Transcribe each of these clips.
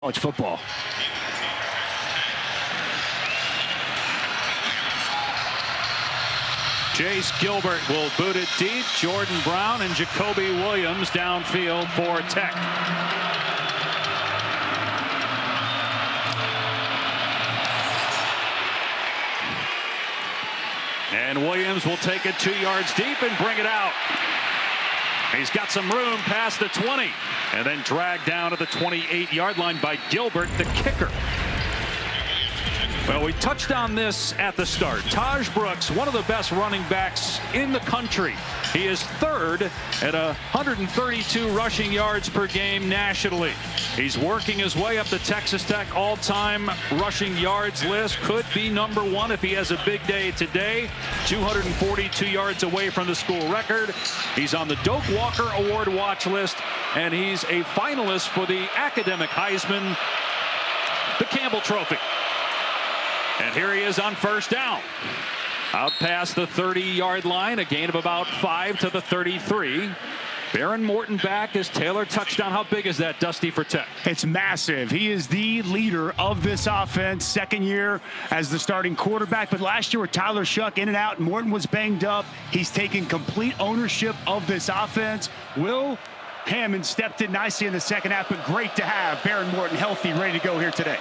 College football. Chase Gilbert will boot it deep. Jordan Brown and Jacoby Williams downfield for Tech. And Williams will take it 2 yards deep and bring it out. He's got some room past the 20 and then dragged down to the 28-yard line by Gilbert, the kicker. Well, we touched on this at the start. Tahj Brooks, one of the best running backs in the country. He is third at 132 rushing yards per game nationally. He's working his way up the Texas Tech all-time rushing yards list. Could be number one if he has a big day today. 242 yards away from the school record. He's on the Doak Walker Award watch list, and he's a finalist for the academic Heisman, the Campbell Trophy. And here he is on first down. Out past the 30-yard line, a gain of about 5 to the 33. Behren Morton back as Taylor touchdown. How big is that, Dusty, for Tech? It's massive. He is the leader of this offense. Second year as the starting quarterback. But last year with Tyler Shough in and out, Morton was banged up. He's taking complete ownership of this offense. Will Hammond stepped in nicely in the second half, but great to have Behren Morton healthy, ready to go here today.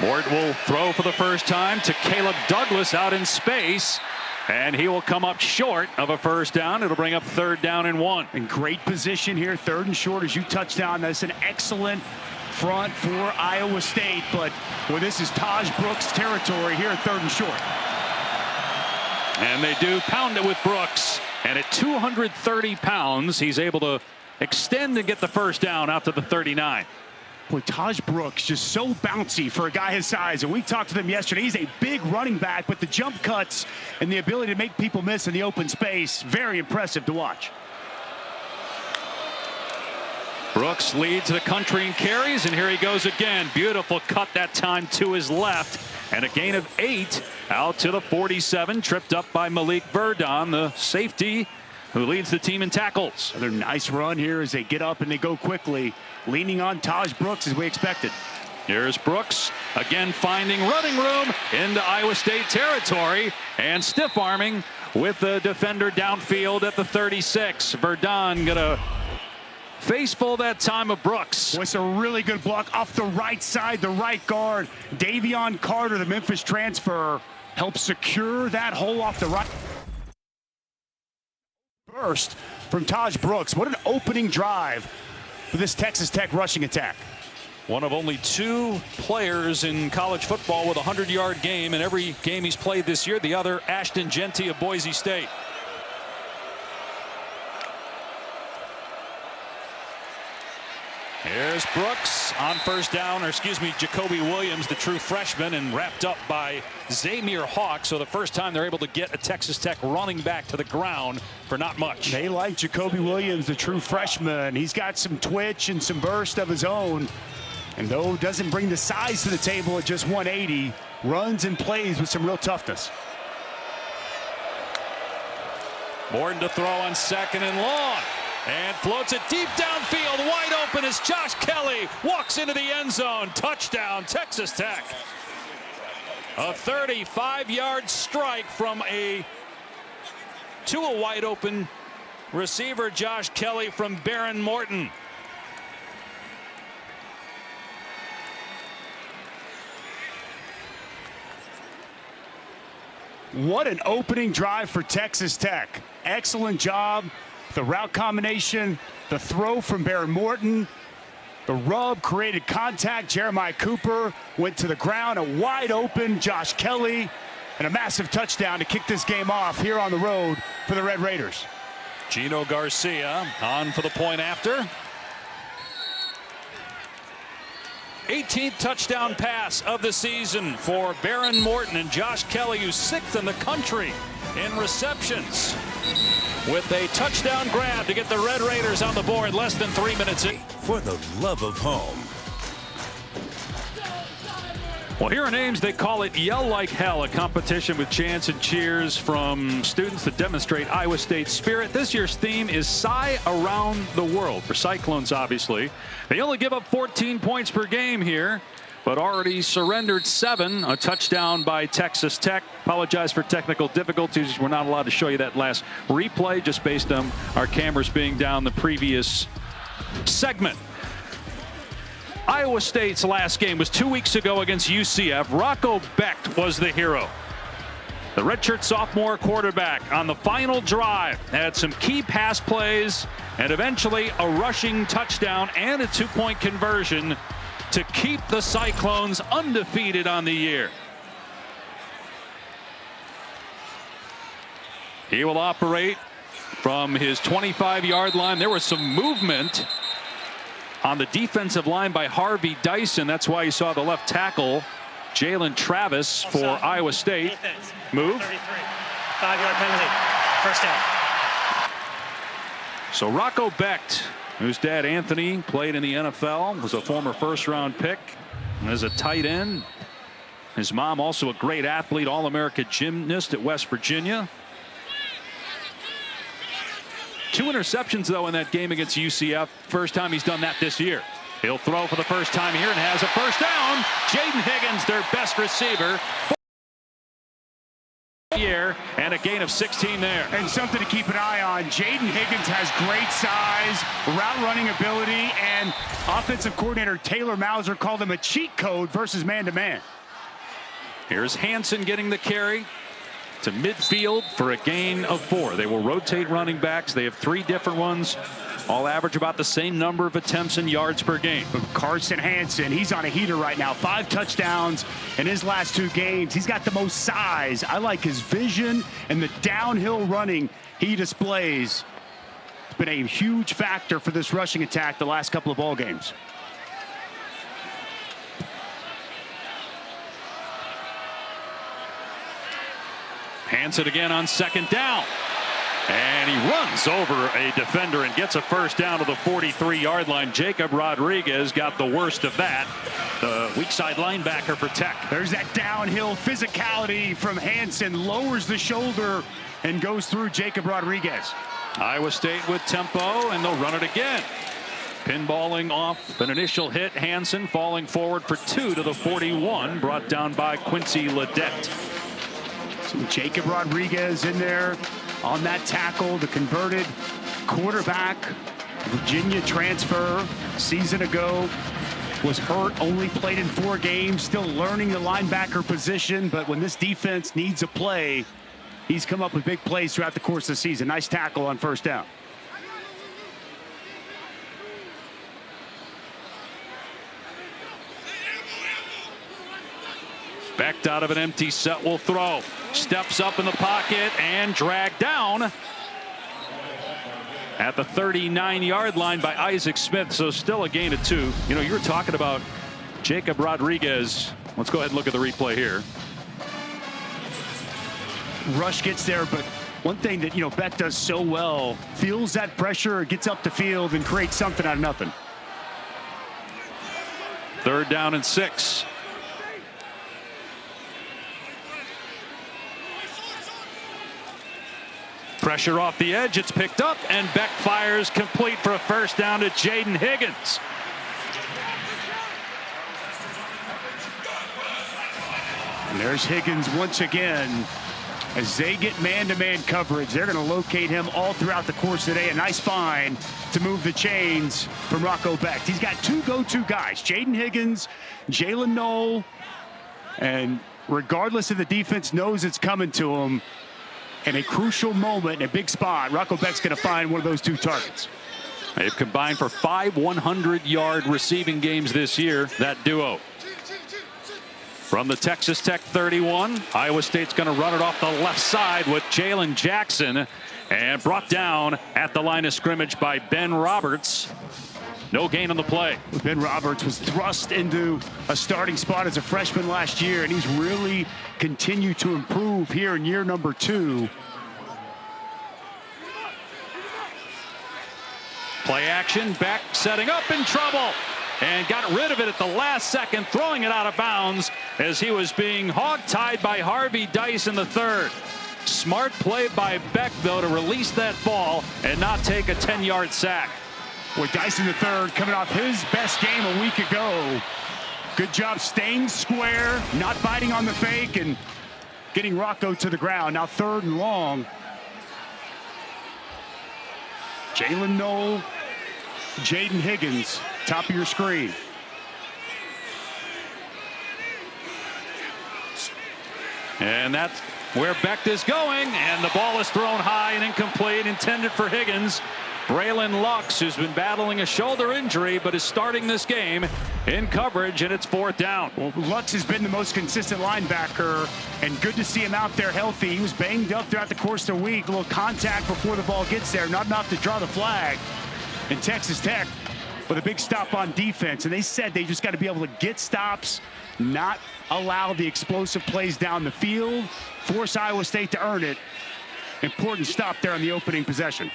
Morton will throw for the first time to Caleb Douglas out in space, and he will come up short of a first down. It'll bring up third down and 1. In great position here, third and short as you touched on. That's an excellent front for Iowa State, but well, this is Tahj Brooks territory here at third and short. And they do pound it with Brooks, and at 230 pounds, he's able to extend and get the first down out to the 39. Boy, Tahj Brooks just so bouncy for a guy his size. And we talked to them yesterday. He's a big running back, but the jump cuts and the ability to make people miss in the open space, very impressive to watch. Brooks leads the country in carries, and here he goes again. Beautiful cut that time to his left, and a gain of 8 out to the 47, tripped up by Malik Verdon, the safety who leads the team in tackles. Another nice run here as they get up and they go quickly, leaning on Tahj Brooks as we expected. Here's Brooks again, finding running room into Iowa State territory and stiff arming with the defender downfield at the 36. Verdon gonna face full that time of Brooks. It's a really good block off the right side, the right guard. Davion Carter, the Memphis transfer, helps secure that hole off the right. Burst from Tahj Brooks. What an opening drive for this Texas Tech rushing attack. One of only 2 players in college football with a 100-yard game in every game he's played this year. The other, Ashton Jeanty of Boise State. Here's Brooks on first down, or excuse me, Jacoby Williams, the true freshman, and wrapped up by Zamir Hawk. So the first time they're able to get a Texas Tech running back to the ground for not much. They like Jacoby Williams, the true freshman. He's got some twitch and some burst of his own. And though doesn't bring the size to the table at just 180, runs and plays with some real toughness. Morton to throw on second and long. And floats it deep downfield, wide open as Josh Kelly walks into the end zone. Touchdown, Texas Tech. A 35-yard strike to a wide open receiver, Josh Kelly, from Behren Morton. What an opening drive for Texas Tech. Excellent job. The route combination, the throw from Behren Morton, the rub created contact. Jeremiah Cooper went to the ground. A wide open Josh Kelly, and a massive touchdown to kick this game off here on the road for the Red Raiders. Gino Garcia on for the point after. 18th touchdown pass of the season for Behren Morton, and Josh Kelly, who's 6th in the country in receptions, with a touchdown grab to get the Red Raiders on the board less than 3 minutes in. For the love of home. Well, here are names. They call it Yell Like Hell, a competition with chants and cheers from students that demonstrate Iowa State's spirit. This year's theme is Sigh Around the World for Cyclones, obviously. They only give up 14 points per game here, but already surrendered 7. A touchdown by Texas Tech. Apologize for technical difficulties. We're not allowed to show you that last replay just based on our cameras being down the previous segment. Iowa State's last game was 2 weeks ago against UCF. Rocco Becht was the hero. The redshirt sophomore quarterback on the final drive had some key pass plays and eventually a rushing touchdown and a 2-point conversion to keep the Cyclones undefeated on the year. He will operate from his 25-yard line. There was some movement on the defensive line by Harvey Dyson. That's why you saw the left tackle, Jalen Travis, for Iowa State. Defense. Move. 5-yard penalty. First down. So Rocco Becht, whose dad Anthony played in the NFL, was a former first-round pick as a tight end. His mom also a great athlete, All-America gymnast at West Virginia. 2 interceptions, though, in that game against UCF. First time he's done that this year. He'll throw for the first time here and has a first down. Jaden Higgins, their best receiver. Year and a gain of 16 there. And something to keep an eye on. Jaden Higgins has great size, route running ability, and offensive coordinator Taylor Mauser called him a cheat code versus man-to-man. Here's Hansen getting the carry to midfield for a gain of 4. They will rotate running backs. They have 3 different ones. All average about the same number of attempts and yards per game. Carson Hansen, he's on a heater right now. 5 touchdowns in his last 2 games. He's got the most size. I like his vision and the downhill running he displays. It's been a huge factor for this rushing attack the last couple of ball games. Hansen again on second down. And he runs over a defender and gets a first down to the 43-yard line. Jacob Rodriguez got the worst of that. The weak side linebacker for Tech. There's that downhill physicality from Hansen. Lowers the shoulder and goes through Jacob Rodriguez. Iowa State with tempo, and they'll run it again. Pinballing off an initial hit. Hansen falling forward for 2 to the 41. Brought down by Quincy Ledette. Jacob Rodriguez in there on that tackle, the converted quarterback, Virginia transfer season ago, was hurt, only played in 4 games, still learning the linebacker position, but when this defense needs a play, he's come up with big plays throughout the course of the season. Nice tackle on first down. Becht out of an empty set will throw. Steps up in the pocket and dragged down at the 39-yard line by Isaac Smith. So still a gain of 2. You know, you were talking about Jacob Rodriguez. Let's go ahead and look at the replay here. Rush gets there, but one thing that, Becht does so well, feels that pressure, gets up the field and creates something out of nothing. 3rd down and 6. Pressure off the edge. It's picked up, and Becht fires complete for a first down to Jaden Higgins. And there's Higgins once again. As they get man-to-man coverage, they're going to locate him all throughout the course of the day. A nice find to move the chains from Rocco Becht. He's got 2 go-to guys, Jaden Higgins, Jalen Knoll, and regardless of the defense knows it's coming to him, in a crucial moment, in a big spot, Rocco Becht's going to find one of those 2 targets. They've combined for 5 100-yard receiving games this year, that duo. From the Texas Tech 31, Iowa State's going to run it off the left side with Jalen Jackson, and brought down at the line of scrimmage by Ben Roberts. No gain on the play. Ben Roberts was thrust into a starting spot as a freshman last year, and he's really continued to improve here in year number 2. Play action, Becht setting up in trouble. and got rid of it at the last second, throwing it out of bounds as he was being hog-tied by Harvey Dyson III. Smart play by Beck, though, to release that ball and not take a 10-yard sack. With Dyson III coming off his best game a week ago. Good job staying square, not biting on the fake, and getting Rocco to the ground. Now 3rd and long. Jalen Noel, Jaden Higgins, top of your screen. And that's where Beck is going, and the ball is thrown high and incomplete, intended for Higgins. Braylon Lux, who's been battling a shoulder injury, but is starting this game in coverage, and it's 4th down. Well, Lux has been the most consistent linebacker, and good to see him out there healthy. He was banged up throughout the course of the week. A little contact before the ball gets there, not enough to draw the flag. And Texas Tech with a big stop on defense, and they said they just got to be able to get stops, not allow the explosive plays down the field, force Iowa State to earn it. Important stop there on the opening possession.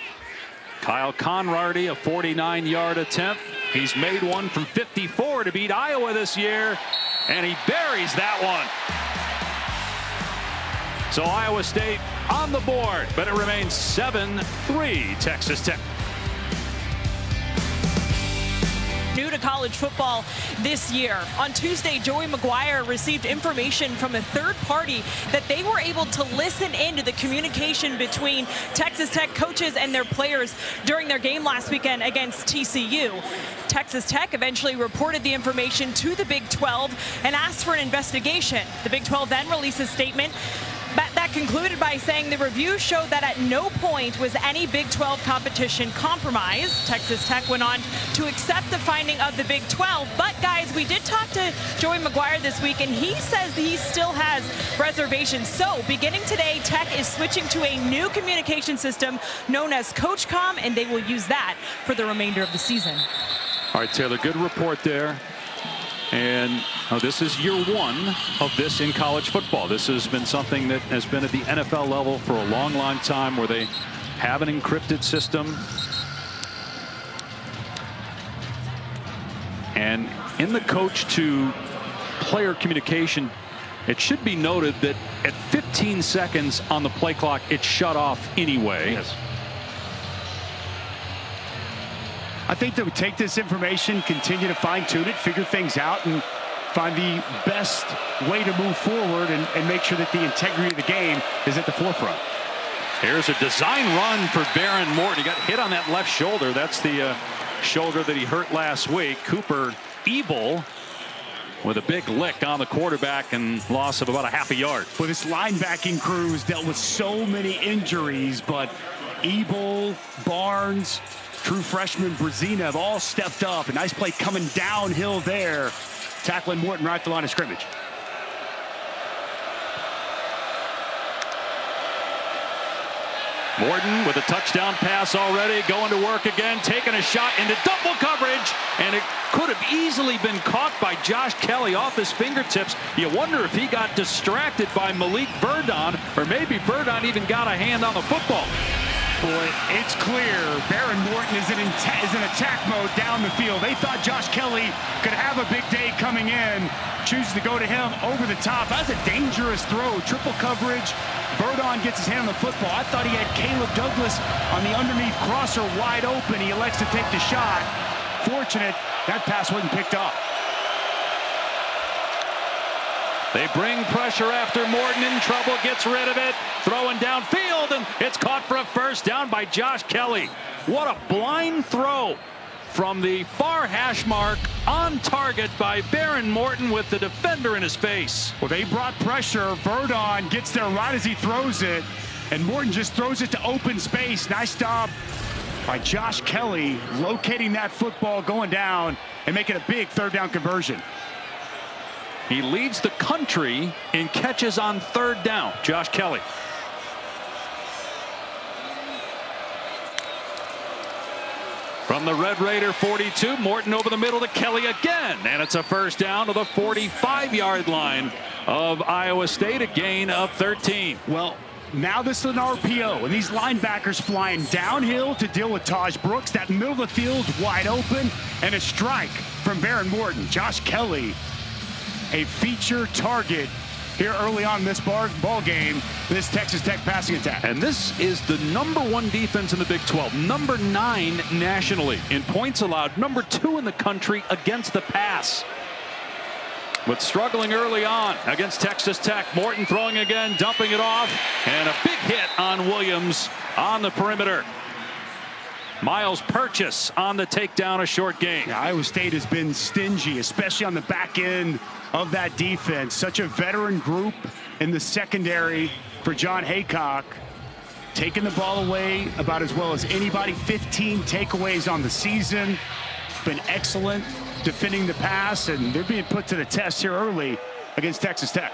Kyle Conrady, a 49-yard attempt. He's made one from 54 to beat Iowa this year, and he buries that one. So Iowa State on the board, but it remains 7-3 Texas Tech. New to college football this year. On Tuesday, Joey McGuire received information from a third party that they were able to listen into the communication between Texas Tech coaches and their players during their game last weekend against TCU. Texas Tech eventually reported the information to the Big 12 and asked for an investigation. The Big 12 then released a statement that concluded by saying the review showed that at no point was any Big 12 competition compromised. Texas Tech went on to accept the finding of the Big 12. But guys, we did talk to Joey McGuire this week, and he says he still has reservations. So beginning today, Tech is switching to a new communication system known as CoachComm, and they will use that for the remainder of the season. All right, Taylor, good report there. And this is year 1 of this in college football. This has been something that has been at the NFL level for a long, long time, where they have an encrypted system. And in the coach to player communication, it should be noted that at 15 seconds on the play clock, it's shut off anyway. Yes. I think they would take this information, continue to fine-tune it, figure things out, and find the best way to move forward and make sure that the integrity of the game is at the forefront. Here's a design run for Behren Morton. He got hit on that left shoulder. That's the shoulder that he hurt last week. Cooper Ebel with a big lick on the quarterback and loss of about a half a yard. Well, this linebacking crew has dealt with so many injuries, but Ebel, Barnes, true freshman Brazina have all stepped up. A nice play coming downhill there, tackling Morton right at the line of scrimmage. Morton with a touchdown pass already, going to work again, taking a shot into double coverage, and it could have easily been caught by Josh Kelly off his fingertips. You wonder if he got distracted by Malik Verdon, or maybe Verdon even got a hand on the football. Boy, it's clear Behren Morton is in attack mode down the field. They thought Josh Kelly could have a big day coming in. Chooses to go to him over the top. That's a dangerous throw. Triple coverage. Verdon gets his hand on the football. I thought he had Caleb Douglas on the underneath crosser wide open. He elects to take the shot. Fortunate that pass wasn't picked up. They bring pressure after Morton in trouble, gets rid of it, throwing downfield, and it's caught for a first down by Josh Kelly. What a blind throw from the far hash mark, on target by Behren Morton with the defender in his face. Well, they brought pressure. Verdon gets there right as he throws it, and Morton just throws it to open space. Nice job by Josh Kelly locating that football, going down, and making a big third down conversion. He leads the country in catches on third down, Josh Kelly. From the Red Raider 42, Morton over the middle to Kelly again, and it's a first down to the 45-yard line of Iowa State, a gain of 13. Well, Now this is an RPO, and these linebackers flying downhill to deal with Taj Brooks. That middle of the field wide open, and a strike from Baron Morton. Josh Kelly, a feature target here early on in this ball game, this Texas Tech passing attack. And this is the #1 defense in the Big 12, number 9 nationally in points allowed, number 2 in the country against the pass. But struggling early on against Texas Tech. Morton throwing again, dumping it off, and a big hit on Williams on the perimeter. Miles Purchase on the takedown, a short gain. Yeah, Iowa State has been stingy, especially on the back end of that defense. Such a veteran group in the secondary for John Haycock. Taking the ball away about as well as anybody. 15 takeaways on the season. Been excellent defending the pass, and they're being put to the test here early against Texas Tech.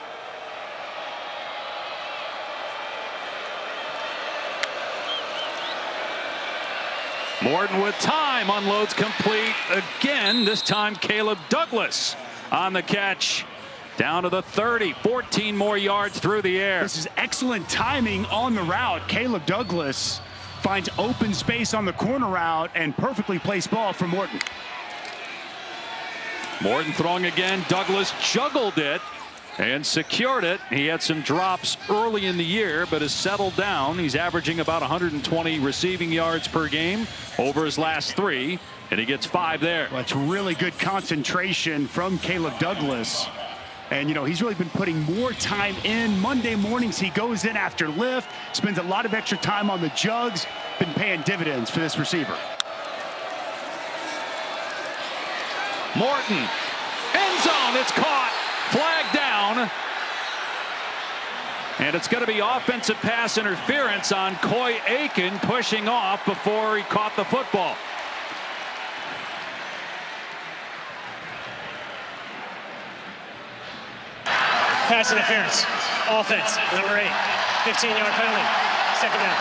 Morton with time, unloads complete again. This time Caleb Douglas on the catch. Down to the 30, 14 more yards through the air. This is excellent timing on the route. Caleb Douglas finds open space on the corner route and perfectly placed ball for Morton. Morton throwing again. Douglas juggled it and secured it. He had some drops early in the year, but has settled down. He's averaging about 120 receiving yards per game over his last 3, and he gets 5 there. Well, that's really good concentration from Caleb Douglas. And, you know, he's really been putting more time in. Monday mornings, he goes in after lift, spends a lot of extra time on the jugs. Been paying dividends for this receiver. Morton, end zone, it's caught, flag down. And it's going to be offensive pass interference on Coy Aiken, pushing off before he caught the football. Pass interference. Offense, number 8. 15-yard penalty. Second down.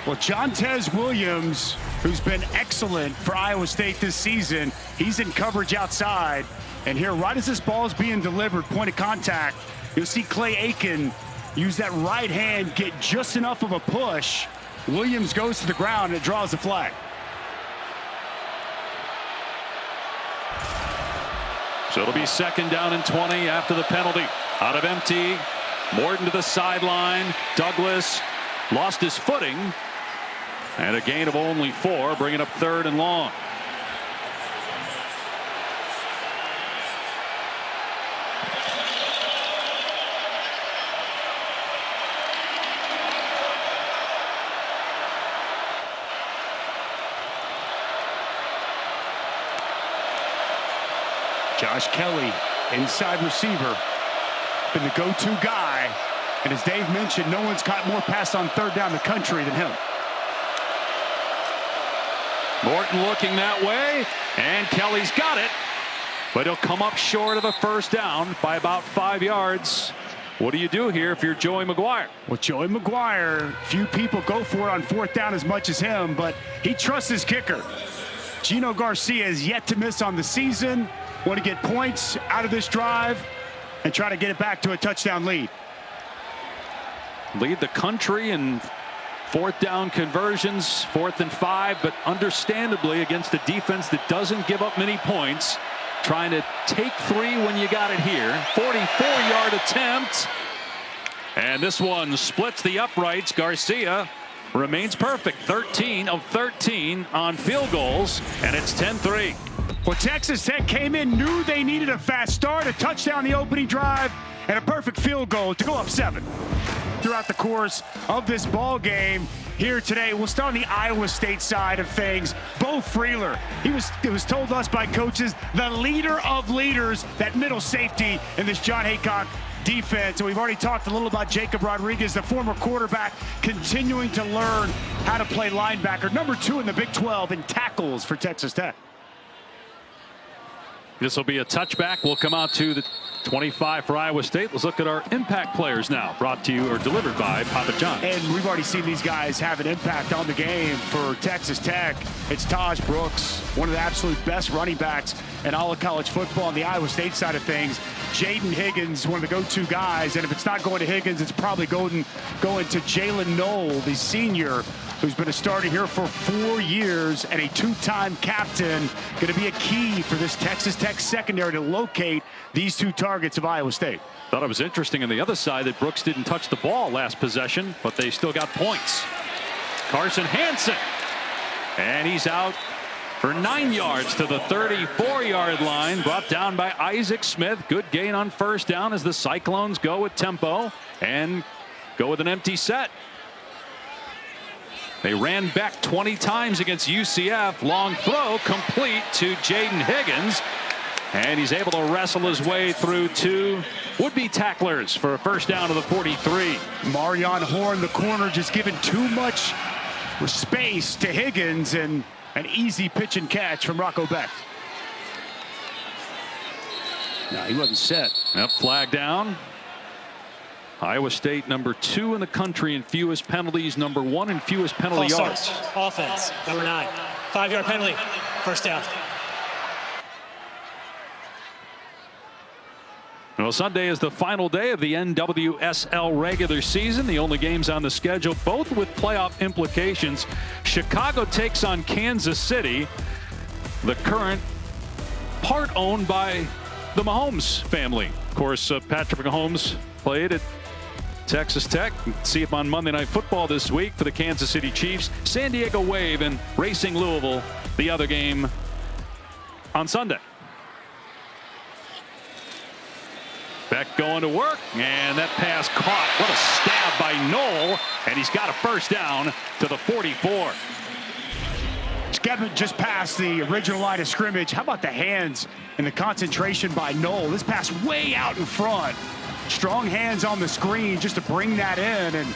Well, Jontez Williams, who's been excellent for Iowa State this season, he's in coverage outside. And here, right as this ball is being delivered, point of contact, you'll see Clay Aiken use that right hand, get just enough of a push. Williams goes to the ground and it draws the flag. So it'll be second down and 20 after the penalty. Out of empty, Morton to the sideline. Douglas lost his footing. And a gain of only 4, bringing up 3rd and long. Josh Kelly, inside receiver, been the go-to guy. And as Dave mentioned, no one's caught more passes on 3rd down in the country than him. Morton looking that way, and Kelly's got it, but he'll come up short of a first down by about 5 yards. What do you do here if you're Joey McGuire? Well, Joey McGuire, few people go for it on 4th down as much as him, but he trusts his kicker. Gino Garcia is yet to miss on the season. Want to get points out of this drive and try to get it back to a touchdown lead. Lead the country in 4th down conversions, 4th and 5, but understandably against a defense that doesn't give up many points, trying to take 3 when you got it here. 44-yard attempt, and this one splits the uprights. Garcia remains perfect, 13 of 13 on field goals, and it's 10-3. Well, Texas Tech came in, knew they needed a fast start, a touchdown the opening drive, and a perfect field goal to go up 7. Throughout the course of this ball game here today, we'll start on the Iowa State side of things. Bo Freeler, it was told us by coaches, the leader of leaders, that middle safety in this John Haycock defense. And we've already talked a little about Jacob Rodriguez, the former quarterback, continuing to learn how to play linebacker. Number 2 in the Big 12 in tackles for Texas Tech. This will be a touchback. We'll come out to the 25 for Iowa State. Let's look at our impact players now, brought to you or delivered by Papa John. And we've already seen these guys have an impact on the game. For Texas Tech, it's Taj Brooks, one of the absolute best running backs in all of college football. On the Iowa State side of things, Jaden Higgins, one of the go-to guys. And if it's not going to Higgins, it's probably going to Jalen Knoll, the senior, who's been a starter here for 4 years and a two-time captain. Going to be a key for this Texas Tech secondary to locate these two targets of Iowa State. Thought it was interesting on the other side that Brooks didn't touch the ball last possession, but they still got points. Carson Hansen, and he's out for 9 yards to the 34-yard line, brought down by Isaac Smith. Good gain on first down as the Cyclones go with tempo and go with an empty set. They ran back 20 times against UCF. Long throw complete to Jaden Higgins. And he's able to wrestle his way through two would-be tacklers for a first down to the 43. Marion Horn, the corner, just giving too much space to Higgins, and an easy pitch and catch from Rocco Becht. No, he wasn't set. Yep, flag down. Iowa State number 2 in the country in fewest penalties, number 1 in fewest penalty yards. Offense, number 9. 5-yard penalty, first down. Well, Sunday is the final day of the NWSL regular season. The only games on the schedule, both with playoff implications. Chicago takes on Kansas City, the current part owned by the Mahomes family. Of course, Patrick Mahomes played at Texas Tech. See him on Monday Night Football this week for the Kansas City Chiefs. San Diego Wave and Racing Louisville, the other game on Sunday. Beck going to work, and that pass caught. What a stab by Knoll, and he's got a first down to the 44. Skevin just past the original line of scrimmage. How about the hands and the concentration by Knoll? This pass way out in front. Strong hands on the screen just to bring that in, and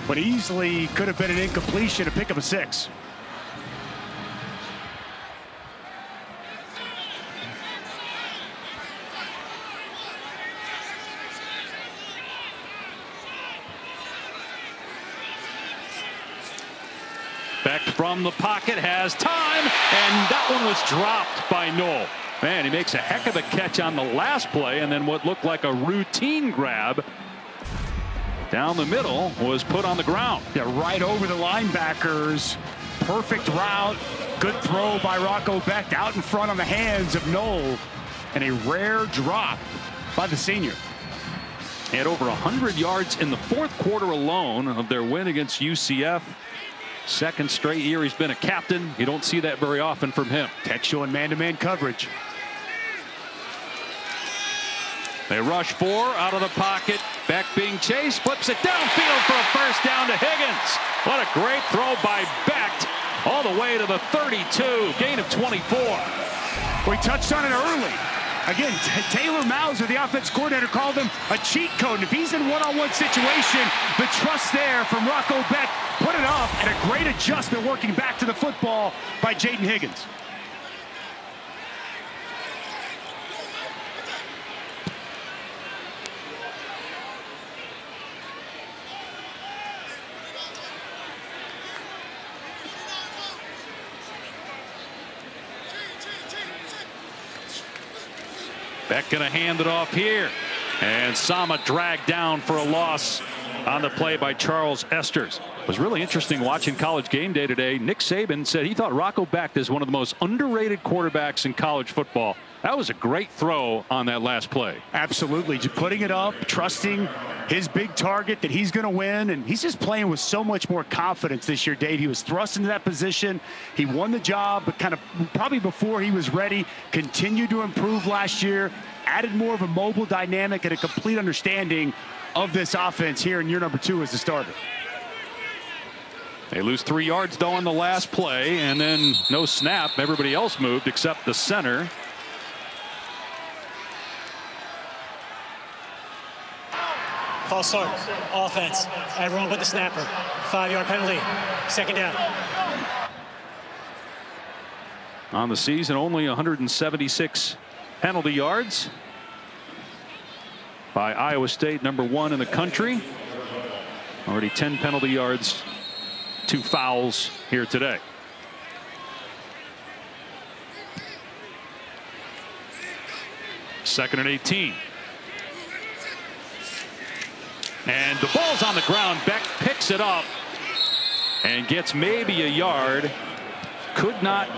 but easily could have been an incompletion to pick up a 6. Beck from the pocket has time, and that one was dropped by Knoll. Man, he makes a heck of a catch on the last play, and then what looked like a routine grab down the middle was put on the ground. Yeah, right over the linebackers. Perfect route. Good throw by Rocco Becht out in front on the hands of Knoll, and a rare drop by the senior. He had over 100 yards in the fourth quarter alone of their win against UCF. Second straight year he's been a captain. You don't see that very often from him. Tech showing man-to-man coverage. They rush 4 out of the pocket. Beck being chased, flips it downfield for a first down to Higgins. What a great throw by Beck all the way to the 32. Gain of 24. We touched on it early. Again, Taylor Mauser, the offense coordinator, called him a cheat code. And if he's in one-on-one situation, the trust there from Rocco Becht, put it up, and a great adjustment working back to the football by Jaden Higgins. Beck gonna hand it off here, and Sama dragged down for a loss on the play by Charles Esters. It was really interesting watching College Game Day today. Nick Saban said he thought Rocco Becht is one of the most underrated quarterbacks in college football. That was a great throw on that last play. Absolutely, just putting it up, trusting his big target that he's going to win, and he's just playing with so much more confidence this year, Dave. He was thrust into that position. He won the job, but kind of probably before he was ready, continued to improve last year, added more of a mobile dynamic and a complete understanding of this offense here in year number 2 as the starter. They lose 3 yards, though, on the last play, and then no snap. Everybody else moved except the center. False start, offense. Everyone but the snapper. 5-yard penalty, second down. On the season, only 176 penalty yards. by Iowa State, #1 in the country. Already 10 penalty yards, 2 fouls here today. Second and 18. And the ball's on the ground. Beck picks it up and gets maybe a yard. Could not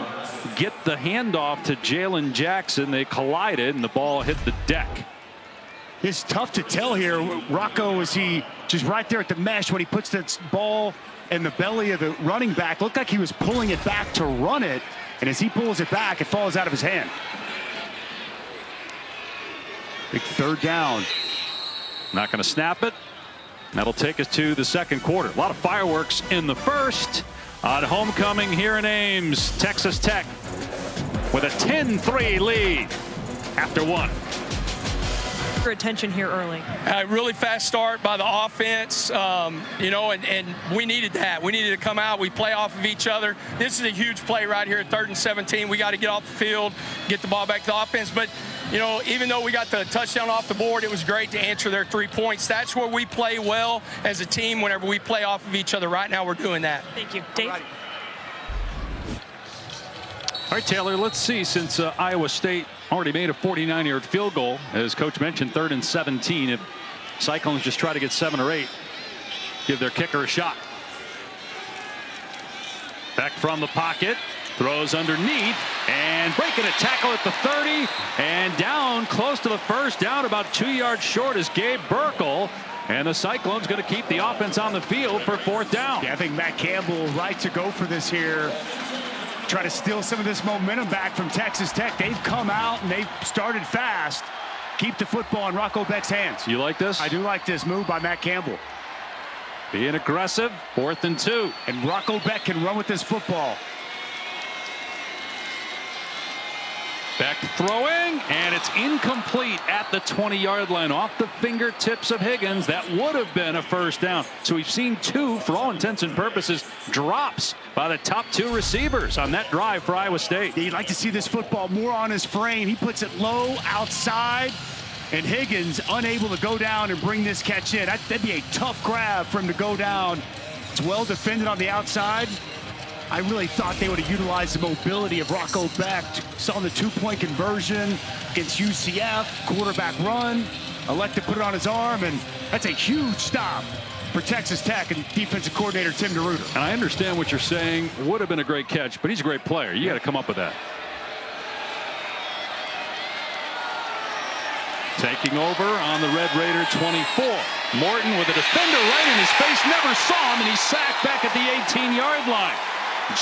get the handoff to Jalen Jackson. They collided and the ball hit the deck. It's tough to tell here. Rocco, is he just right there at the mesh when he puts that ball in the belly of the running back? Looked like he was pulling it back to run it. And as he pulls it back, it falls out of his hand. Big third down. Not going to snap it. That'll take us to the second quarter. A lot of fireworks in the first. On homecoming here in Ames, Texas Tech with a 10-3 lead after 1. For attention here early. Really fast start by the offense, you know, and we needed that. We needed to come out. We play off of each other. This is a huge play right here at 3rd and 17. We got to get off the field, get the ball back to the offense. But, you know, even though we got the touchdown off the board, it was great to answer their 3 points. That's where we play well as a team whenever we play off of each other. Right now we're doing that. Thank you. Dave? All right, Taylor, let's see, since Iowa State already made a 49-yard field goal, as Coach mentioned, 3rd and 17. If Cyclones just try to get 7 or 8, give their kicker a shot. Beck from the pocket, throws underneath, and breaking a tackle at the 30, and down close to the first down, about 2 yards short is Gabe Burkle. And the Cyclones going to keep the offense on the field for 4th down. Yeah, I think Matt Campbell right to go for this here. Try to steal some of this momentum back from Texas Tech. They've come out and they've started fast. Keep the football in Rocco Beck's hands. You like this? I do like this move by Matt Campbell. Being aggressive, 4th and 2. And Rocco Beck can run with this football. Beck throwing, and it's incomplete at the 20-yard line, off the fingertips of Higgins. That would have been a 1st down. So we've seen 2, for all intents and purposes, drops by the top 2 receivers on that drive for Iowa State. You'd like to see this football more on his frame. He puts it low outside, and Higgins unable to go down and bring this catch in. That'd be a tough grab for him to go down. It's well defended on the outside. I really thought they would have utilized the mobility of Rocco Beck. Saw the 2-point conversion against UCF, quarterback run, elect to put it on his arm, and that's a huge stop for Texas Tech and defensive coordinator Tim DeRuyter. And I understand what you're saying. Would have been a great catch, but he's a great player. You got to come up with that. Taking over on the Red Raider 24. Morton with a defender right in his face, never saw him, and he's sacked back at the 18-yard line.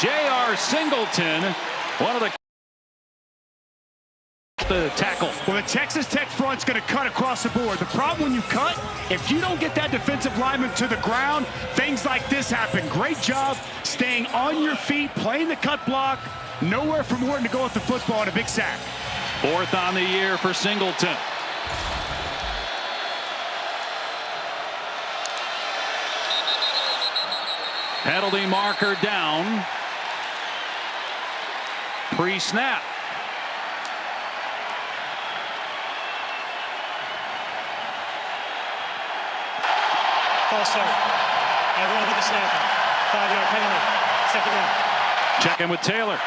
J.R. Singleton, one of the tackle. Well, the Texas Tech front's going to cut across the board. The problem when you cut, if you don't get that defensive lineman to the ground, things like this happen. Great job staying on your feet, playing the cut block. Nowhere for Morton to go with the football, and a big sack. 4th on the year for Singleton. Penalty marker down. Pre-snap. False start. Everyone but the snapper. 5-yard penalty. 2nd down. Check in with Taylor.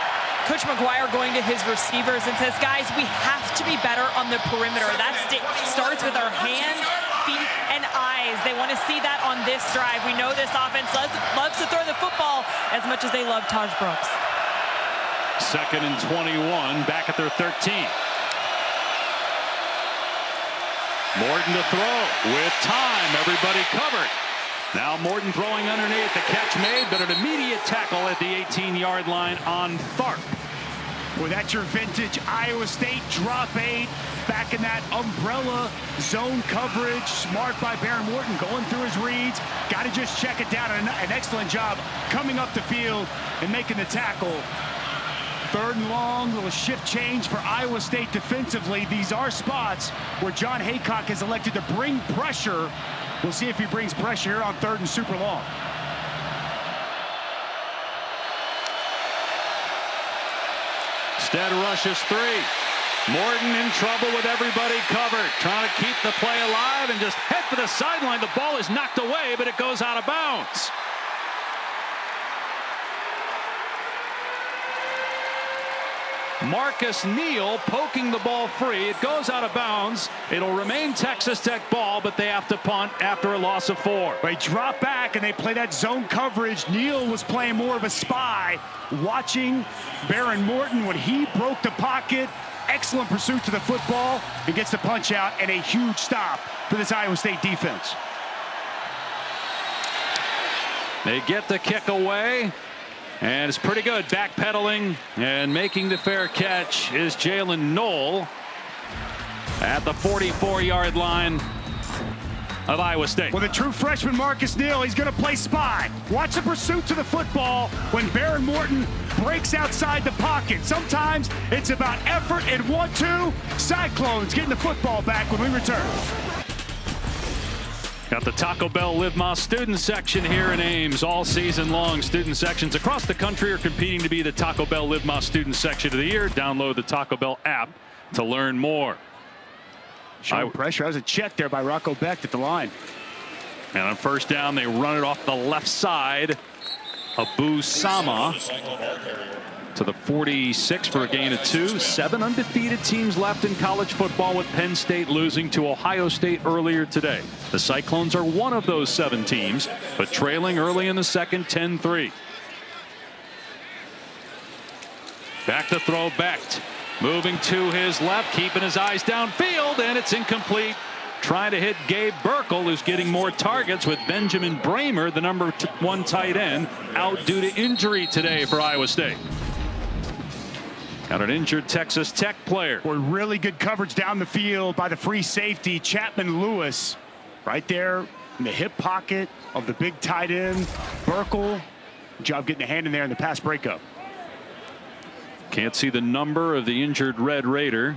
Coach McGuire going to his receivers and says, guys, we have to be better on the perimeter. That starts with our hands, feet, and eyes. They want to see that on this drive. We know this offense loves to throw the football as much as they love Taj Brooks. 2nd and 21, back at their 13. Morton to throw with time. Everybody covered. Now Morton throwing underneath. The catch made, but an immediate tackle at the 18-yard line on Tharp. Well, that's your vintage Iowa State drop 8. Back in that umbrella zone coverage. Smart by Behren Morton going through his reads. Got to just check it down. An excellent job coming up the field and making the tackle. 3rd and long, little shift change for Iowa State defensively. These are spots where John Haycock has elected to bring pressure. We'll see if he brings pressure here on 3rd and super long. Stead rushes 3. Morton in trouble with everybody covered, trying to keep the play alive and just head for the sideline. The ball is knocked away, but it goes out of bounds. Marcus Neal poking the ball free. It goes out of bounds. It'll remain Texas Tech ball, but they have to punt after a loss of 4. They drop back and they play that zone coverage. Neal was playing more of a spy, watching Baron Morton when he broke the pocket. Excellent pursuit to the football and gets the punch out, and a huge stop for this Iowa State defense. They get the kick away. And it's pretty good. Backpedaling and making the fair catch is Jalen Knoll at the 44-yard line of Iowa State. Well, the true freshman Marcus Neal, he's going to play spy. Watch the pursuit to the football when Baron Morton breaks outside the pocket. Sometimes it's about effort and 1-2. Cyclones getting the football back when we return. Got the Taco Bell Live Más student section here in Ames all season long. Student sections across the country are competing to be the Taco Bell Live Más student section of the year. Download the Taco Bell app to learn more. Showing pressure. That was a check there by Rocco Becht at the line. And on first down, they run it off the left side. Abu Sama to the 46 for a gain of 2. 7 undefeated teams left in college football, with Penn State losing to Ohio State earlier today. The Cyclones are one of those 7 teams, but trailing early in the second, 10-3. Back to throw, Becht. Moving to his left, keeping his eyes downfield, and it's incomplete. Trying to hit Gabe Burkle, who's getting more targets, with Benjamin Bramer, the number 1 tight end, out due to injury today for Iowa State. Got an injured Texas Tech player. Boy, really good coverage down the field by the free safety, Chapman Lewis. Right there in the hip pocket of the big tight end, Burkle. Good job getting a hand in there in the pass breakup. Can't see the number of the injured Red Raider.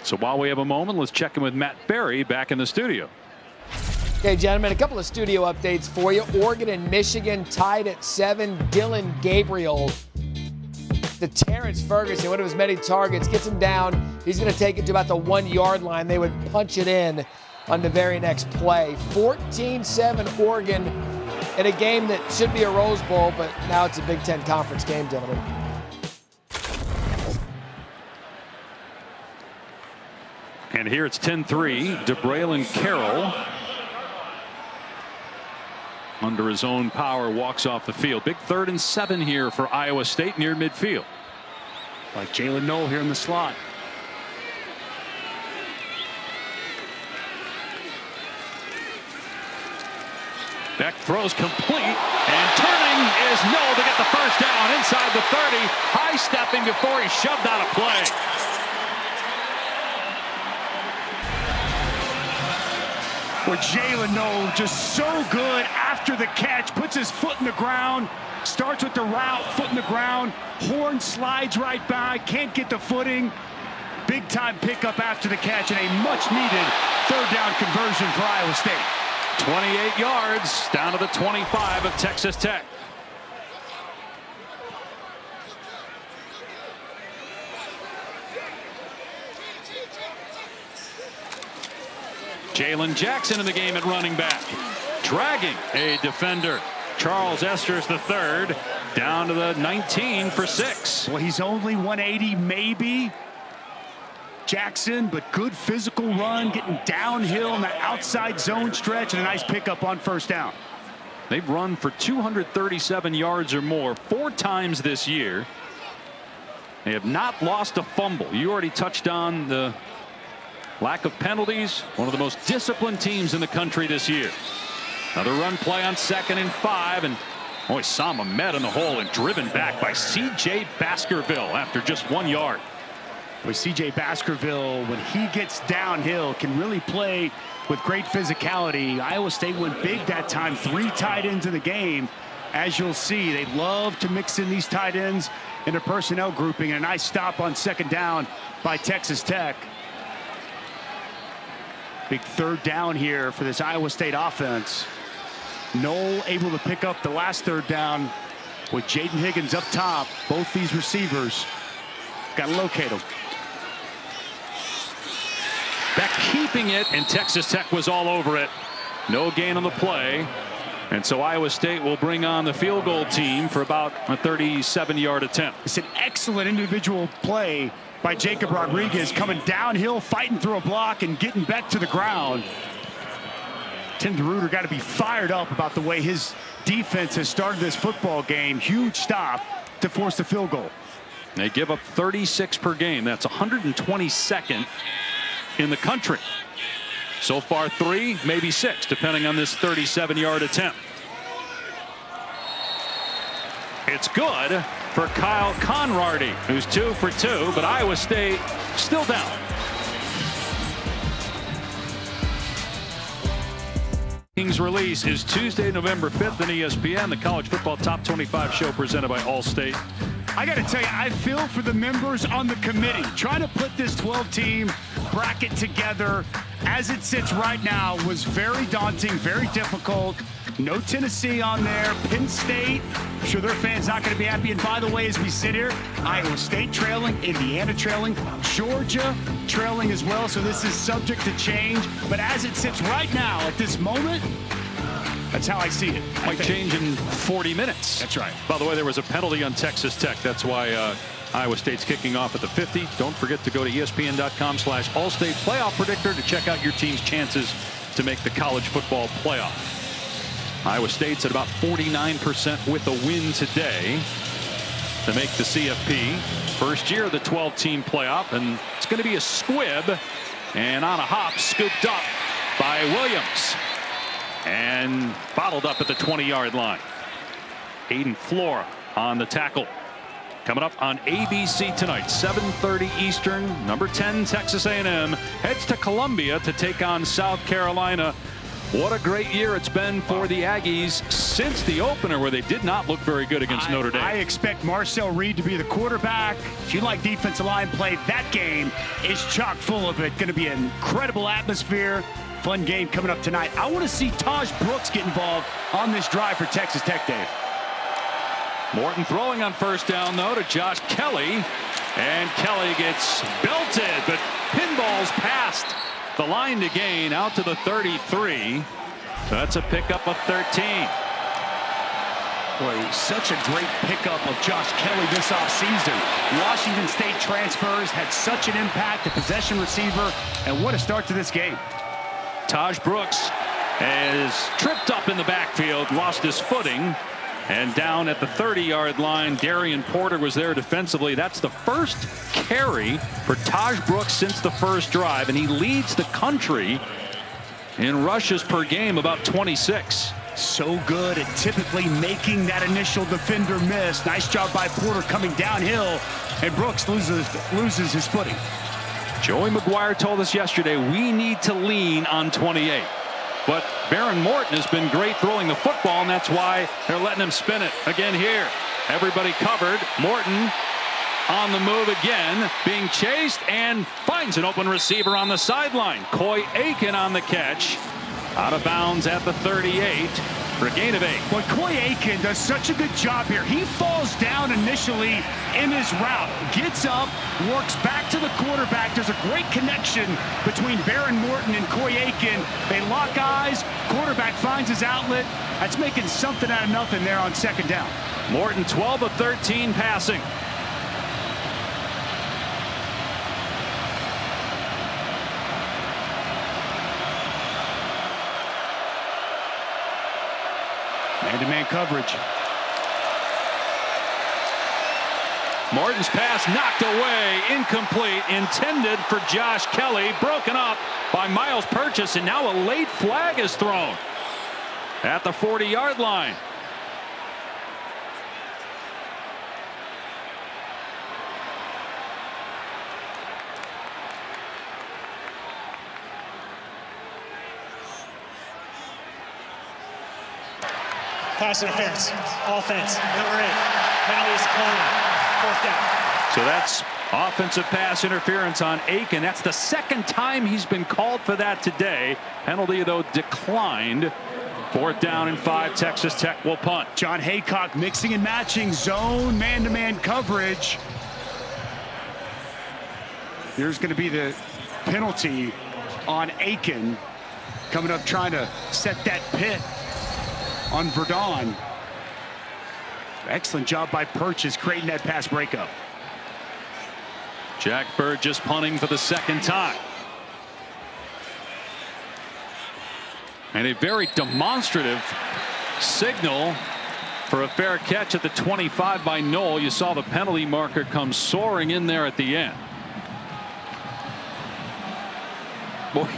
So while we have a moment, let's check in with Matt Berry back in the studio. Okay, gentlemen, a couple of studio updates for you. Oregon and Michigan tied at 7. Dylan Gabriel to Terrence Ferguson, one of his many targets, gets him down. He's going to take it to about the 1-yard line. They would punch it in on the very next play. 14-7 Oregon in a game that should be a Rose Bowl, but now it's a Big Ten Conference game, gentlemen. And here it's 10-3. DeBraylon Carroll, under his own power, walks off the field. Big 3rd and 7 here for Iowa State near midfield. Like Jalen Knoll here in the slot. Becht throws complete, and turning is Knoll to get the first down inside the 30. High stepping before he shoved out a play. Where Jalen Knoll just so good after the catch, puts his foot in the ground, starts with the route, foot in the ground, Horn slides right by, can't get the footing. Big time pickup after the catch, and a much needed 3rd down conversion for Iowa State. 28 yards down to the 25 of Texas Tech. Jalen Jackson in the game at running back, dragging a defender. Charles Esters III down to the 19 for 6. Well, he's only 180 maybe, Jackson, but good physical run, getting downhill in that outside zone stretch, and a nice pickup on first down. They've run for 237 yards or more 4 times this year. They have not lost a fumble. You already touched on the lack of penalties. One of the most disciplined teams in the country this year. Another run play on 2nd and 5, and Sama met in the hole and driven back by C.J. Baskerville after just 1 yard. With C.J. Baskerville, when he gets downhill, can really play with great physicality. Iowa State went big that time, 3 tight ends in the game. As you'll see, they love to mix in these tight ends in a personnel grouping, and a nice stop on 2nd down by Texas Tech. Big third down here for this Iowa State offense. Noel able to pick up the last third down with Jaden Higgins up top. Both these receivers got to locate them. Beck keeping it, and Texas Tech was all over it. No gain on the play. And so Iowa State will bring on the field goal team for about a 37-yard attempt. It's an excellent individual play by Jacob Rodriguez, coming downhill, fighting through a block, and getting back to the ground. Tim DeRuyter got to be fired up about the way his defense has started this football game. Huge stop to force the field goal. They give up 36 per game. That's 122nd in the country. So far 3, maybe 6, depending on this 37-yard attempt. It's good for Kyle Conrady, who's 2 for 2, but Iowa State still down. Kings release is Tuesday, November 5th on ESPN, the College Football Top 25 show presented by Allstate. I got to tell you, I feel for the members on the committee trying to put this 12-team bracket together. As it sits right now, was very daunting, very difficult. No Tennessee on there. Penn State, I'm sure their fans not going to be happy. And by the way, as we sit here, Iowa State trailing, Indiana trailing, Georgia trailing as well. So this is subject to change. But as it sits right now, at this moment, that's how I see it. Might change in 40 minutes. That's right. By the way, there was a penalty on Texas Tech. That's why Iowa State's kicking off at the 50. Don't forget to go to ESPN.com/Allstate Playoff Predictor to check out your team's chances to make the college football playoff. Iowa State's at about 49% with a win today to make the CFP. First year of the 12-team playoff, and it's going to be a squib. And on a hop, scooped up by Williams. And bottled up at the 20-yard line. Aiden Flora on the tackle. Coming up on ABC tonight, 7:30 Eastern. Number 10 Texas A&M heads to Columbia to take on South Carolina. What a great year it's been for the Aggies since the opener, where they did not look very good against Notre Dame. I expect Marcel Reed to be the quarterback. If you like defensive line play, that game is chock full of it. Going to be an incredible atmosphere. Fun game coming up tonight. I want to see Taj Brooks get involved on this drive for Texas Tech, Dave. Morton throwing on first down, though, to Josh Kelly. And Kelly gets belted, but pinballs past the line to gain out to the 33. So that's a pickup of 13. Boy, such a great pickup of Josh Kelly this offseason. Washington State transfers, had such an impact, a possession receiver, and what a start to this game. Taj Brooks is tripped up in the backfield, lost his footing, and down at the 30-yard line. Darian Porter was there defensively. That's the first carry for Taj Brooks since the first drive, and he leads the country in rushes per game, about 26. So good at typically making that initial defender miss. Nice job by Porter coming downhill, and Brooks loses his footing. Joey McGuire told us yesterday we need to lean on 28. But Baron Morton has been great throwing the football, and that's why they're letting him spin it again here. Everybody covered. Morton on the move again, being chased, and finds an open receiver on the sideline. Coy Aiken on the catch. Out of bounds at the 38 for a gain of 8. Well, Coy Aiken does such a good job here. He falls down initially in his route, gets up, works back to the quarterback. There's a great connection between Baron Morton and Coy Aiken. They lock eyes. Quarterback finds his outlet. That's making something out of nothing there on second down. Morton 12 of 13 passing. Man-to-man coverage. Morton's pass knocked away, incomplete, intended for Josh Kelly, broken up by Miles Purchase, and now a late flag is thrown at the 40-yard line. Pass interference. Offense. Number 8. Penalty is declined. 4th down. So that's Offensive pass interference on Aiken. That's the second time he's been called for that today. Penalty, though, declined. 4th down and 5. Texas Tech will punt. John Haycock mixing and matching zone man-to-man coverage. Here's going to be the penalty on Aiken. Coming up trying to set that pit on Verdon. Excellent job by Purchase creating that pass breakup. Jack Burgess punting for the 2nd time. And a very demonstrative signal for a fair catch at the 25 by Knoll. You saw the penalty marker come soaring in there at the end. Boy,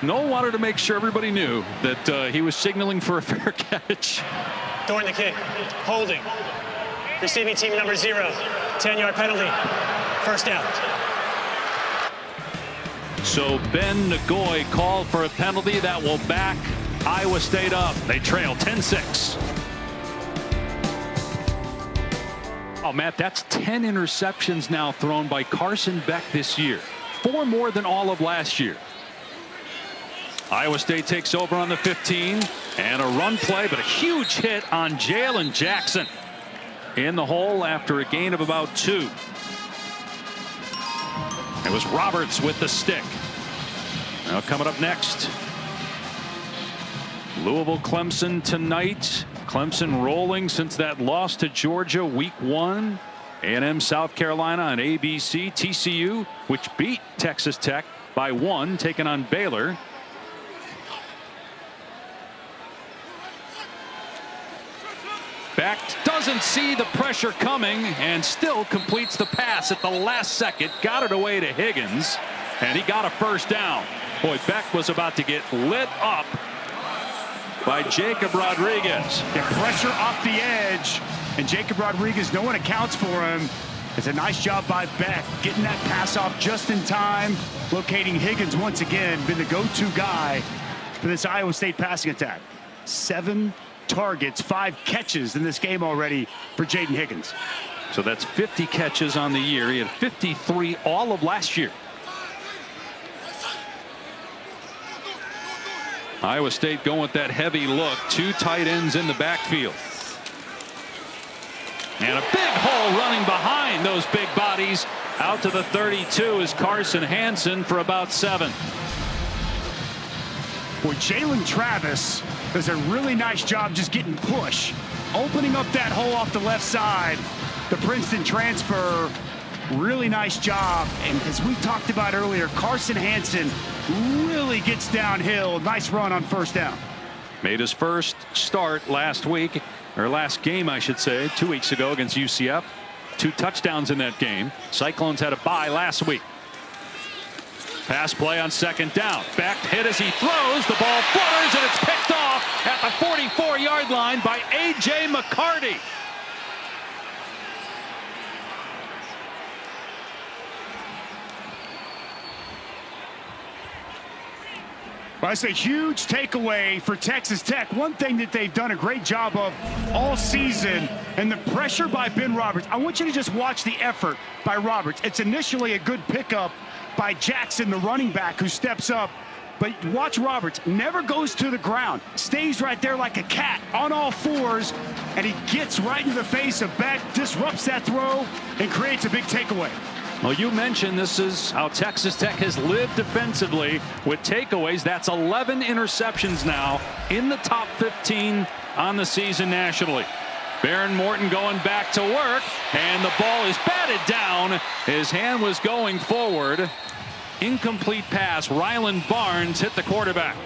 Knoll wanted to make sure everybody knew that he was signaling for a fair catch. During the kick, holding. Receiving team number 0, 10-yard penalty. 1st down. So Ben Nagoy called for a penalty that will back Iowa State up. They trail 10-6. Oh, Matt, that's 10 interceptions now thrown by Carson Beck this year. 4 more than all of last year. Iowa State takes over on the 15 and a run play, but a huge hit on Jalen Jackson in the hole after a gain of about 2. It was Roberts with the stick. Now coming up next, Louisville Clemson tonight. Clemson rolling since that loss to Georgia week 1. A&M South Carolina on ABC. TCU, which beat Texas Tech by 1, taking on Baylor. Beck doesn't see the pressure coming and still completes the pass at the last second. Got it away to Higgins, and he got a 1st down. Boy, Beck was about to get lit up by Jacob Rodriguez. Yeah, pressure off the edge, and Jacob Rodriguez, no one accounts for him. It's a nice job by Beck, getting that pass off just in time, locating Higgins once again, been the go-to guy for this Iowa State passing attack. 7 targets, 5 catches in this game already for Jaden Higgins. So that's 50 catches on the year. He had 53 all of last year. Iowa State going with that heavy look. 2 tight ends in the backfield. And a big hole running behind those big bodies. Out to the 32 is Carson Hansen for about 7. Boy, Jalen Travis does a really nice job just getting push, opening up that hole off the left side. The Princeton transfer, really nice job. And as we talked about earlier, Carson Hansen really gets downhill. Nice run on 1st down. Made his first start last week, or last game, I should say, 2 weeks ago against UCF. 2 touchdowns in that game. Cyclones had a bye last week. Pass play on 2nd down. Beck hit as he throws. The ball flutters, and it's picked off at the 44-yard line by A.J. McCarty. Well, it's a huge takeaway for Texas Tech. One thing that they've done a great job of all season, and the pressure by Ben Roberts. I want you to just watch the effort by Roberts. It's initially a good pickup by Jackson, the running back, who steps up. But watch Roberts, never goes to the ground, stays right there like a cat on all 4s, and he gets right into the face of Beck, disrupts that throw, and creates a big takeaway. Well, you mentioned this is how Texas Tech has lived defensively with takeaways. That's 11 interceptions now in the top 15 on the season nationally. Baron Morton going back to work, and the ball is batted down. His hand was going forward. Incomplete pass. Rylan Barnes hit the quarterback.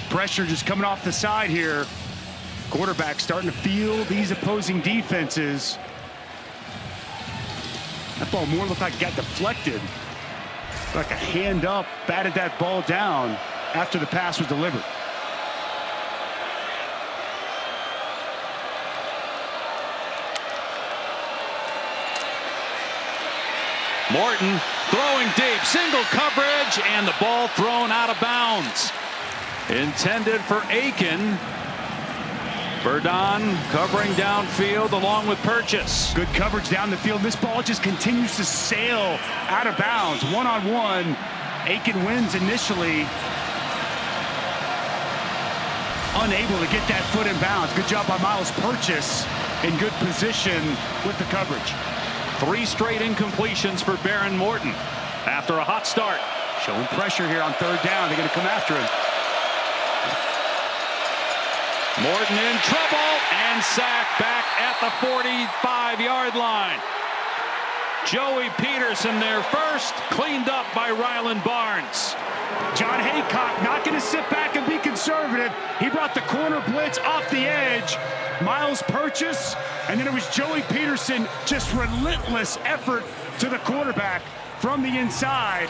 Pressure just coming off the side here. Quarterback starting to feel these opposing defenses. That ball more looked like it got deflected. Like a hand up, batted that ball down after the pass was delivered. Morton throwing deep, single coverage, and the ball thrown out of bounds. Intended for Aiken. Verdon covering downfield along with Purchase. Good coverage down the field. This ball just continues to sail out of bounds. One-on-one. Aiken wins initially. Unable to get that foot in bounds. Good job by Miles Purchase in good position with the coverage. 3 straight incompletions for Baron Morton after a hot start. Showing pressure here on 3rd down. They're going to come after him. Morton in trouble and sacked back at the 45-yard line. Joey Peterson there first, cleaned up by Ryland Barnes. John Haycock not going to sit back and be conservative. He brought the corner blitz off the edge. Miles Purchase, and then it was Joey Peterson, just relentless effort to the quarterback from the inside.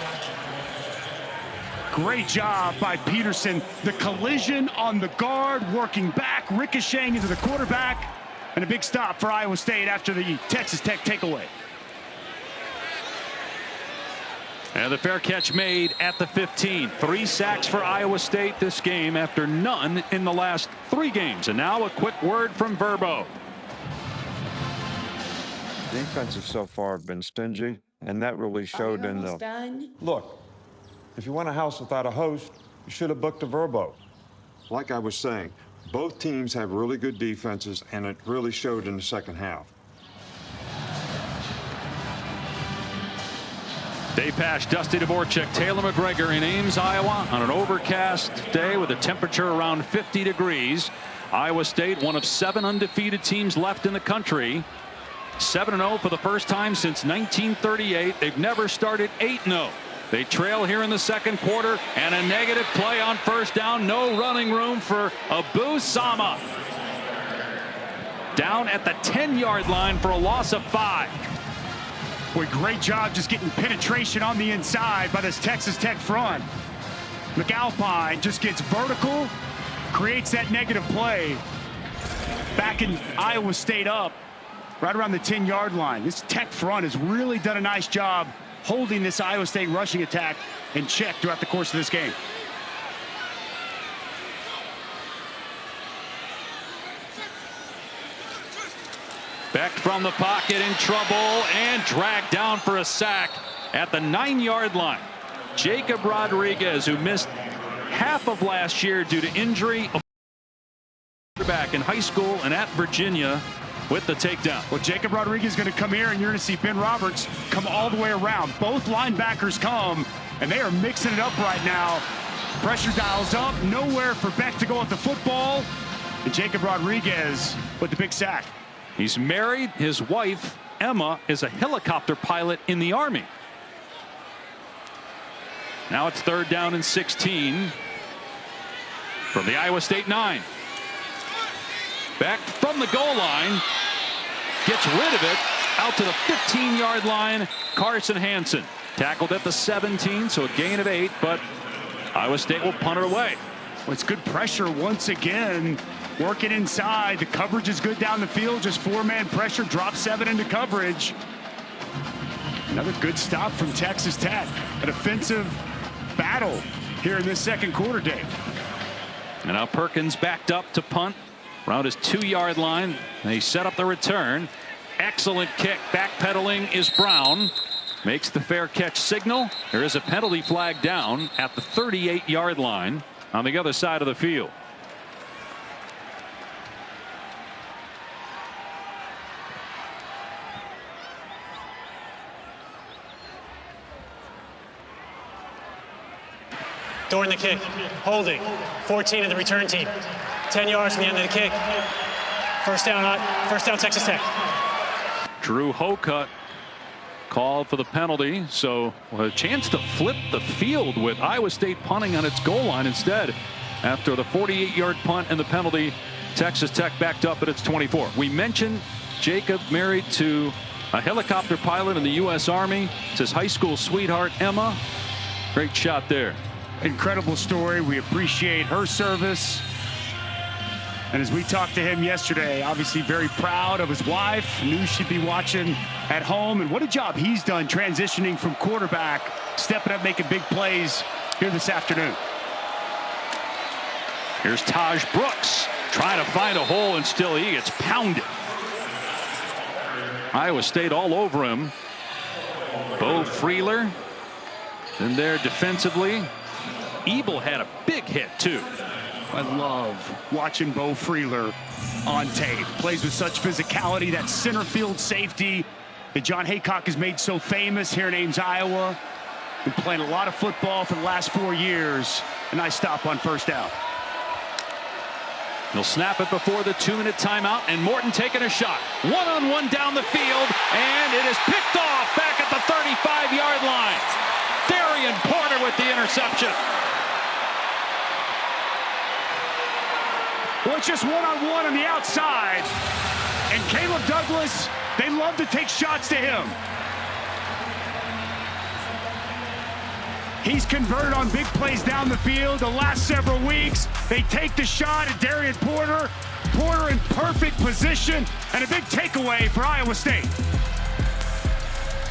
Great job by Peterson. The collision on the guard, working back, ricocheting into the quarterback, and a big stop for Iowa State after the Texas Tech takeaway. And the fair catch made at the 15. 3 sacks for Iowa State this game after none in the last 3 games. And now a quick word from Verbo. Defenses so far have been stingy, and that really showed in the... Look, if you want a house without a host, you should have booked a Verbo. Like I was saying, both teams have really good defenses, and it really showed in the second half. Dave Pasch, Dusty Dvorak, Taylor McGregor in Ames, Iowa on an overcast day with a temperature around 50 degrees. Iowa State, one of 7 undefeated teams left in the country. 7-0 for the first time since 1938. They've never started 8-0. They trail here in the second quarter, and a negative play on 1st down. No running room for Abu Sama. Down at the 10-yard line for a loss of 5. Boy, great job just getting penetration on the inside by this Texas Tech front. McAlpine just gets vertical, creates that negative play. Backing Iowa State up right around the 10-yard line. This Tech front has really done a nice job holding this Iowa State rushing attack in check throughout the course of this game. Beck from the pocket in trouble and dragged down for a sack at the 9-yard line. Jacob Rodriguez, who missed half of last year due to injury, back in high school and at Virginia with the takedown. Well, Jacob Rodriguez is going to come here, and you're going to see Ben Roberts come all the way around. Both linebackers come, and they are mixing it up right now. Pressure dials up, nowhere for Beck to go with the football, and Jacob Rodriguez with the big sack. He's married. His wife, Emma, is a helicopter pilot in the Army. Now it's 3rd down and 16 from the Iowa State 9. Beck from the goal line gets rid of it out to the 15-yard line. Carson Hansen tackled at the 17, so a gain of 8, but Iowa State will punt it away. Well, it's good pressure once again. Working inside. The coverage is good down the field. Just 4-man pressure. Drop 7 into coverage. Another good stop from Texas Tech. An offensive battle here in this second quarter, Dave. And now Perkins backed up to punt around his 2-yard line. They set up the return. Excellent kick. Backpedaling is Brown. Makes the fair catch signal. There is a penalty flag down at the 38-yard line on the other side of the field. During the kick, holding, 14 of the return team. 10 yards from the end of the kick. First down, Texas Tech. Drew Hocutt called for the penalty, so a chance to flip the field with Iowa State punting on its goal line instead. After the 48-yard punt and the penalty, Texas Tech backed up at its 24. We mentioned Jacob married to a helicopter pilot in the U.S. Army. It's his high school sweetheart, Emma. Great shot there. Incredible story. We appreciate her service. And as we talked to him yesterday, obviously very proud of his wife, knew she'd be watching at home, and what a job he's done transitioning from quarterback, stepping up, making big plays here this afternoon. Here's Taj Brooks Trying to find a hole, and still he gets pounded. Iowa State all over him. Beau Freyler in there defensively. Ebel had a big hit too. I love watching Beau Freyler on tape. Plays with such physicality. That center field safety that John Haycock has made so famous here in Ames, Iowa. Been playing a lot of football for the last 4 years. A nice stop on first down. He'll snap it before the 2-minute timeout, and Morton taking a shot. One-on-one down the field, and it is picked off back at the 35-yard line. Darian Porter with the interception. Well, it's just one-on-one on the outside. And Caleb Douglas, they love to take shots to him. He's converted on big plays down the field the last several weeks. They take the shot at Darian Porter. Porter in perfect position, and a big takeaway for Iowa State.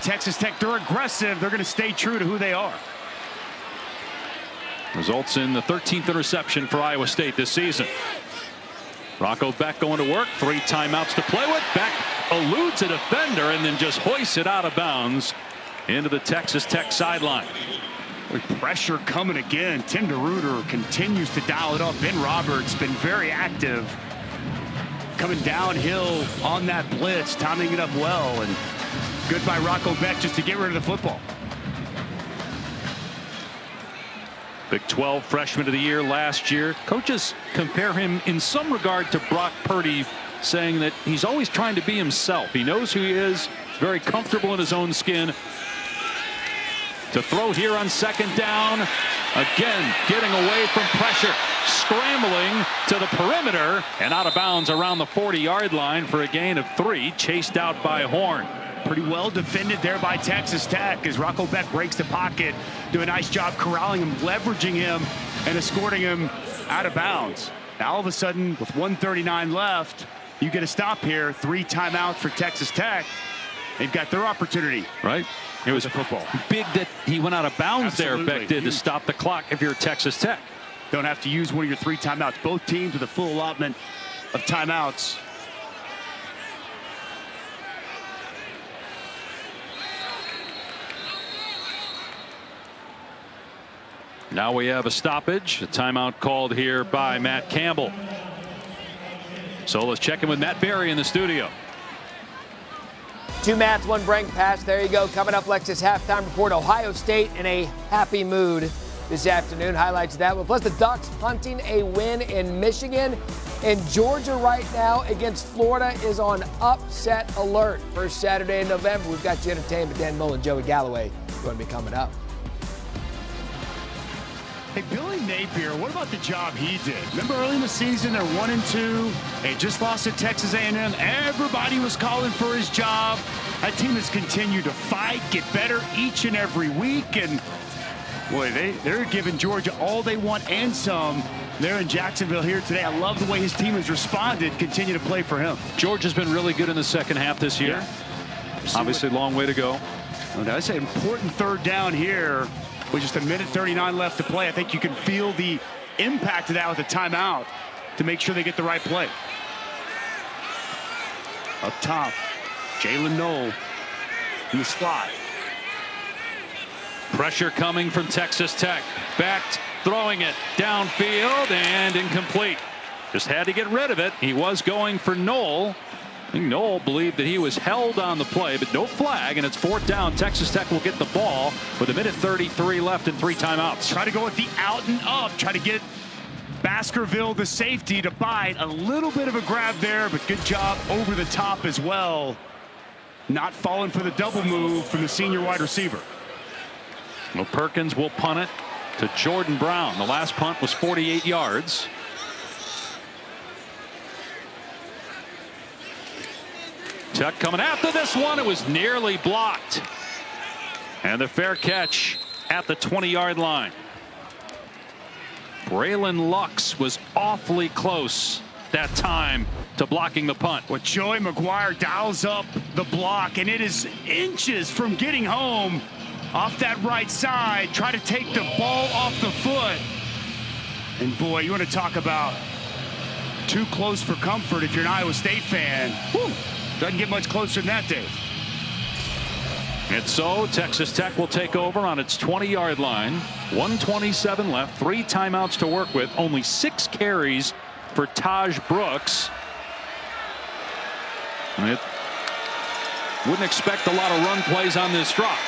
Texas Tech, they're aggressive. They're going to stay true to who they are. Results in the 13th interception for Iowa State this season. Rocco Beck going to work. 3 timeouts to play with. Beck eludes a defender and then just hoists it out of bounds into the Texas Tech sideline. With pressure coming again, Tim DeRuyter continues to dial it up. Ben Roberts been very active, coming downhill on that blitz, timing it up well, and good by Rocco Beck just to get rid of the football. Big 12 freshman of the year last year. Coaches compare him in some regard to Brock Purdy, saying that he's always trying to be himself. He knows who he is, very comfortable in his own skin. To throw here on second down, again getting away from pressure, scrambling to the perimeter and out of bounds around the 40-yard line for a gain of 3, chased out by Horn. Pretty well defended there by Texas Tech as Rocco Beck breaks the pocket, do a nice job corralling him, leveraging him, and escorting him out of bounds. Now all of a sudden, with 1:39 left, you get a stop here. 3 timeouts for Texas Tech. They've got their opportunity. Right. It was a football. Big that he went out of bounds. Absolutely. There, Beck did, to stop the clock if you're Texas Tech. Don't have to use one of your 3 timeouts. Both teams with a full allotment of timeouts. Now we have a stoppage, a timeout called here by Matt Campbell. So let's check in with Matt Berry in the studio. 2 Matts, 1 Brink pass. There you go. Coming up, Lexus halftime report. Ohio State in a happy mood this afternoon. Highlights of that one. Plus the Ducks hunting a win in Michigan. And Georgia right now against Florida is on upset alert. First Saturday in November. We've got you entertainment. Dan Mullen, Joey Galloway going to be coming up. Hey, Billy Napier, what about the job he did? Remember early in the season, they're 1-2. They just lost to Texas A&M. Everybody was calling for his job. That team has continued to fight, get better each and every week. And, boy, they're giving Georgia all they want and some. They're in Jacksonville here today. I love the way his team has responded. Continue to play for him. Georgia's been really good in the second half this year. Yeah. Obviously, long way to go. Well, that's an important 3rd down here. With just 1:39 left to play, I think you can feel the impact of that with a timeout to make sure they get the right play. Up top, Jalen Knoll in the slot. Pressure coming from Texas Tech. Backed, throwing it downfield and incomplete. Just had to get rid of it. He was going for Knoll. I think Knoll believed that he was held on the play, but no flag, and it's 4th down. Texas Tech will get the ball with 1:33 left and 3 timeouts. Try to go with the out and up. Try to get Baskerville, the safety, to bite. A little bit of a grab there, but good job over the top as well. Not falling for the double move from the senior wide receiver. Well, Perkins will punt it to Jordan Brown. The last punt was 48 yards. Tech coming after this one. It was nearly blocked. And the fair catch at the 20-yard line. Braylon Lux was awfully close that time to blocking the punt. But Joey McGuire dials up the block, and it is inches from getting home off that right side. Try to take the ball off the foot. And boy, you want to talk about too close for comfort if you're an Iowa State fan. Whew, doesn't get much closer than that, Dave. And so Texas Tech will take over on its 20-yard line. 1:27 left, 3 timeouts to work with, only 6 carries for Taj Brooks. And it wouldn't expect a lot of run plays on this drop.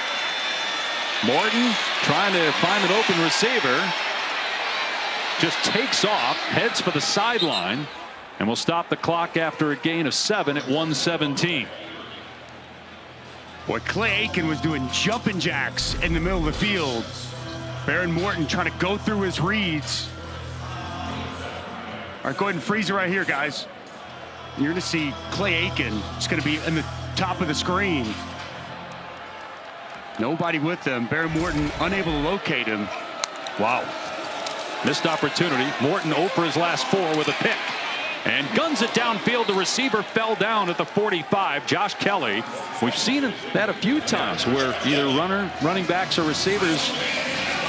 Morton trying to find an open receiver. Just takes off, heads for the sideline, and will stop the clock after a gain of 7 at 1:17. Boy, Clay Aiken was doing jumping jacks in the middle of the field. Baron Morton trying to go through his reads. All right, go ahead and freeze it right here, guys. You're going to see Clay Aiken. It's going to be in the top of the screen. Nobody with them. Baron Morton unable to locate him. Wow. Missed opportunity. Morton 0 for his last 4 with a pick. And guns it downfield. The receiver fell down at the 45. Josh Kelly. We've seen that a few times where either running backs or receivers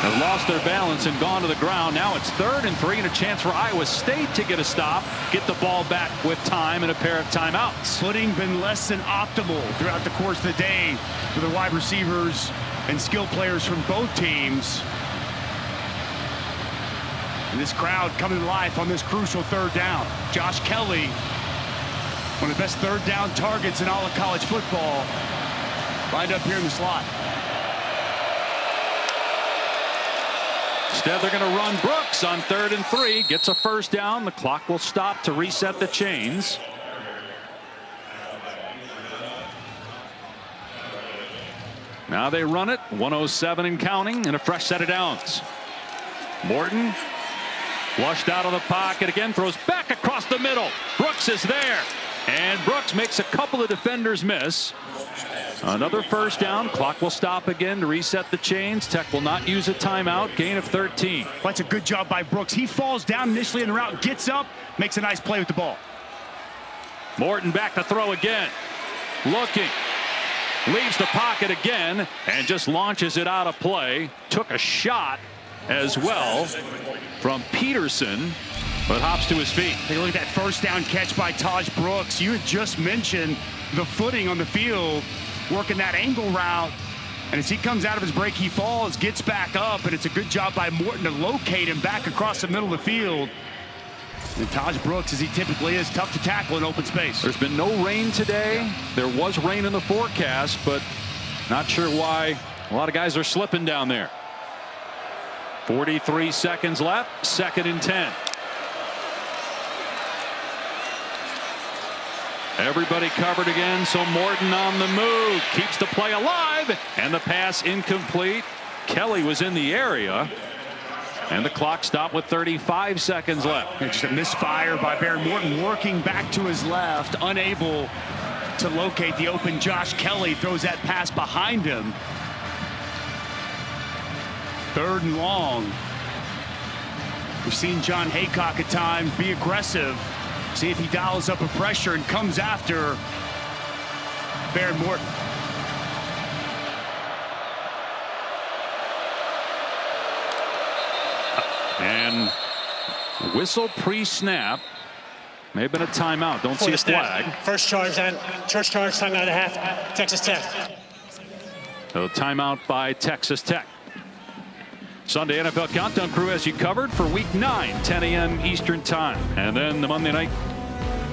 have lost their balance and gone to the ground. Now it's 3rd and 3 and a chance for Iowa State to get a stop, get the ball back with time and a pair of timeouts. Footing been less than optimal throughout the course of the day for the wide receivers and skill players from both teams. And this crowd coming to life on this crucial 3rd down. Josh Kelly, one of the best 3rd down targets in all of college football, lined up here in the slot. Instead, they're going to run Brooks on 3rd and 3. Gets a 1st down. The clock will stop to reset the chains. Now they run it. 1:07 and counting, and a fresh set of downs. Morton flushed out of the pocket again, throws back across the middle. Brooks is there, and Brooks makes a couple of defenders miss. Another 1st down. Clock will stop again to reset the chains. Tech will not use a timeout. Gain of 13. That's a good job by Brooks. He falls down initially in the route, gets up, makes a nice play with the ball. Morton back to throw again. Looking. Leaves the pocket again and just launches it out of play. Took a shot as well from Peterson, but hops to his feet. Take a look at that 1st down catch by Taj Brooks. You had just mentioned the footing on the field, working that angle route. And as he comes out of his break, he falls, gets back up, and it's a good job by Morton to locate him back across the middle of the field. And Taj Brooks, as he typically is, tough to tackle in open space. There's been no rain today. There was rain in the forecast, but not sure why a lot of guys are slipping down there. 43 seconds left. 2nd and 10. Everybody covered again, so Morton on the move. Keeps the play alive, and the pass incomplete. Kelly was in the area, and the clock stopped with 35 seconds left. Just a misfire by Baron Morton, working back to his left, unable to locate the open Josh Kelly. Throws that pass behind him. 3rd and long. We've seen John Haycock at times be aggressive. See if he dials up a pressure and comes after Baron Morton. And whistle pre-snap. May have been a timeout. Don't see a flag. First charge timeout at half. Texas Tech. So timeout by Texas Tech. Sunday NFL Countdown Crew has you covered for Week 9, 10 a.m. Eastern Time. And then the Monday Night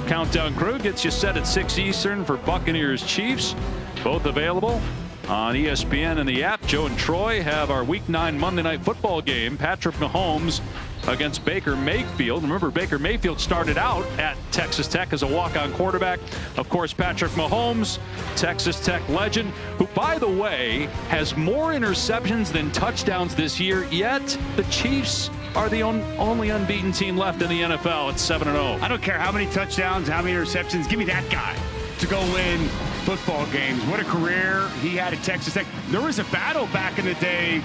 Countdown Crew gets you set at 6 Eastern for Buccaneers Chiefs. Both available on ESPN and the app. Joe and Troy have our Week 9 Monday Night Football game. Patrick Mahomes against Baker Mayfield. Remember, Baker Mayfield started out at Texas Tech as a walk-on quarterback. Of course, Patrick Mahomes, Texas Tech legend, who, by the way, has more interceptions than touchdowns this year, yet the Chiefs are the only unbeaten team left in the NFL at 7-0. I don't care how many touchdowns, how many interceptions. Give me that guy to go win football games. What a career he had at Texas Tech. There was a battle back in the day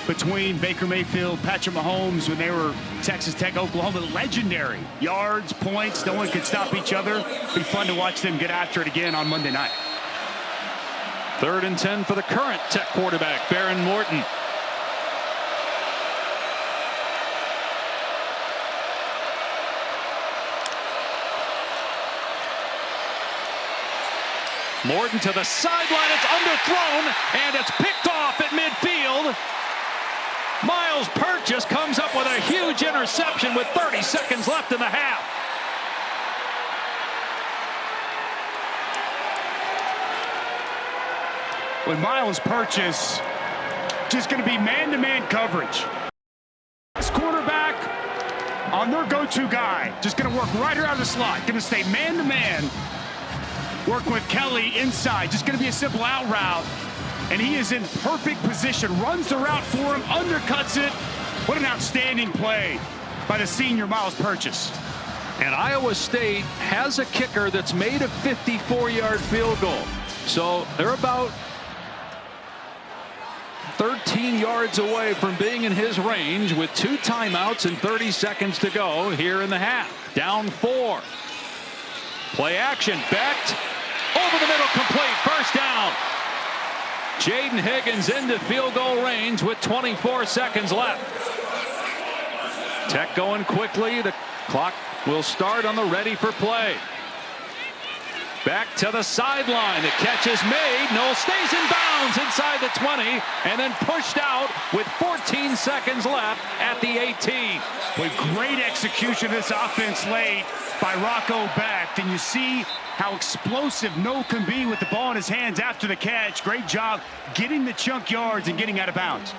between Baker Mayfield, Patrick Mahomes when they were Texas Tech, Oklahoma. Legendary. Yards, points, no one could stop each other. Be fun to watch them get after it again on Monday night. 3rd and 10 for the current Tech quarterback, Baron Morton. Morton to the sideline. It's underthrown, and it's picked off at midfield. Miles Purchase comes up with a huge interception with 30 seconds left in the half. With Miles Purchase, just going to be man-to-man coverage. This quarterback on their go-to guy, just going to work right around the slot, going to stay man-to-man. Working with Kelly inside, just going to be a simple out route. And he is in perfect position, runs the route for him, undercuts it. What an outstanding play by the senior Miles Purchase. And Iowa State has a kicker that's made a 54-yard field goal. So they're about 13 yards away from being in his range with 2 timeouts and 30 seconds to go here in the half. Down 4. Play action. Becht over the middle, complete. First down. Jaden Higgins into field goal range with 24 seconds left. Tech going quickly. The clock will start on the ready for play. Back to the sideline. The catch is made. Knoll stays in bounds inside the 20 and then pushed out with 14 seconds left at the 18. With great execution of this offense late by Rocco Becht. And you see how explosive Knoll can be with the ball in his hands after the catch. Great job getting the chunk yards and getting out of bounds.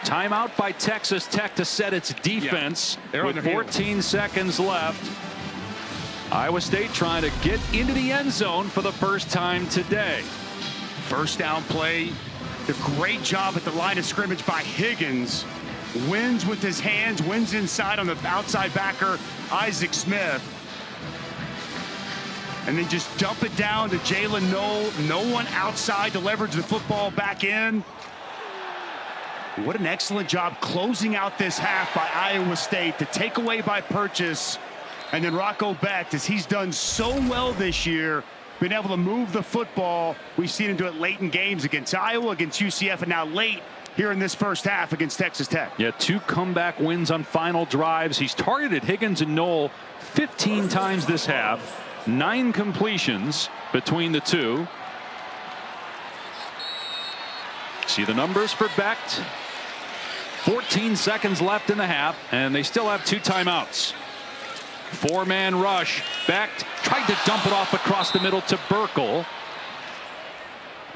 Timeout by Texas Tech to set its defense with 14 seconds left. Iowa State trying to get into the end zone for the first time today. First down play. The great job at the line of scrimmage by Higgins. Wins with his hands, wins inside on the outside backer, Isaac Smith. And then just dump it down to Jalen Knoll. No one outside to leverage the football back in. What an excellent job closing out this half by Iowa State. The takeaway by Purchase. And then Rocco Becht, as he's done so well this year, been able to move the football. We've seen him do it late in games against Iowa, against UCF, and now late here in this first half against Texas Tech. Yeah, 2 comeback wins on final drives. He's targeted Higgins and Knoll 15 times this half. 9 completions between the two. See the numbers for Becht. 14 seconds left in the half, and they still have 2 timeouts. 4-man rush. Becht tried to dump it off across the middle to Burkle.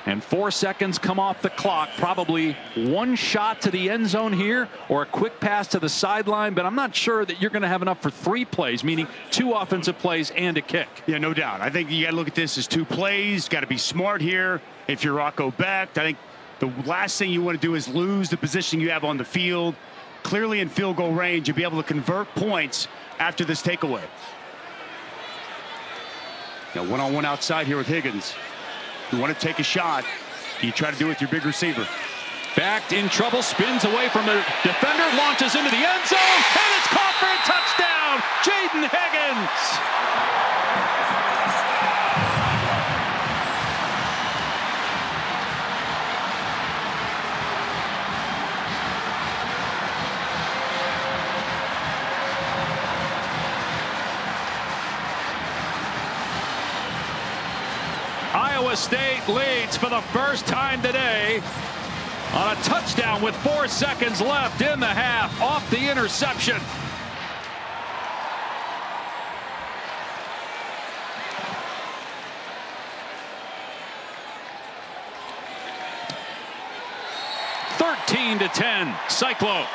And 4 seconds come off the clock. Probably 1 shot to the end zone here or a quick pass to the sideline, but I'm not sure that you're going to have enough for 3 plays, meaning 2 offensive plays and a kick. Yeah, no doubt. I think you got to look at this as 2 plays. Got to be smart here. If you're Rocco Becht, I think the last thing you want to do is lose the position you have on the field. Clearly in field goal range, you'll be able to convert points after this takeaway. Now one-on-one outside here with Higgins. You want to take a shot, you try to do it with your big receiver. Becht in trouble, spins away from the defender, launches into the end zone, and it's caught for a touchdown. Jaden Higgins. Iowa State leads for the first time today on a touchdown with 4 seconds left in the half off the interception. (13-10) Cyclones.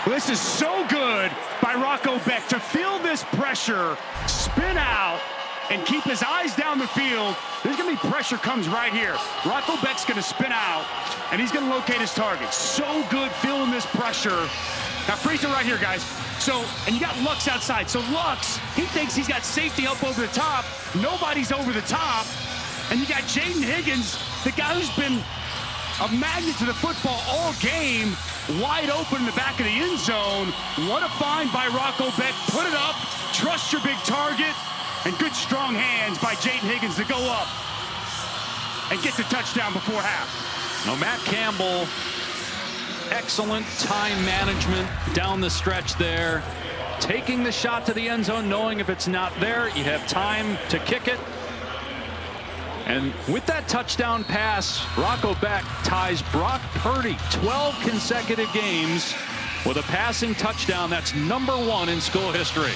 Well, this is so good by Rocco Becht to feel this pressure, spin out, and keep his eyes down the field. There's going to be pressure comes right here. Rocco Becht's going to spin out, and he's going to locate his target. So good feeling this pressure. Now, freeze it right here, guys. So, and you got Lux outside. So Lux, he thinks he's got safety up over the top. Nobody's over the top. And you got Jaden Higgins, the guy who's been a magnet to the football all game, wide open in the back of the end zone. What a find by Rocco Becht. Put it up, trust your big target, and good strong hands by Jaden Higgins to go up and get the touchdown before half. Now Matt Campbell, excellent time management down the stretch there. taking the shot to the end zone, knowing if it's not there, you have time to kick it. And with that touchdown pass, Rocco Becht ties Brock Purdy 12 consecutive games with a passing touchdown. That's #1 in school history.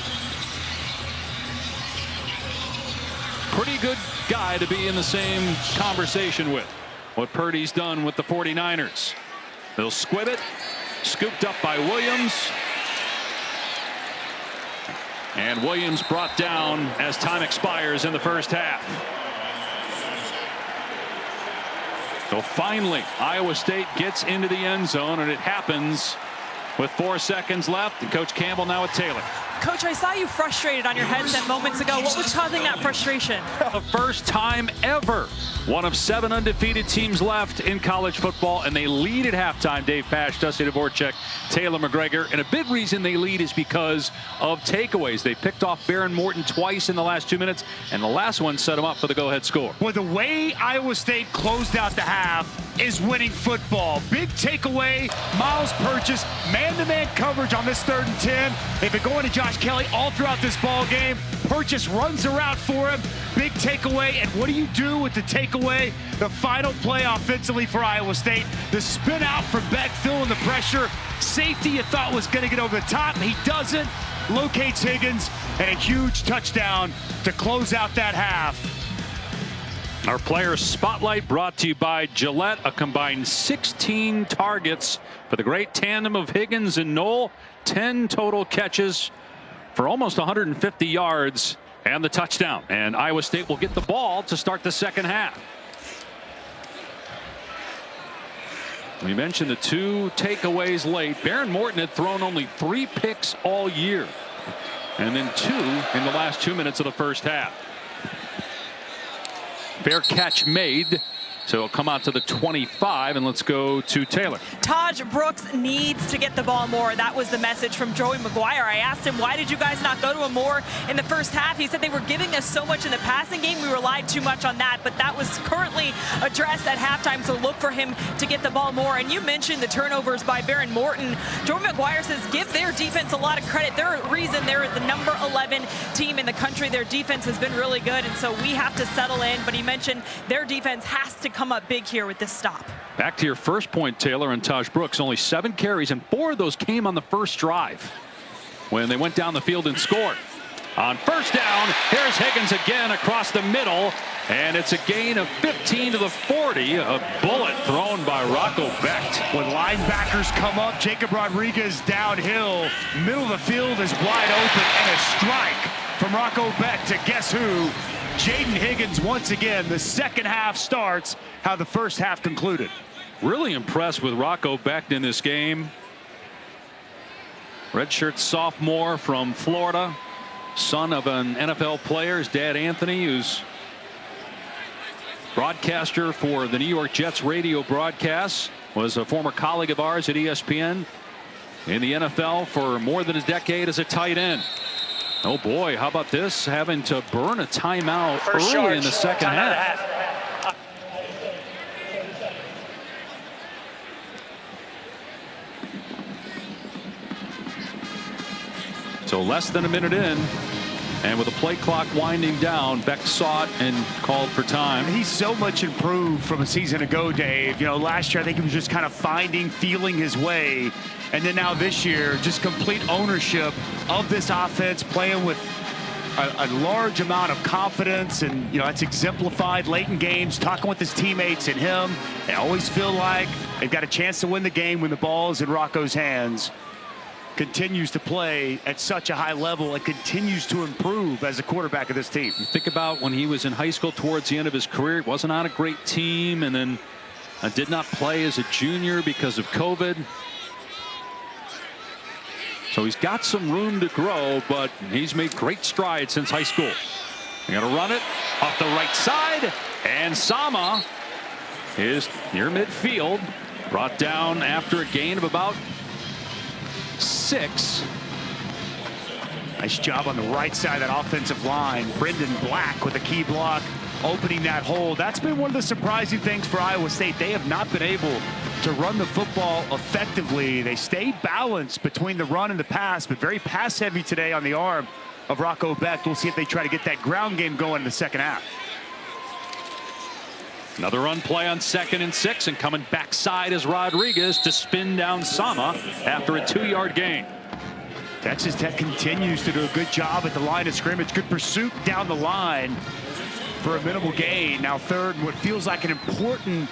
Pretty good guy to be in the same conversation with. What Purdy's done with the 49ers. They'll squib it. Scooped up by Williams. And Williams brought down as time expires in the first half. So finally, Iowa State gets into the end zone, and it happens with 4 seconds left. And Coach Campbell now with Taylor. Coach, I saw you frustrated on your headset moments ago. What was causing that frustration? The first time ever. One of 7 undefeated teams left in college football, and they lead at halftime. Dave Pasch, Dusty Dvorak, Taylor McGregor. And a big reason they lead is because of takeaways. They picked off Behren Morton twice in the last 2 minutes, and the last one set them up for the go-ahead score. Well, the way Iowa State closed out the half is winning football. Big takeaway, Miles Purchase, man-to-man coverage on this 3rd and 10. They've been going to Josh Kelly all throughout this ball game. Purchase runs the route for him. Big takeaway. And what do you do with the takeaway? The final play offensively for Iowa State. The spin out from Becht, filling the pressure. Safety you thought was going to get over the top. He doesn't. Locates Higgins, and a huge touchdown to close out that half. Our player spotlight brought to you by Gillette. A combined 16 targets for the great tandem of Higgins and Knoll. 10 total catches for almost 150 yards and the touchdown. And Iowa State will get the ball to start the second half. We mentioned the 2 takeaways late. Behren Morton had thrown only 3 picks all year, and then 2 in the last 2 minutes of the first half. Fair catch made. So it'll come out to the 25, and let's go to Taylor. Taj Brooks needs to get the ball more. That was the message from Joey McGuire. I asked him, why did you guys not go to him more in the first half? He said they were giving us so much in the passing game. We relied too much on that, but that was currently addressed at halftime, so look for him to get the ball more. And you mentioned the turnovers by Behren Morton. Joey McGuire says give their defense a lot of credit. They're a reason they're the number 11 team in the country. Their defense has been really good, and so we have to settle in. But he mentioned their defense has to come up big here with this stop. Back to your first point, Taylor, and Taj Brooks. Only 7 carries, and 4 of those came on the first drive when they went down the field and scored. On first down, here's Higgins again across the middle, and it's a gain of 15 to the 40. A bullet thrown by Rocco Becht. When linebackers come up, Jacob Rodriguez downhill. Middle of the field is wide open, and a strike from Rocco Becht to guess who? Jaden Higgins once again. The second half starts how the first half concluded. Really impressed with Rocco Becht in this game. Redshirt sophomore from Florida, son of an NFL player. His dad Anthony, who's broadcaster for the New York Jets radio broadcasts, was a former colleague of ours at ESPN. In the NFL for more than a decade as a tight end. Oh boy, how about this? Having to burn a timeout early in the second half. So less than a minute in, and with the play clock winding down, Becht saw it and called for time. He's so much improved from a season ago, Dave. You know, last year I think he was just kind of feeling his way. And then now this year, just complete ownership of this offense, playing with a large amount of confidence. And, you know, that's exemplified late in games, talking with his teammates and him. They always feel like they've got a chance to win the game when the ball is in Rocco's hands. Continues to play at such a high level and continues to improve as a quarterback of this team. Think about when he was in high school towards the end of his career. He wasn't on a great team, and then did not play as a junior because of COVID. So he's got some room to grow, but he's made great strides since high school. They're going to run it off the right side, and Sama is near midfield, brought down after a gain of about 6. Nice job on the right side of that offensive line. Brendan Black with a key block opening that hole. That's been one of the surprising things for Iowa State. They have not been able to run the football effectively. They stay balanced between the run and the pass, but very pass heavy today on the arm of Rocco Becht. We'll see if they try to get that ground game going in the second half. Another run play on 2nd and 6, and coming backside is Rodriguez to spin down Sama after a 2-yard gain. Texas Tech continues to do a good job at the line of scrimmage. Good pursuit down the line for a minimal gain. Now 3rd and what feels like an important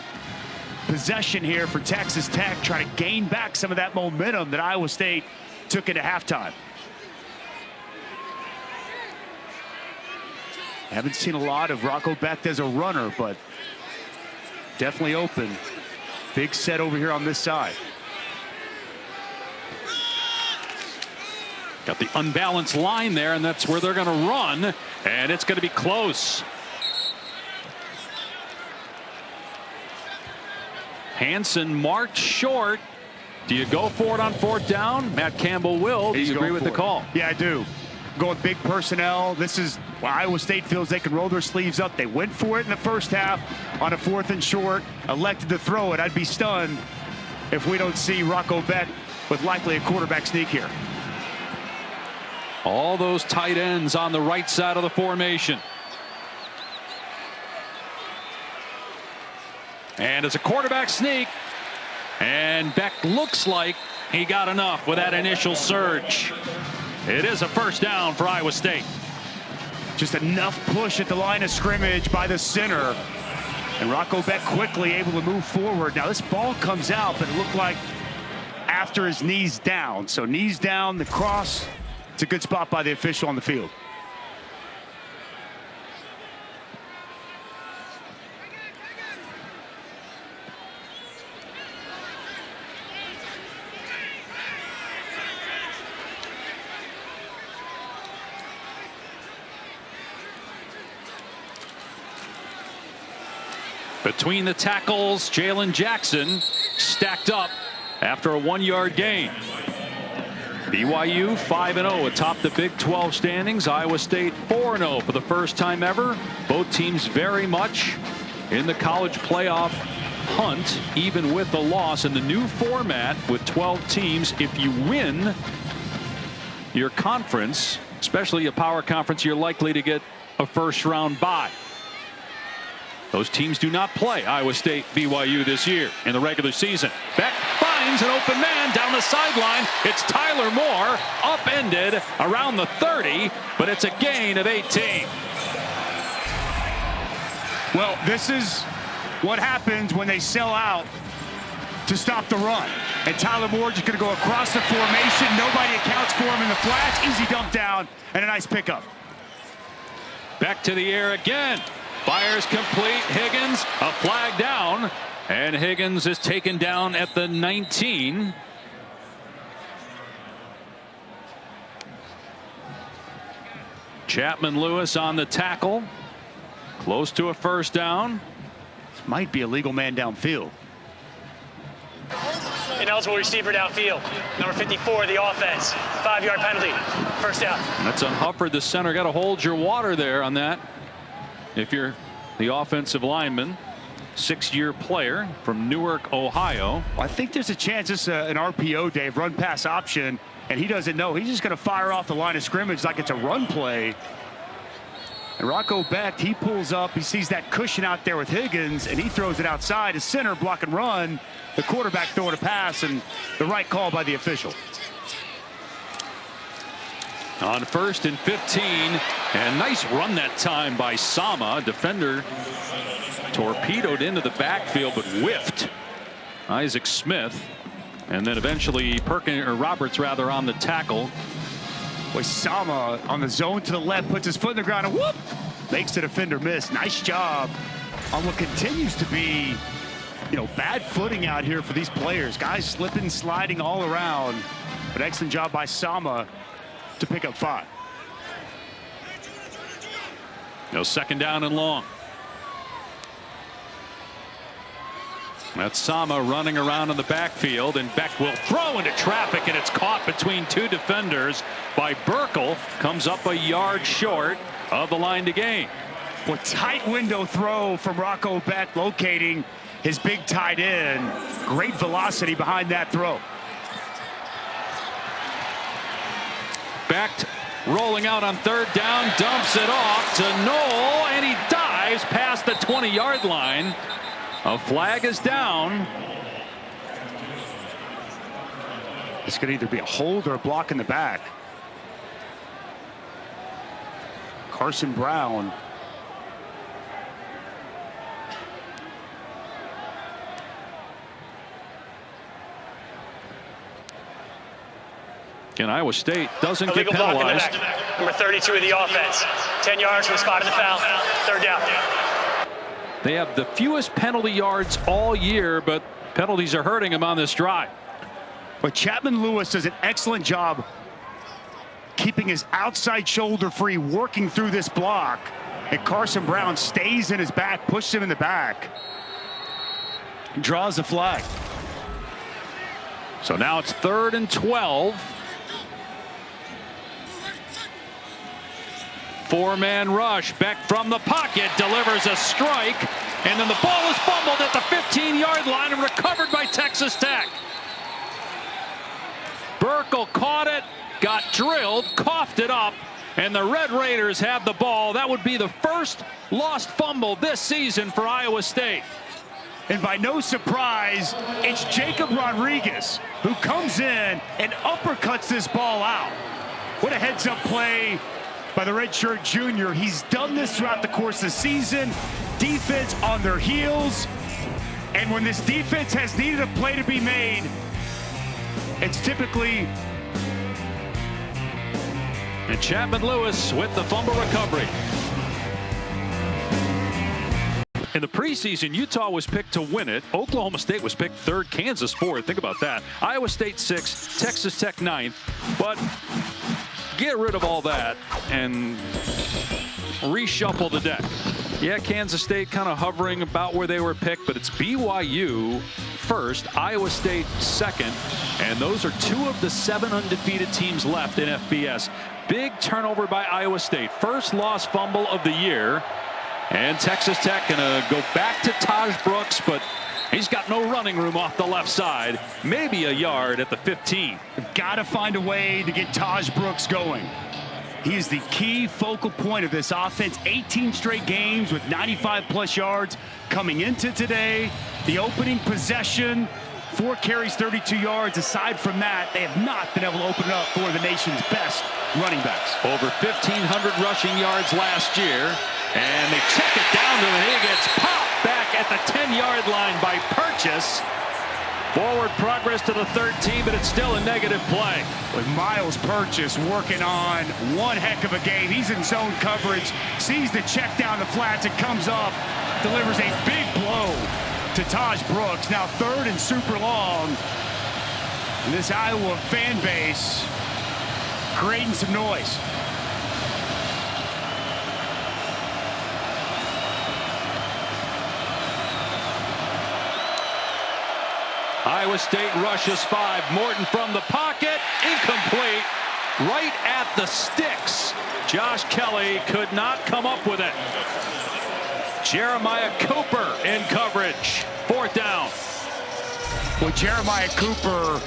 possession here for Texas Tech, trying to gain back some of that momentum that Iowa State took into halftime. Haven't seen a lot of Rocco Becht as a runner, but definitely open. Big set over here on this side. Got the unbalanced line there, and that's where they're going to run, and it's going to be close. Hansen marked short. Do you go for it on 4th down? Matt Campbell will. Do you agree with the call? Yeah, I do. Going big personnel. This is why Iowa State feels they can roll their sleeves up. They went for it in the first half on a 4th and short, elected to throw it. I'd be stunned if we don't see Rocco Becht with likely a quarterback sneak here. All those tight ends on the right side of the formation. And it's a quarterback sneak. And Becht looks like he got enough with that initial surge. It is a 1st down for Iowa State. Just enough push at the line of scrimmage by the center. And Rocco Becht quickly able to move forward. Now this ball comes out, but it looked like after his knees down. So knees down, the cross. It's a good spot by the official on the field. Between the tackles, Jalen Jackson stacked up after a 1-yard gain. BYU 5-0 atop the Big 12 standings. Iowa State 4-0 for the first time ever. Both teams very much in the college playoff hunt, even with the loss in the new format with 12 teams. If you win your conference, especially a power conference, you're likely to get a 1st-round bye. Those teams do not play Iowa State, BYU this year in the regular season. Becht finds an open man down the sideline. It's Tyler Moore, upended around the 30, but it's a gain of 18. Well, this is what happens when they sell out to stop the run. And Tyler Moore just going to go across the formation. Nobody accounts for him in the flats. Easy dump down and a nice pickup. Back to the air again. Fires complete. Higgins, a flag down, and Higgins is taken down at the 19. Chapman Lewis on the tackle, close to a 1st down. This might be a legal man downfield. Ineligible receiver downfield. Number 54, the offense. 5-yard penalty. 1st down. That's on Hufford, the center. Got to hold your water there on that. If you're the offensive lineman, 6-year player from Newark, Ohio. Well, I think there's a chance this is an RPO, Dave, run pass option, and he doesn't know. He's just going to fire off the line of scrimmage like it's a run play. And Rocco Becht, he pulls up, he sees that cushion out there with Higgins, and he throws it outside. His center block and run, the quarterback throwing a pass, and the right call by the official. On 1st and 15, and nice run that time by Sama. Defender torpedoed into the backfield, but whiffed Isaac Smith, and then eventually Roberts rather on the tackle. Boy, Sama on the zone to the left, puts his foot in the ground, and whoop, makes the defender miss. Nice job on what continues to be, bad footing out here for these players. Guys slipping, sliding all around, but excellent job by Sama to pick up 5. No, 2nd down and long. That's Sama running around in the backfield, and Becht will throw into traffic, and it's caught between 2 defenders by Burkle. Comes up a yard short of the line to gain. Well, tight window throw from Rocco Beck, locating his big tight end. Great velocity behind that throw. Beck rolling out on third down, dumps it off to Knoll, and he dives past the 20-yard line. A flag is down. This could either be a hold or a block in the back. Carson Brown. And Iowa State doesn't get Illegal block in the penalized. back. Number 32 of the offense. 10 yards from the spot of the foul. Third down. They have the fewest penalty yards all year, but penalties are hurting them on this drive. But Chapman Lewis does an excellent job keeping his outside shoulder free, working through this block. And Carson Brown stays in his back, pushes him in the back. Draws the flag. So now it's 3rd and 12. Four-man rush. Beck from the pocket delivers a strike, and then the ball is fumbled at the 15-yard line and recovered by Texas Tech. Burkle caught it, got drilled, coughed it up, and the Red Raiders have the ball. That would be the first lost fumble this season for Iowa State. And by no surprise, it's Jacob Rodriguez who comes in and uppercuts this ball out. What a heads-up play by the redshirt junior. He's done this throughout the course of the season. Defense on their heels. And when this defense has needed a play to be made, it's typically... And Chapman Lewis with the fumble recovery. In the preseason, Utah was picked to win it. Oklahoma State was picked 3rd, Kansas 4th. Think about that. Iowa State 6th, Texas Tech 9th. But get rid of all that and reshuffle the deck. Yeah, Kansas State kind of hovering about where they were picked, but it's BYU 1st, Iowa State 2nd, and those are 2 of the 7 undefeated teams left in FBS. Big turnover by Iowa State. First lost fumble of the year. And Texas Tech gonna go back to Taj Brooks, but he's got no running room off the left side. Maybe a yard at the 15. We've got to find a way to get Taj Brooks going. He is the key focal point of this offense. 18 straight games with 95+ yards coming into today. The opening possession, 4 carries, 32 yards. Aside from that, they have not been able to open it up for the nation's best running backs. Over 1,500 rushing yards last year. And they check it down to him. He gets popped back at the 10-yard line by Purchase. Forward progress to the 13, but it's still a negative play. With Miles Purchase working on one heck of a game. He's in zone coverage, sees the check down the flats, it comes up, delivers a big blow to Taj Brooks. Now 3rd and super long. And this Iowa fan base creating some noise. Iowa State rushes 5. Morton from the pocket, incomplete, right at the sticks. Josh Kelly could not come up with it. Jeremiah Cooper in coverage. 4th down. Well, Jeremiah Cooper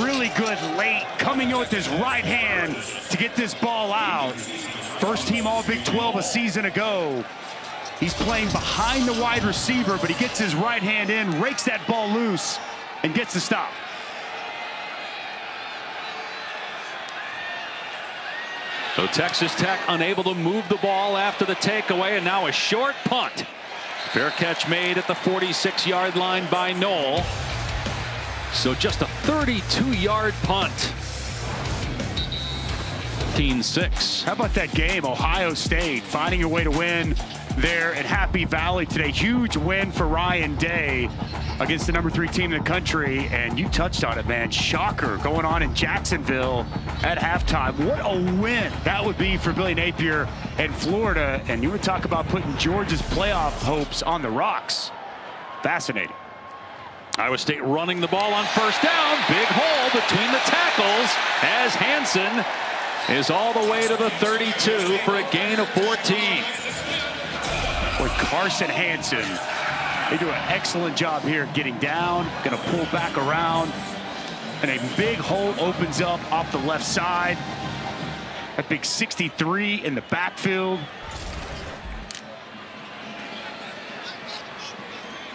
really good late, coming in with his right hand to get this ball out. First team All Big 12 a season ago. He's playing behind the wide receiver, but he gets his right hand in, rakes that ball loose, and gets the stop. So Texas Tech unable to move the ball after the takeaway, and now a short punt. Fair catch made at the 46-yard line by Knoll. So just a 32-yard punt. 15-6. How about that game? Ohio State finding a way to win there at Happy Valley today. Huge win for Ryan Day against the number 3 team in the country. And you touched on it, man. Shocker going on in Jacksonville at halftime. What a win that would be for Billy Napier and Florida. And you would talk about putting Georgia's playoff hopes on the rocks. Fascinating. Iowa State running the ball on 1st down. Big hole between the tackles as Hansen is all the way to the 32 for a gain of 14. with Carson Hansen. They do an excellent job here getting down, going to pull back around, and a big hole opens up off the left side. That big 63 in the backfield.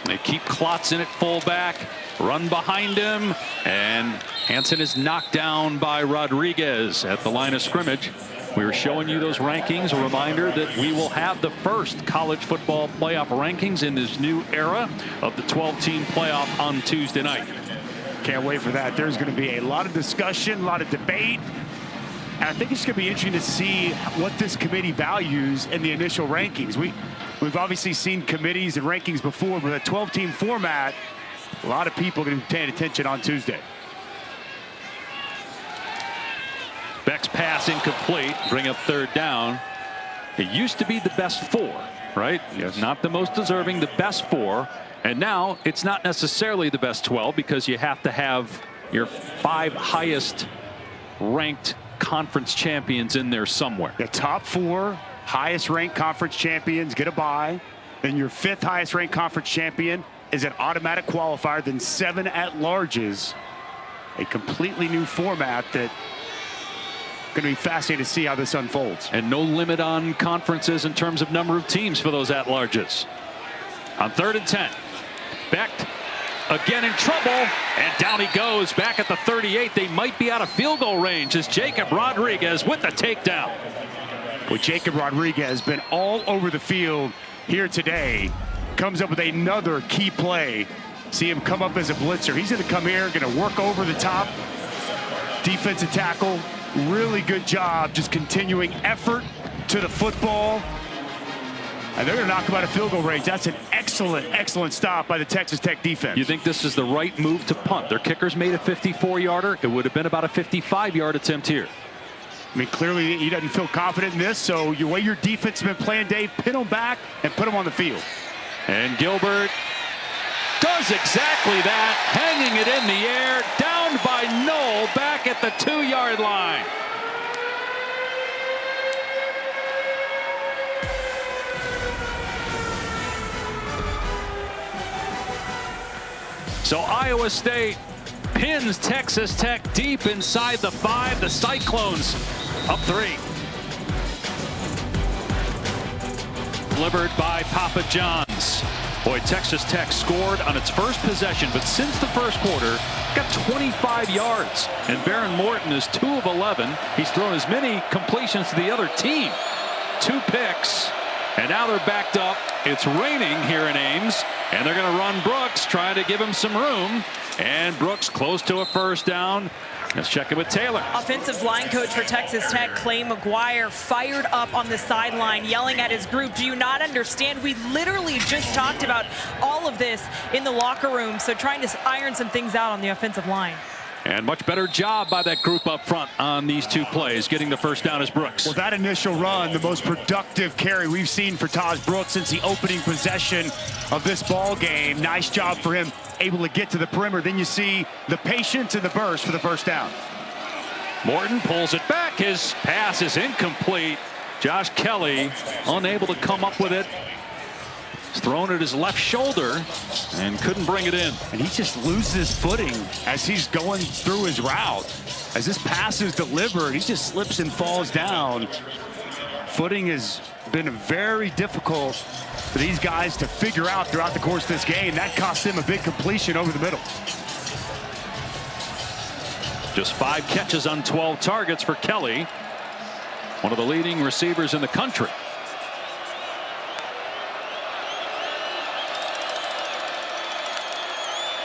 They keep Klotz in at fullback, run behind him, and Hansen is knocked down by Rodriguez at the line of scrimmage. We were showing you those rankings. A reminder that we will have the first college football playoff rankings in this new era of the 12-team playoff on Tuesday night. Can't wait for that. There's going to be a lot of discussion, a lot of debate. And I think it's going to be interesting to see what this committee values in the initial rankings. We've obviously seen committees and rankings before, but a 12-team format, a lot of people are going to be paying attention on Tuesday. Beck's pass incomplete, bring up third down. It used to be the best four, right? Yes. Not the most deserving, the best four. And now it's not necessarily the best 12 because you have to have your 5 highest ranked conference champions in there somewhere. The top 4 highest ranked conference champions get a bye. Then your 5th highest ranked conference champion is an automatic qualifier. Then 7 at-larges. A completely new format that going to be fascinating to see how this unfolds. And no limit on conferences in terms of number of teams for those at-larges. On 3rd and 10. Beck again in trouble, and down he goes back at the 38. They might be out of field goal range as Jacob Rodriguez with the takedown. Well, Jacob Rodriguez has been all over the field here today. Comes up with another key play. See him come up as a blitzer. He's going to come here, going to work over the top. Defensive tackle. Really good job just continuing effort to the football. And they're going to knock him out of field goal range. That's an excellent, excellent stop by the Texas Tech defense. You think this is the right move to punt? Their kicker's made a 54-yarder. It would have been about a 55-yard attempt here. I mean, clearly he doesn't feel confident in this, so the way your defense has been playing, Dave, pin them back and put them on the field. And Gilbert does exactly that, hanging it in the air, down by Knoll, back at the 2-yard line. So Iowa State pins Texas Tech deep inside the 5. The Cyclones up 3. Delivered by Papa John's. Boy, Texas Tech scored on its first possession, but since the first quarter, got 25 yards. And Baron Morton is 2 of 11. He's thrown as many completions to the other team. 2 picks, and now they're backed up. It's raining here in Ames, and they're going to run Brooks, trying to give him some room. And Brooks close to a first down. Let's check it with Taylor. Offensive line coach for Texas Tech, Clay McGuire, fired up on the sideline, yelling at his group. Do you not understand? We literally just talked about all of this in the locker room, so trying to iron some things out on the offensive line. And much better job by that group up front on these 2 plays. Getting the first down is Brooks. Well, that initial run, the most productive carry we've seen for Taj Brooks since the opening possession of this ball game. Nice job for him, able to get to the perimeter. Then you see the patience and the burst for the first down. Morton pulls it back. His pass is incomplete. Josh Kelly unable to come up with it. He's thrown at his left shoulder and couldn't bring it in. And he just loses footing as he's going through his route. As this pass is delivered, he just slips and falls down. Footing has been very difficult for these guys to figure out throughout the course of this game. That cost them a big completion over the middle. Just 5 catches on 12 targets for Kelly, one of the leading receivers in the country.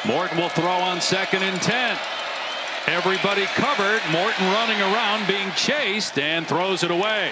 Morton will throw on 2nd and 10. Everybody covered. Morton running around, being chased, and throws it away.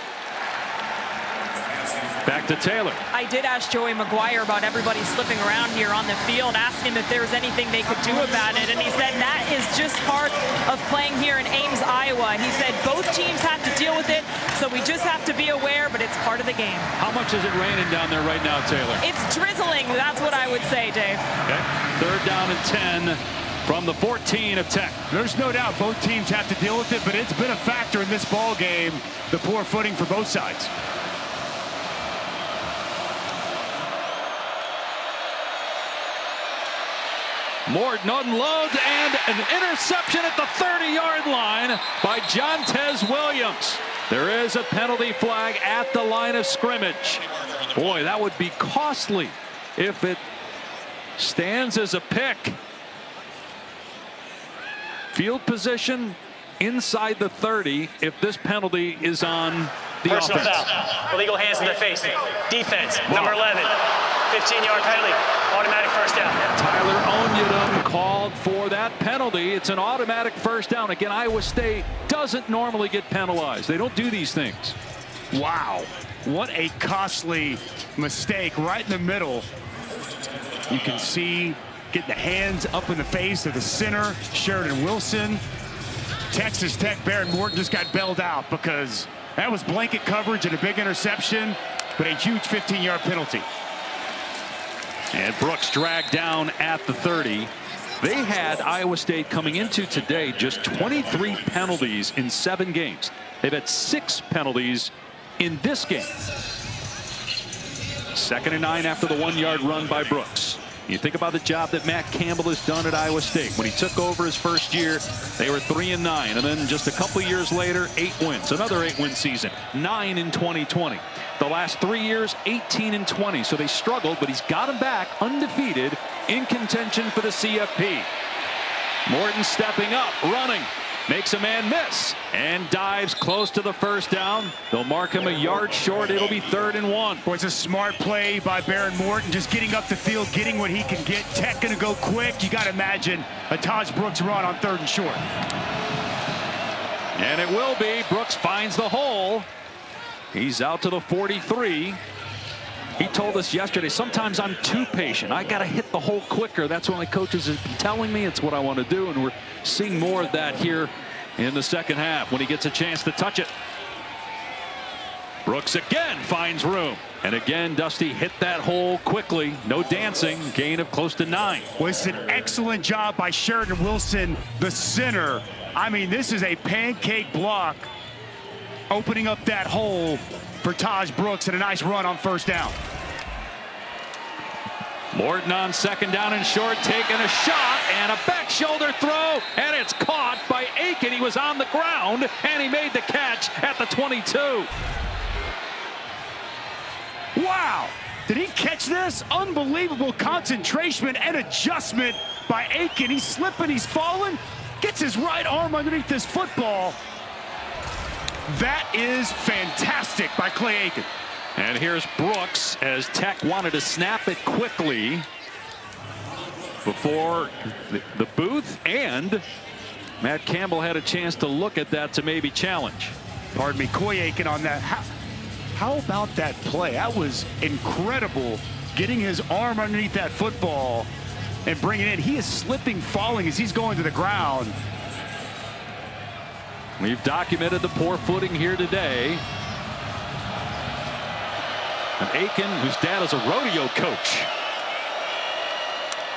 Back to Taylor. I did ask Joey McGuire about everybody slipping around here on the field, asked him if there was anything they could do about it, and he said that is just part of playing here in Ames, Iowa. He said both teams have to deal with it, so we just have to be aware, but it's part of the game. How much is it raining down there right now, Taylor? It's drizzling. That's what I would say, Dave. Okay. 3rd down and 10 from the 14 of Tech. There's no doubt both teams have to deal with it, but it's been a factor in this ball game, the poor footing for both sides. Morton unloads, and an interception at the 30-yard line by Jontez Williams. There is a penalty flag at the line of scrimmage. Boy, that would be costly if it stands as a pick. Field position inside the 30 if this penalty is on the Personal offense. foul. Illegal hands in the face. Defense, number 11. 15-yard penalty. Automatic first down. Tyler Onyedum called for that penalty. It's an automatic first down. Again, Iowa State doesn't normally get penalized. They don't do these things. Wow, what a costly mistake right in the middle. You can see getting the hands up in the face of the center, Sheridan Wilson. Texas Tech, Behren Morton just got bailed out because that was blanket coverage and a big interception, but a huge 15-yard penalty. And Brooks dragged down at the 30. They had Iowa State coming into today just 23 penalties in 7 games. They've had 6 penalties in this game. 2nd and 9 after the 1-yard run by Brooks. You think about the job that Matt Campbell has done at Iowa State. When he took over his first year, they were 3-9, and then just a couple years later, 8 wins. Another 8-win season, 9 in 2020. The last 3 years, 18-20. So they struggled, but he's got them back undefeated in contention for the CFP. Morton stepping up, running, makes a man miss, and dives close to the first down. They'll mark him a yard short. It'll be 3rd and 1. Boy, it's a smart play by Behren Morton, just getting up the field, getting what he can get. Tech going to go quick. You got to imagine a Taj Brooks run on 3rd and short. And it will be. Brooks finds the hole. He's out to the 43. He told us yesterday, sometimes I'm too patient. I got to hit the hole quicker. That's what my coaches have been telling me. It's what I want to do. And we're seeing more of that here in the second half when he gets a chance to touch it. Brooks again finds room. And again, Dusty hit that hole quickly. No dancing. Gain of close to 9. Well, it's an excellent job by Sheridan Wilson, the center. I mean, this is a pancake block, opening up that hole for Taj Brooks, and a nice run on 1st down. Morton on 2nd down and short, taking a shot, and a back shoulder throw, and it's caught by Aiken. He was on the ground, and he made the catch at the 22. Wow, did he catch this? Unbelievable concentration and adjustment by Aiken. He's slipping, he's falling, gets his right arm underneath this football. That is fantastic by Clay Aiken. And here's Brooks as Tech wanted to snap it quickly before the booth, and Matt Campbell had a chance to look at that to maybe challenge. Pardon me, Coy Aiken on that. How about that play? That was incredible, getting his arm underneath that football and bringing it in. He is slipping, falling as he's going to the ground. We've documented the poor footing here today. And Aiken, whose dad is a rodeo coach,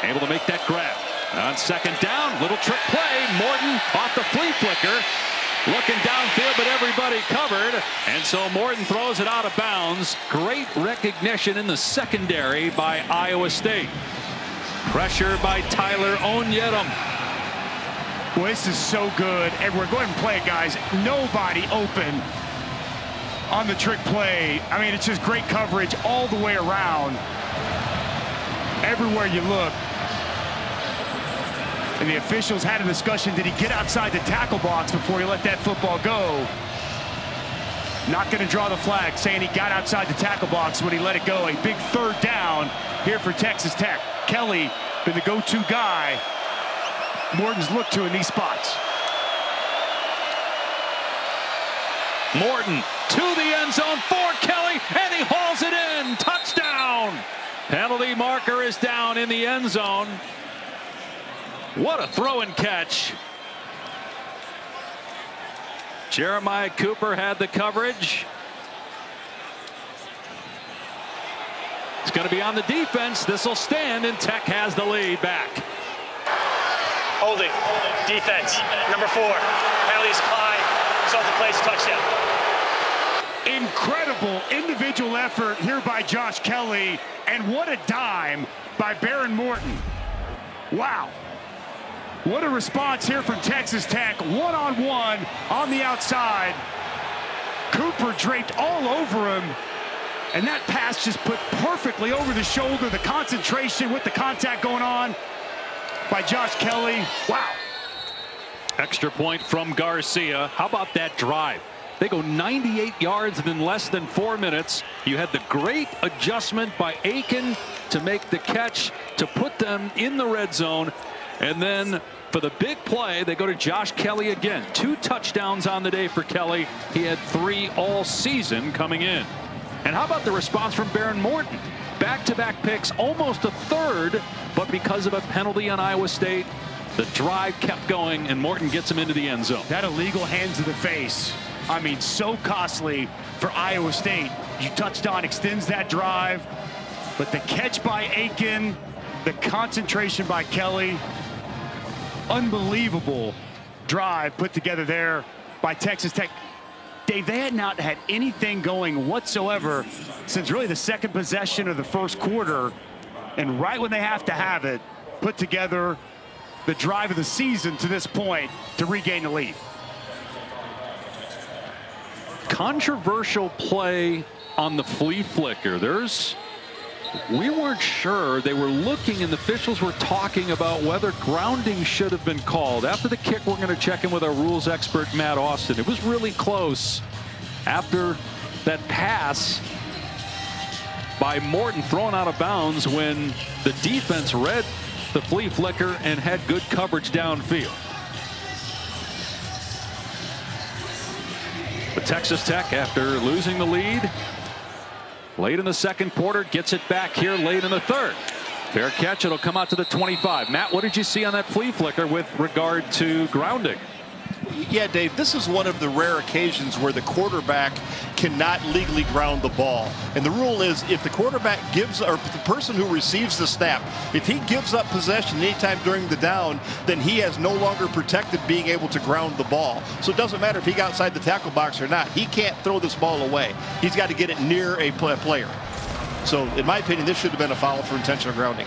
able to make that grab. On 2nd down, little trick play. Morton off the flea flicker. Looking downfield, but everybody covered. And so Morton throws it out of bounds. Great recognition in the secondary by Iowa State. Pressure by Tyler Onyedum. Well, this is so good, and we're going to play it, guys. Nobody open on the trick play. I mean, it's just great coverage all the way around. Everywhere you look. And the officials had a discussion. Did he get outside the tackle box before he let that football go? Not going to draw the flag, saying he got outside the tackle box when he let it go. A big 3rd down here for Texas Tech. Kelly been the go-to guy Morton's looked to in these spots. Morton to the end zone for Kelly, and he hauls it in. Touchdown. Penalty marker is down in the end zone. What a throw and catch. Jeremiah Cooper had the coverage. It's going to be on the defense. This will stand, and Tech has the lead back. Holding. Defense. Number 4. Penalties applied. Result of plays, touchdown. Incredible individual effort here by Josh Kelly, and what a dime by Behren Morton. Wow. What a response here from Texas Tech. One-on-one on the outside. Cooper draped all over him. And that pass just put perfectly over the shoulder. The concentration with the contact going on by Josh Kelly. Wow. Extra point from Garcia. How about that drive? They go 98 yards in less than 4 minutes. You had the great adjustment by Aiken to make the catch to put them in the red zone. And then for the big play, they go to Josh Kelly again. 2 touchdowns on the day for Kelly. He had 3 all season coming in. And how about the response from Baron Morton? Back-to-back picks, almost a third, but because of a penalty on Iowa State, the drive kept going, and Morton gets him into the end zone. That illegal hand to the face. I mean, so costly for Iowa State. You touched on, extends that drive, but the catch by Aiken, the concentration by Kelly, unbelievable drive put together there by Texas Tech. Dave, they had not had anything going whatsoever since really the second possession of the first quarter, and right when they have to have it, put together the drive of the season to this point to regain the lead. Controversial play on the flea flicker. We weren't sure. They were looking, and the officials were talking about whether grounding should have been called. After the kick, we're going to check in with our rules expert, Matt Austin. It was really close after that pass by Morton thrown out of bounds when the defense read the flea flicker and had good coverage downfield. But Texas Tech, after losing the lead late in the second quarter, gets it back here late in the third. Fair catch. It'll come out to the 25. Matt, what did you see on that flea flicker with regard to grounding? Yeah, Dave, this is one of the rare occasions where the quarterback cannot legally ground the ball. And the rule is if the quarterback gives, or the person who receives the snap, if he gives up possession anytime during the down, then he has no longer protected being able to ground the ball. So it doesn't matter if he got outside the tackle box or not. He can't throw this ball away. He's got to get it near a player. So in my opinion, this should have been a foul for intentional grounding.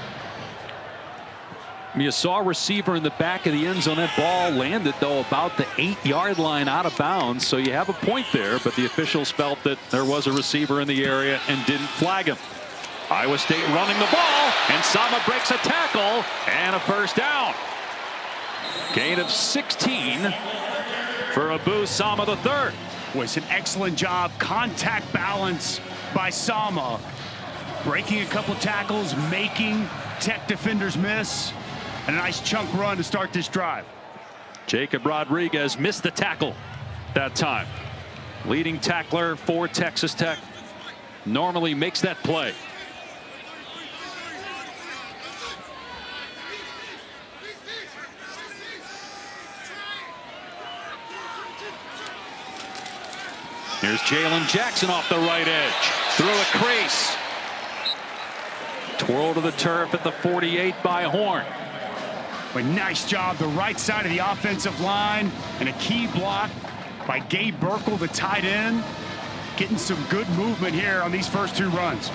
You saw a receiver in the back of the end zone. That ball landed, though, about the 8-yard line out of bounds. So you have a point there, but the officials felt that there was a receiver in the area and didn't flag him. Iowa State running the ball, and Sama breaks a tackle and a first down. Gain of 16 for Abu Sama III. Was an excellent job. Contact balance by Sama. Breaking a couple tackles, making Tech defenders miss. And a nice chunk run to start this drive. Jacob Rodriguez missed the tackle that time. Leading tackler for Texas Tech. Normally makes that play. Here's Jalen Jackson off the right edge. Through a crease. Twirl to the turf at the 48 by Horn. A nice job, the right side of the offensive line, and a key block by Gabe Burkle, the tight end. Getting some good movement here on these first 2 runs.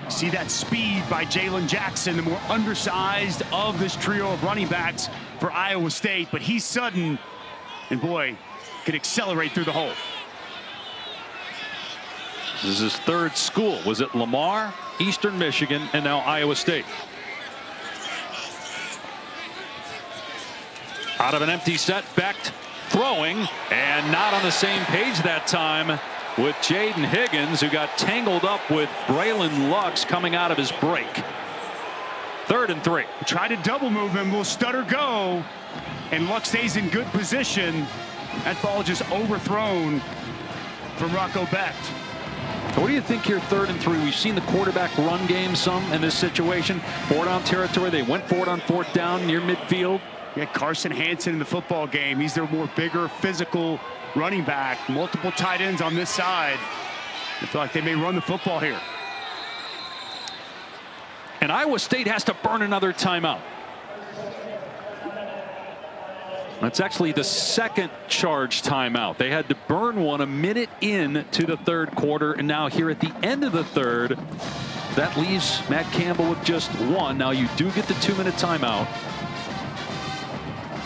See that speed by Jalen Jackson, the more undersized of this trio of running backs for Iowa State, but he's sudden, and boy, can accelerate through the hole. This is his 3rd school. Was it Lamar, Eastern Michigan, and now Iowa State? Out of an empty set, Becht throwing, and not on the same page that time with Jaden Higgins, who got tangled up with Braylon Lux coming out of his break. 3rd and 3. Try to double move him, will stutter go, and Lux stays in good position. That ball just overthrown from Rocco Becht. What do you think here, 3rd and 3? We've seen the quarterback run game some in this situation. 4-down territory. They went for it on 4th down near midfield. Yeah, Carson Hansen in the football game. He's their more bigger, physical running back. Multiple tight ends on this side. I feel like they may run the football here. And Iowa State has to burn another timeout. That's actually the 2nd charge timeout. They had to burn one a minute in to the 3rd quarter, and now here at the end of the 3rd, That leaves Matt Campbell with just one. Now you do get the 2-minute timeout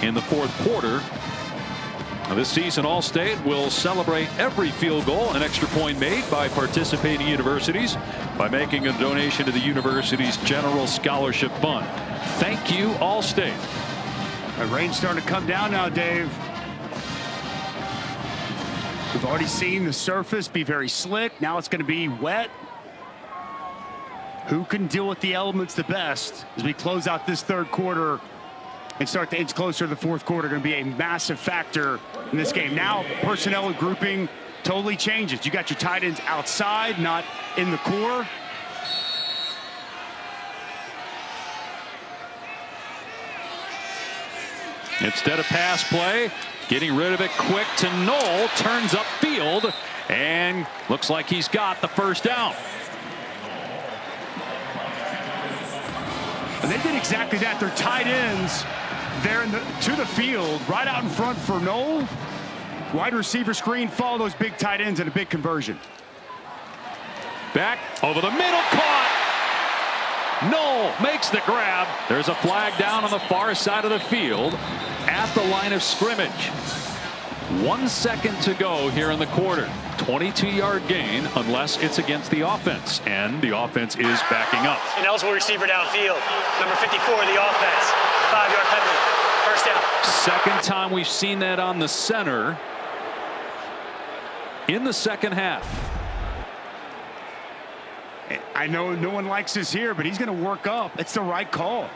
in the fourth quarter. This season, Allstate will celebrate every field goal and extra point made by participating universities by making a donation to the university's General Scholarship Fund. Thank you, Allstate. The rain's starting to come down now, Dave. We've already seen the surface be very slick. Now it's going to be wet. Who can deal with the elements the best as we close out this third quarter and start to inch closer to the fourth quarter? Going to be a massive factor in this game. Now personnel grouping totally changes. You got your tight ends outside, not in the core. Instead of pass play, getting rid of it quick to Knoll, turns upfield, and looks like he's got the first down. And they did exactly that. Their tight ends, they're to the field, right out in front for Knoll. Wide receiver screen, follow those big tight ends, and a big conversion. Back over the middle, caught. Knoll makes the grab. There's a flag down on the far side of the field at the line of scrimmage. 1 second to go here in the quarter. 22-yard gain unless it's against the offense, and the offense is backing up. An eligible receiver downfield. Number 54, the offense. 5-yard penalty. First down. Second time we've seen that on the center in the second half. I know no one likes this here, but he's going to work up. It's the right call.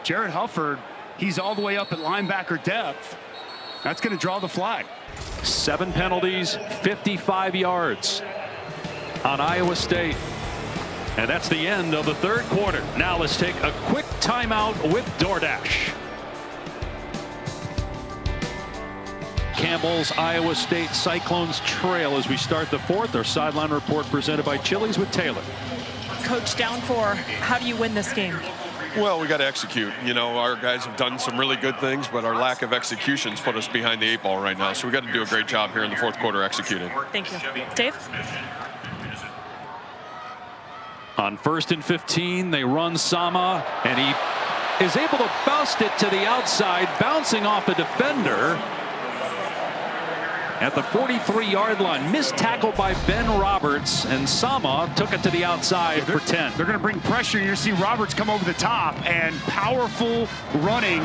Jared Hufford, he's all the way up at linebacker depth. That's going to draw the flag. 7 penalties, 55 yards on Iowa State. And that's the end of the third quarter. Now let's take a quick timeout with DoorDash. Campbell's Iowa State Cyclones trail as we start the fourth. Our sideline report presented by Chili's with Taylor. Coach, down 4. How do you win this game? Well, we got to execute. You know, our guys have done some really good things, but our lack of execution's put us behind the 8 ball right now. So we got to do a great job here in the fourth quarter executing. Thank you. Dave? On 1st and 15, they run Sama, and he is able to bust it to the outside, bouncing off a defender at the 43-yard line. Missed tackle by Ben Roberts, and Sama took it to the outside for 10. They're going to bring pressure. You're going to see Roberts come over the top, and powerful running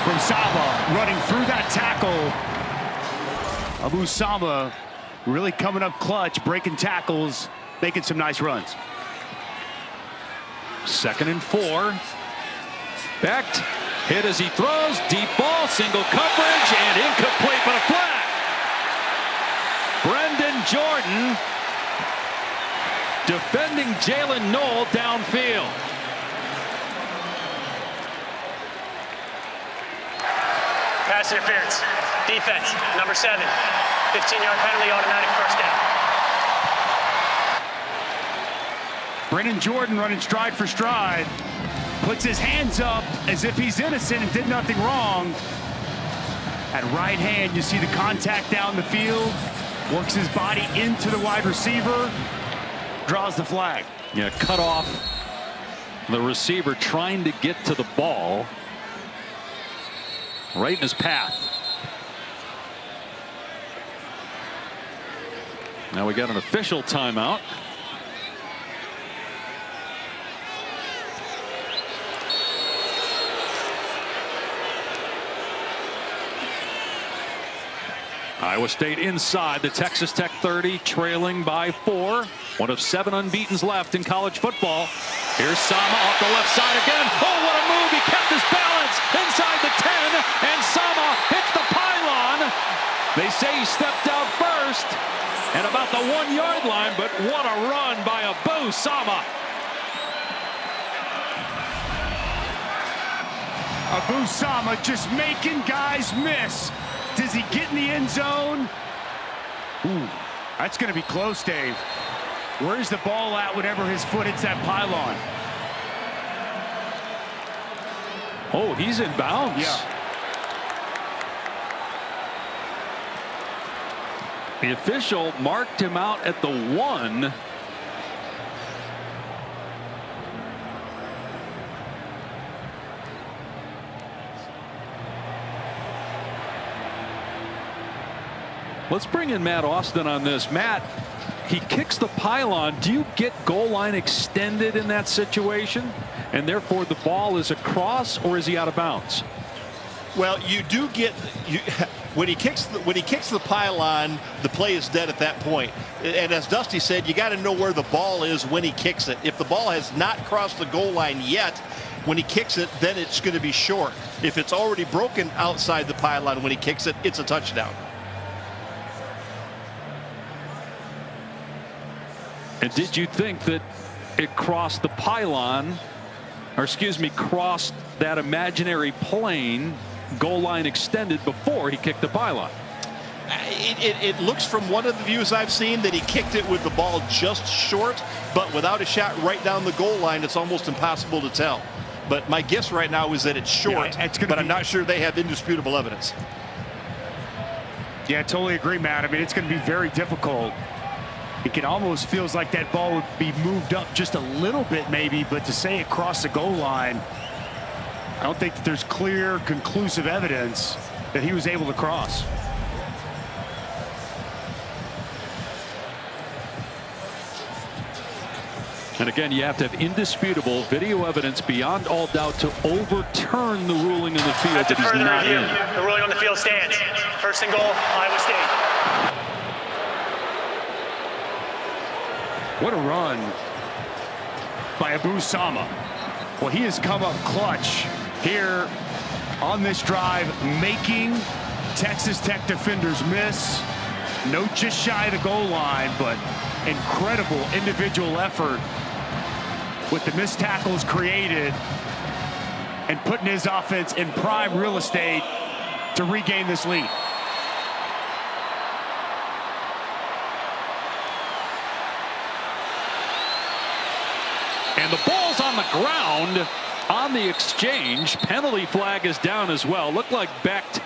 from Sama, running through that tackle. Abu Sama really coming up clutch, breaking tackles, making some nice runs. 2nd and 4. Becht hit as he throws, deep ball, single coverage, and incomplete for a flag. Brendan Jordan defending Jalen Knoll downfield. Pass interference. Defense. Number 7. 15-yard penalty, automatic first down. Brendan Jordan running stride for stride. Puts his hands up as if he's innocent and did nothing wrong. At right hand, you see the contact down the field. Works his body into the wide receiver. Draws the flag. Yeah, cut off the receiver trying to get to the ball. Right in his path. Now we got an official timeout. Iowa State inside the Texas Tech 30, trailing by 4. One of 7 unbeatens left in college football. Here's Sama off the left side again. Oh, what a move. He kept his balance inside the 10, and Sama hits the pylon. They say he stepped out first at about the 1-yard line, but what a run by Abu Sama. Abu Sama just making guys miss. Does he get in the end zone? Ooh, that's going to be close, Dave. Where's the ball at whenever his foot hits that pylon? Oh, he's in bounds. Yeah. The official marked him out at the 1. Let's bring in Matt Austin on this. Matt, he kicks the pylon. Do you get goal line extended in that situation? And therefore the ball is across, or is he out of bounds? Well, you do get when he kicks the pylon, the play is dead at that point. And as Dusty said, you got to know where the ball is when he kicks it. If the ball has not crossed the goal line yet, when he kicks it, then it's going to be short. If it's already broken outside the pylon when he kicks it, it's a touchdown. And did you think that it crossed the pylon, or excuse me, crossed that imaginary plane, goal line extended, before he kicked the pylon? It looks from one of the views I've seen that he kicked it with the ball just short, but without a shot right down the goal line, it's almost impossible to tell. But my guess right now is that it's short, but I'm not sure they have indisputable evidence. Yeah, I totally agree, Matt. I mean, it's going to be very difficult. It almost feels like that ball would be moved up just a little bit maybe, but to say it crossed the goal line, I don't think that there's clear, conclusive evidence that he was able to cross. And again, you have to have indisputable video evidence beyond all doubt to overturn the ruling in the field that he's not in. The ruling on the field stands. First and goal, Iowa State. What a run by Abu Sama. Well, he has come up clutch here on this drive, making Texas Tech defenders miss. No, just shy of the goal line, but incredible individual effort with the missed tackles created and putting his offense in prime real estate to regain this lead. And the ball's on the ground on the exchange. Penalty flag is down as well. Looked like Becht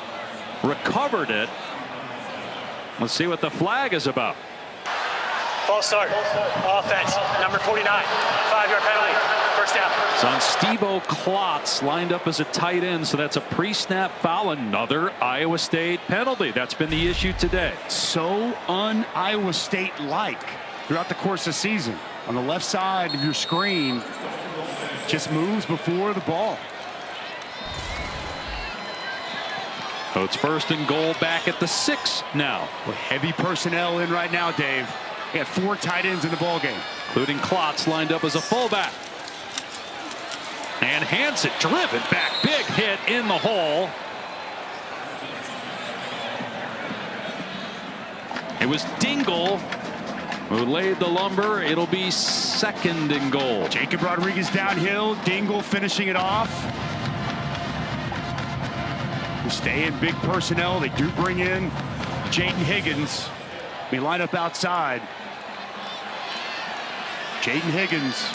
recovered it. Let's see what the flag is about. False start. Offense. Number 49. 5-yard penalty. First down. It's on Steve Klotz, lined up as a tight end, so that's a pre-snap foul. Another Iowa State penalty. That's been the issue today. So un-Iowa State-like throughout the course of the season. On the left side of your screen, just moves before the ball. So it's first and goal back at the 6 now. With heavy personnel in right now, Dave. He had 4 tight ends in the ballgame, including Klotz lined up as a fullback. And Hansen driven back. Big hit in the hole. It was Dingle who laid the lumber. It'll be second and goal. Jacob Rodriguez downhill. Dingle finishing it off. We stay in big personnel. They do bring in Jaden Higgins. We line up outside. Jaden Higgins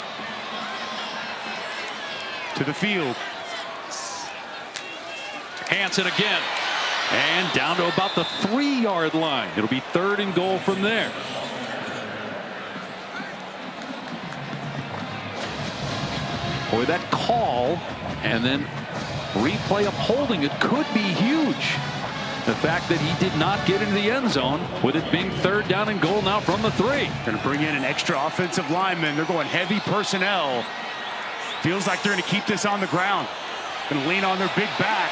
to the field. Hansen again. And down to about the 3-yard line. It'll be third and goal from there. Boy, that call and then replay upholding it could be huge. The fact that he did not get into the end zone with it being third down and goal now from the 3. Going to bring in an extra offensive lineman. They're going heavy personnel. Feels like they're going to keep this on the ground. Going to lean on their big back,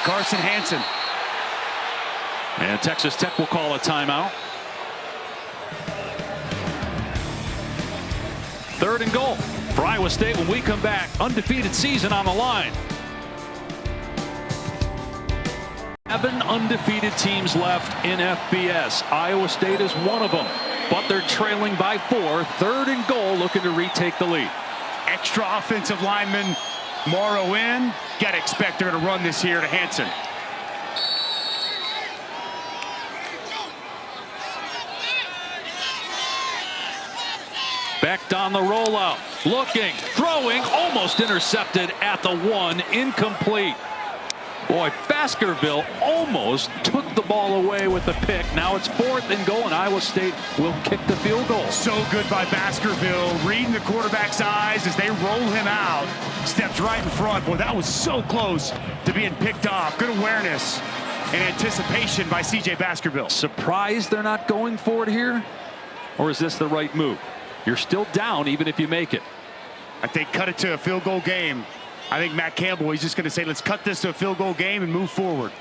Carson Hansen. And Texas Tech will call a timeout. Third and goal for Iowa State when we come back. Undefeated season on the line. 7 undefeated teams left in FBS. Iowa State is one of them, but they're trailing by 4. Third and goal, looking to retake the lead. Extra offensive lineman Morrow in. Got to expect they're going to run this here to Hansen. Becht on the rollout, looking, throwing, almost intercepted at the 1, incomplete. Boy, Baskerville almost took the ball away with the pick. Now it's 4th and goal, and Iowa State will kick the field goal. So good by Baskerville, reading the quarterback's eyes as they roll him out. Steps right in front. Boy, that was so close to being picked off. Good awareness and anticipation by C.J. Baskerville. Surprised they're not going for it here? Or is this the right move? You're still down even if you make it. I think cut it to a field goal game. I think Matt Campbell, he's just going to say, let's cut this to a field goal game and move forward.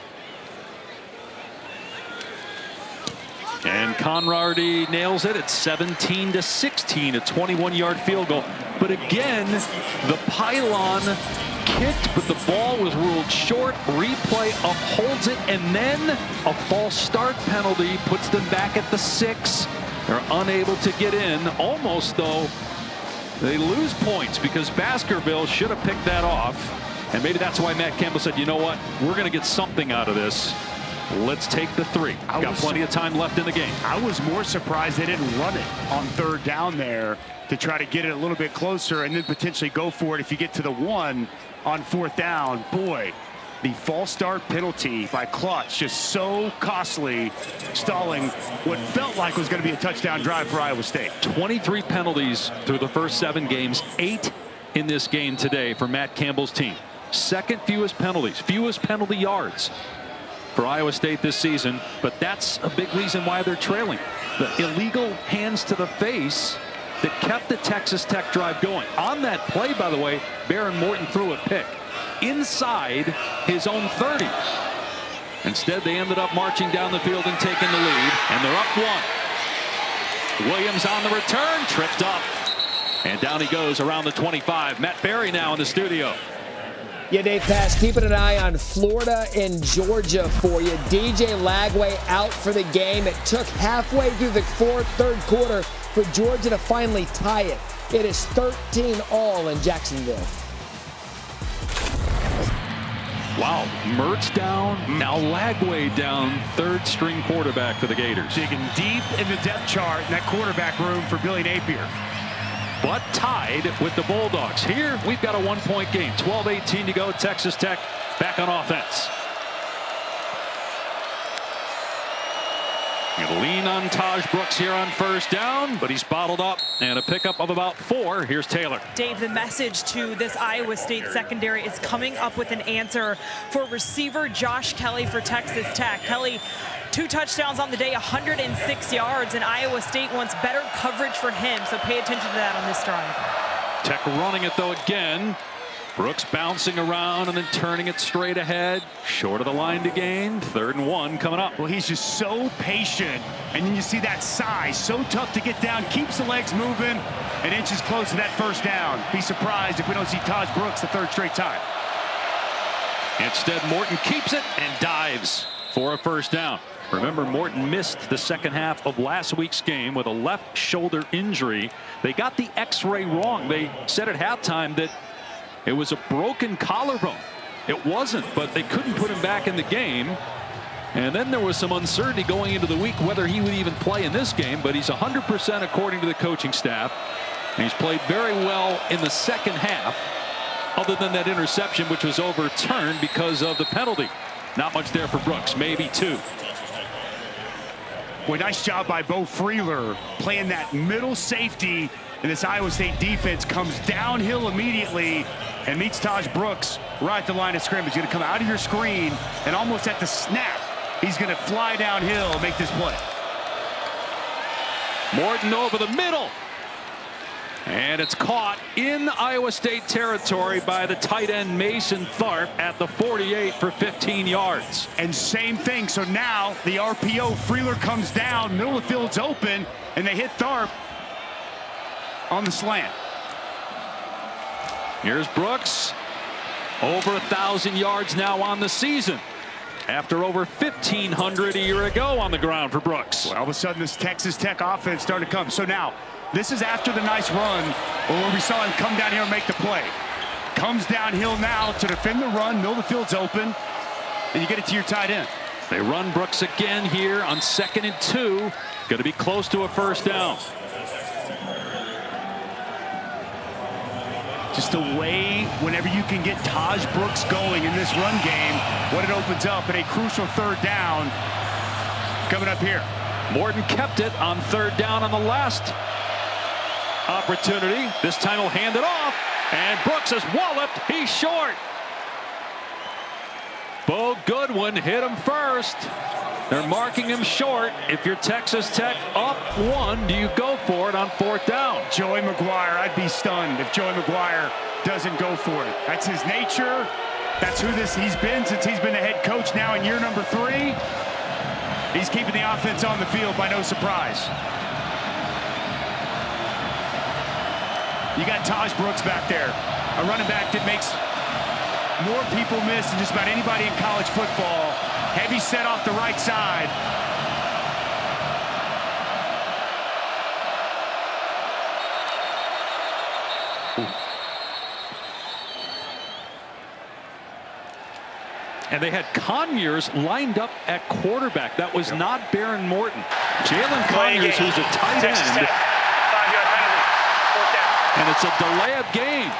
And Conradi nails it at 17-16, a 21-yard field goal. But again, the pylon kicked, but the ball was ruled short. Replay upholds it, and then a false start penalty puts them back at the 6. They're unable to get in. Almost, though, they lose points because Baskerville should have picked that off. And maybe that's why Matt Campbell said, you know what, we're going to get something out of this. Let's take the 3. Got plenty of time left in the game. I was more surprised they didn't run it on 3rd down there to try to get it a little bit closer and then potentially go for it if you get to the 1 on 4th down. Boy, the false start penalty by Klutch just so costly, stalling what felt like was going to be a touchdown drive for Iowa State. 23 penalties through the first 7 games, 8 in this game today for Matt Campbell's team. 2nd fewest penalties, fewest penalty yards for Iowa State this season, but that's a big reason why they're trailing. The illegal hands to the face that kept the Texas Tech drive going. On that play, by the way, Baron Morton threw a pick inside his own 30. Instead, they ended up marching down the field and taking the lead, and they're up 1. Williams on the return, tripped up, and down he goes around the 25. Matt Berry now in the studio. Yeah, Dave Pass, keeping an eye on Florida and Georgia for you. DJ Lagway out for the game. It took halfway through the third quarter for Georgia to finally tie it. It is 13-all in Jacksonville. Wow, Mertz down, now Lagway down, 3rd string quarterback for the Gators. Digging deep in the depth chart in that quarterback room for Billy Napier. But tied with the Bulldogs. Here, we've got a 1-point game. 12-18 to go. Texas Tech back on offense. Gonna lean on Taj Brooks here on 1st down, but he's bottled up, and a pickup of about 4. Here's Taylor. Dave, the message to this Iowa State secondary is coming up with an answer for receiver Josh Kelly for Texas Tech. Kelly, 2 touchdowns on the day, 106 yards, and Iowa State wants better coverage for him, so pay attention to that on this drive. Tech running it, though, again. Brooks bouncing around and then turning it straight ahead. Short of the line to gain. 3rd and 1 coming up. Well, he's just so patient. And then you see that size. So tough to get down. Keeps the legs moving. And inches close to that 1st down. Be surprised if we don't see Taj Brooks the 3rd straight time. Instead, Morton keeps it and dives for a 1st down. Remember, Morton missed the 2nd half of last week's game with a left shoulder injury. They got the x-ray wrong. They said at halftime that it was a broken collarbone. It wasn't, but they couldn't put him back in the game. And then there was some uncertainty going into the week whether he would even play in this game, but he's 100% according to the coaching staff. And he's played very well in the 2nd half, other than that interception, which was overturned because of the penalty. Not much there for Brooks, maybe 2. Boy, nice job by Bo Freeler playing that middle safety. And this Iowa State defense comes downhill immediately and meets Taj Brooks right at the line of scrimmage. He's going to come out of your screen, and almost at the snap, he's going to fly downhill and make this play. Morton over the middle. And it's caught in Iowa State territory by the tight end Mason Tharp at the 48 for 15 yards. And same thing. So now the RPO, Freeler comes down, middle of the field's open, and they hit Tharp on the slant. Here's Brooks. Over 1,000 yards now on the season, after over 1,500 a year ago on the ground for Brooks. Well, all of a sudden, this Texas Tech offense starting to come. So now, this is after the nice run where we saw him come down here and make the play. Comes downhill now to defend the run. Middle of the field's open, and you get it to your tight end. They run Brooks again here on 2nd and 2. Going to be close to a 1st down. Just the way, whenever you can get Taj Brooks going in this run game, what it opens up at a crucial third down coming up here. Morton kept it on third down on the last opportunity. This time he'll hand it off, and Brooks is walloped. He's short. Bo Goodwin hit him first. They're marking him short. If you're Texas Tech up 1, do you go for it on fourth down? Joey McGuire, I'd be stunned if Joey McGuire doesn't go for it. That's his nature. That's who he's been since he's been the head coach now in year number 3. He's keeping the offense on the field by no surprise. You got Taj Brooks back there, a running back that makes more people miss than just about anybody in college football. Heavy set off the right side. And they had Conyers lined up at quarterback. That was not Baron Morton. Jalen Conyers, who's a tight end. And it's a delay of game.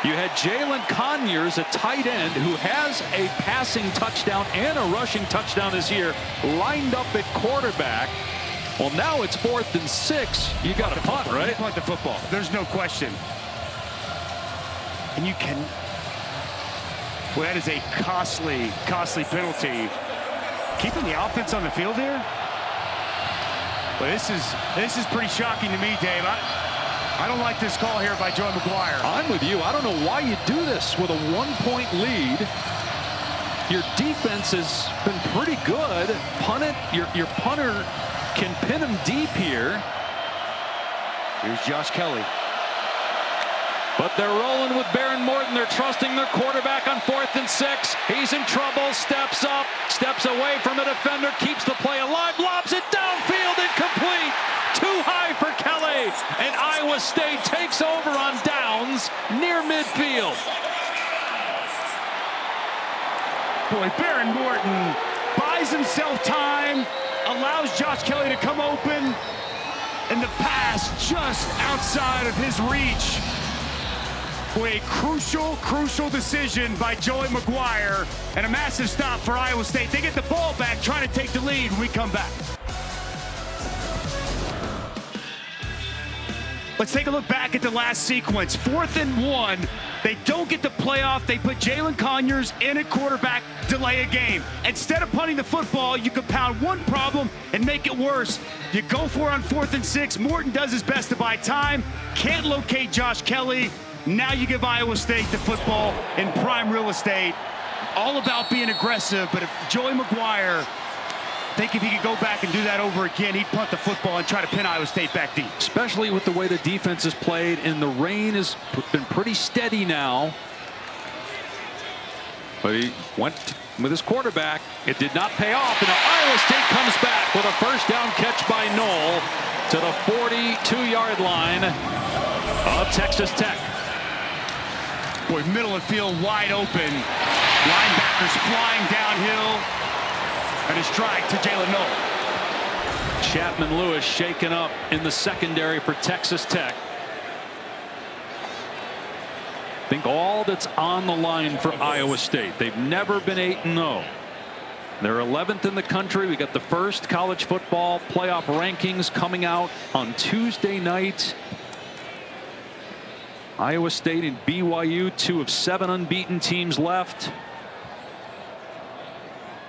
You had Jalen Conyers, a tight end, who has a passing touchdown and a rushing touchdown this year, lined up at quarterback. Well, now it's 4th and 6. You got to punt, right? You punt the football. There's no question. And you can. Well, that is a costly penalty. Keeping the offense on the field here. Well, this is pretty shocking to me, Dave. I don't like this call here by Joey McGuire. I'm with you. I don't know why you do this with a 1-point lead. Your defense has been pretty good. Punt it. Your punter can pin him deep here. Here's Josh Kelly. But they're rolling with Baron Morton. They're trusting their quarterback on 4th and 6. He's in trouble. Steps up. Steps away from the defender. Keeps the play alive. Lobs it downfield. Incomplete. Too high for Kelly. And Iowa State takes over on downs near midfield. Boy, Baron Morton buys himself time. Allows Josh Kelly to come open. And the pass just outside of his reach. Boy, a crucial decision by Joey McGuire, and a massive stop for Iowa State. They get the ball back, trying to take the lead when we come back. Let's take a look back at the last sequence. 4th and 1. They don't get the playoff. They put Jalen Conyers in at quarterback, delay a game. Instead of punting the football, you compound one problem and make it worse. You go for it on 4th and 6. Morton does his best to buy time. Can't locate Josh Kelly. Now you give Iowa State the football in prime real estate. All about being aggressive, but if Joey McGuire, I think if he could go back and do that over again, he'd punt the football and try to pin Iowa State back deep. Especially with the way the defense is played, and the rain has been pretty steady now. But he went with his quarterback. It did not pay off, and Iowa State comes back with a first down catch by Knoll to the 42-yard line of Texas Tech. Boy, middle of field wide open. Linebackers flying downhill. And a strike to Jalen Knoll. Chapman Lewis shaken up in the secondary for Texas Tech. I think all that's on the line for Iowa State. They've never been 8-0. They're 11th in the country. We got the first college football playoff rankings coming out on Tuesday night. Iowa State and BYU, 2 of 7 unbeaten teams left.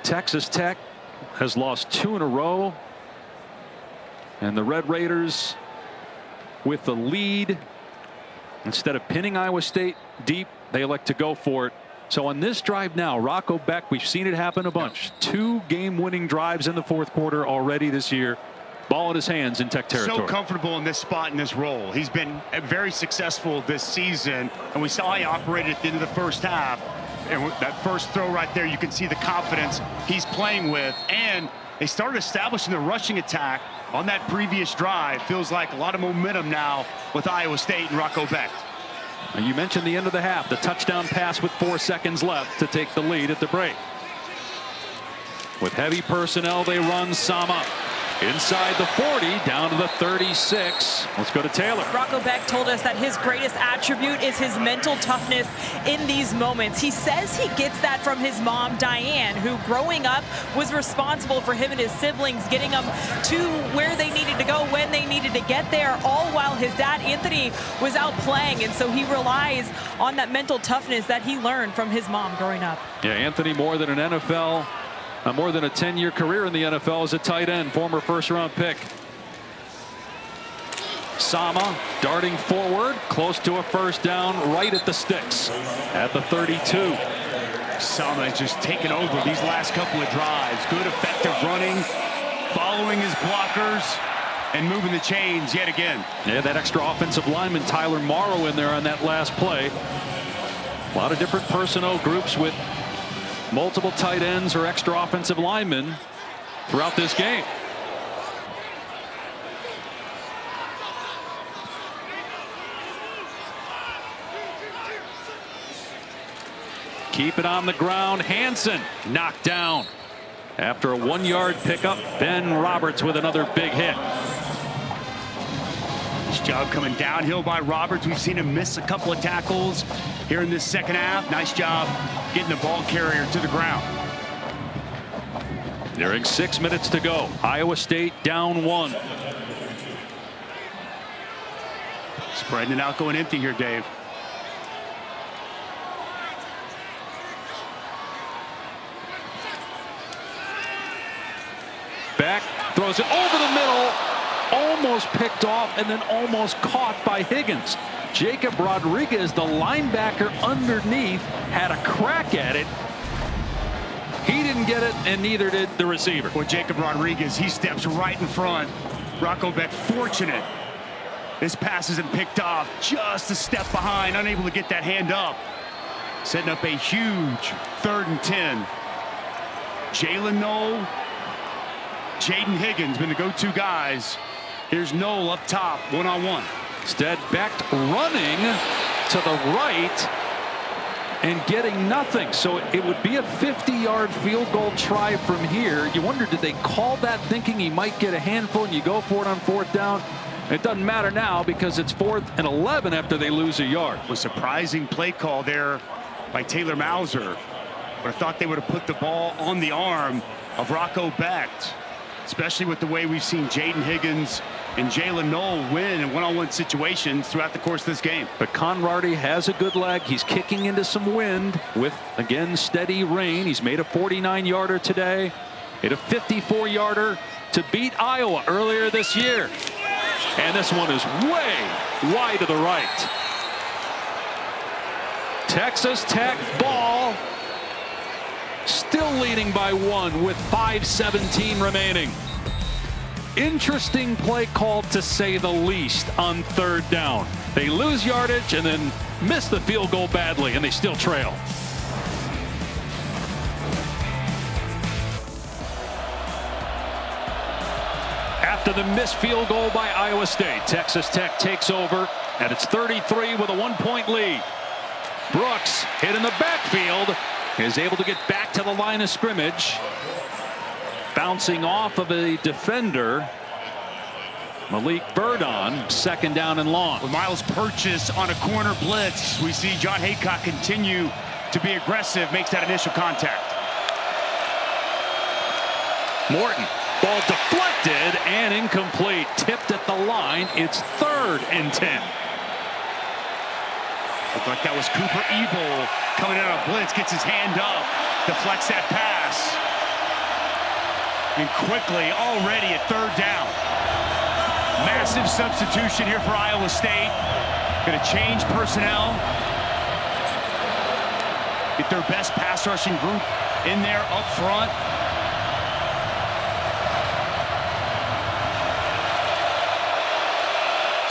Texas Tech has lost 2 in a row. And the Red Raiders with the lead. Instead of pinning Iowa State deep, they elect to go for it. So on this drive now, Rocco Beck, we've seen it happen a bunch. 2 game-winning drives in the 4th quarter already this year. Ball in his hands in Tech territory. So comfortable in this spot, in this role. He's been very successful this season, and we saw he operated at the end of the first half. And that first throw right there, you can see the confidence he's playing with. And they started establishing the rushing attack on that previous drive. Feels like a lot of momentum now with Iowa State and Rocco Beck. And you mentioned the end of the half, the touchdown pass with 4 seconds left to take the lead at the break. With heavy personnel, they run Sama. Inside the 40, down to the 36. Let's go to Taylor. Rocco Becht told us that his greatest attribute is his mental toughness in these moments. He says he gets that from his mom, Diane, who growing up was responsible for him and his siblings, getting them to where they needed to go when they needed to get there, all while his dad, Anthony, was out playing. And so he relies on that mental toughness that he learned from his mom growing up. Yeah, Anthony, more than a 10-year career in the NFL as a tight end, former first-round pick. Sama darting forward, close to a first down, right at the sticks at the 32. Sama has just taken over these last couple of drives. Good, effective running, following his blockers, and moving the chains yet again. Yeah, that extra offensive lineman, Tyler Morrow, in there on that last play. A lot of different personnel groups with multiple tight ends or extra offensive linemen throughout this game. Keep it on the ground. Hansen knocked down after a 1-yard pickup. Ben Roberts with another big hit. Nice job coming downhill by Roberts. We've seen him miss a couple of tackles here in this second half. Nice job getting the ball carrier to the ground. Nearing 6 minutes to go. Iowa State down 1. Spreading it out, going empty here, Dave. Back, throws it over the middle, almost picked off and then almost caught by Higgins. Jacob Rodriguez, the linebacker underneath, had a crack at it. He didn't get it, and neither did the receiver. Well, Jacob Rodriguez, he steps right in front. Rocco Becht fortunate. This pass isn't picked off, just a step behind, unable to get that hand up. Setting up a huge 3rd and 10. Jalen Knoll, Jaden Higgins been the go-to guys. Here's Knoll up top, one-on-one. Instead, Becht running to the right and getting nothing. So it would be a 50-yard field goal try from here. You wonder, did they call that thinking he might get a handful and you go for it on 4th down? It doesn't matter now because it's 4th and 11 after they lose a yard. A surprising play call there by Taylor Mauser. But I thought they would have put the ball on the arm of Rocco Becht, especially with the way we've seen Jaden Higgins and Jalen Knoll win in one-on-one situations throughout the course of this game. But Conradi has a good leg. He's kicking into some wind with, again, steady rain. He's made a 49-yarder today. Hit a 54-yarder to beat Iowa earlier this year. And this one is way wide to the right. Texas Tech ball. Still leading by 1 with 5:17 remaining. Interesting play call, to say the least, on 3rd down. They lose yardage and then miss the field goal badly, and they still trail. After the missed field goal by Iowa State, Texas Tech takes over, and it's 33 with a 1-point lead. Brooks hit in the backfield, is able to get back to the line of scrimmage. Bouncing off of a defender, Malik Verdon, 2nd down and long. With Miles Purchase on a corner blitz, we see John Haycock continue to be aggressive, makes that initial contact. Morton, ball deflected and incomplete. Tipped at the line. It's 3rd and 10. Looked like that was Cooper Ebel coming out of blitz, gets his hand up, deflects that pass. And quickly, already at 3rd down. Massive substitution here for Iowa State. Going to change personnel. Get their best pass rushing group in there up front.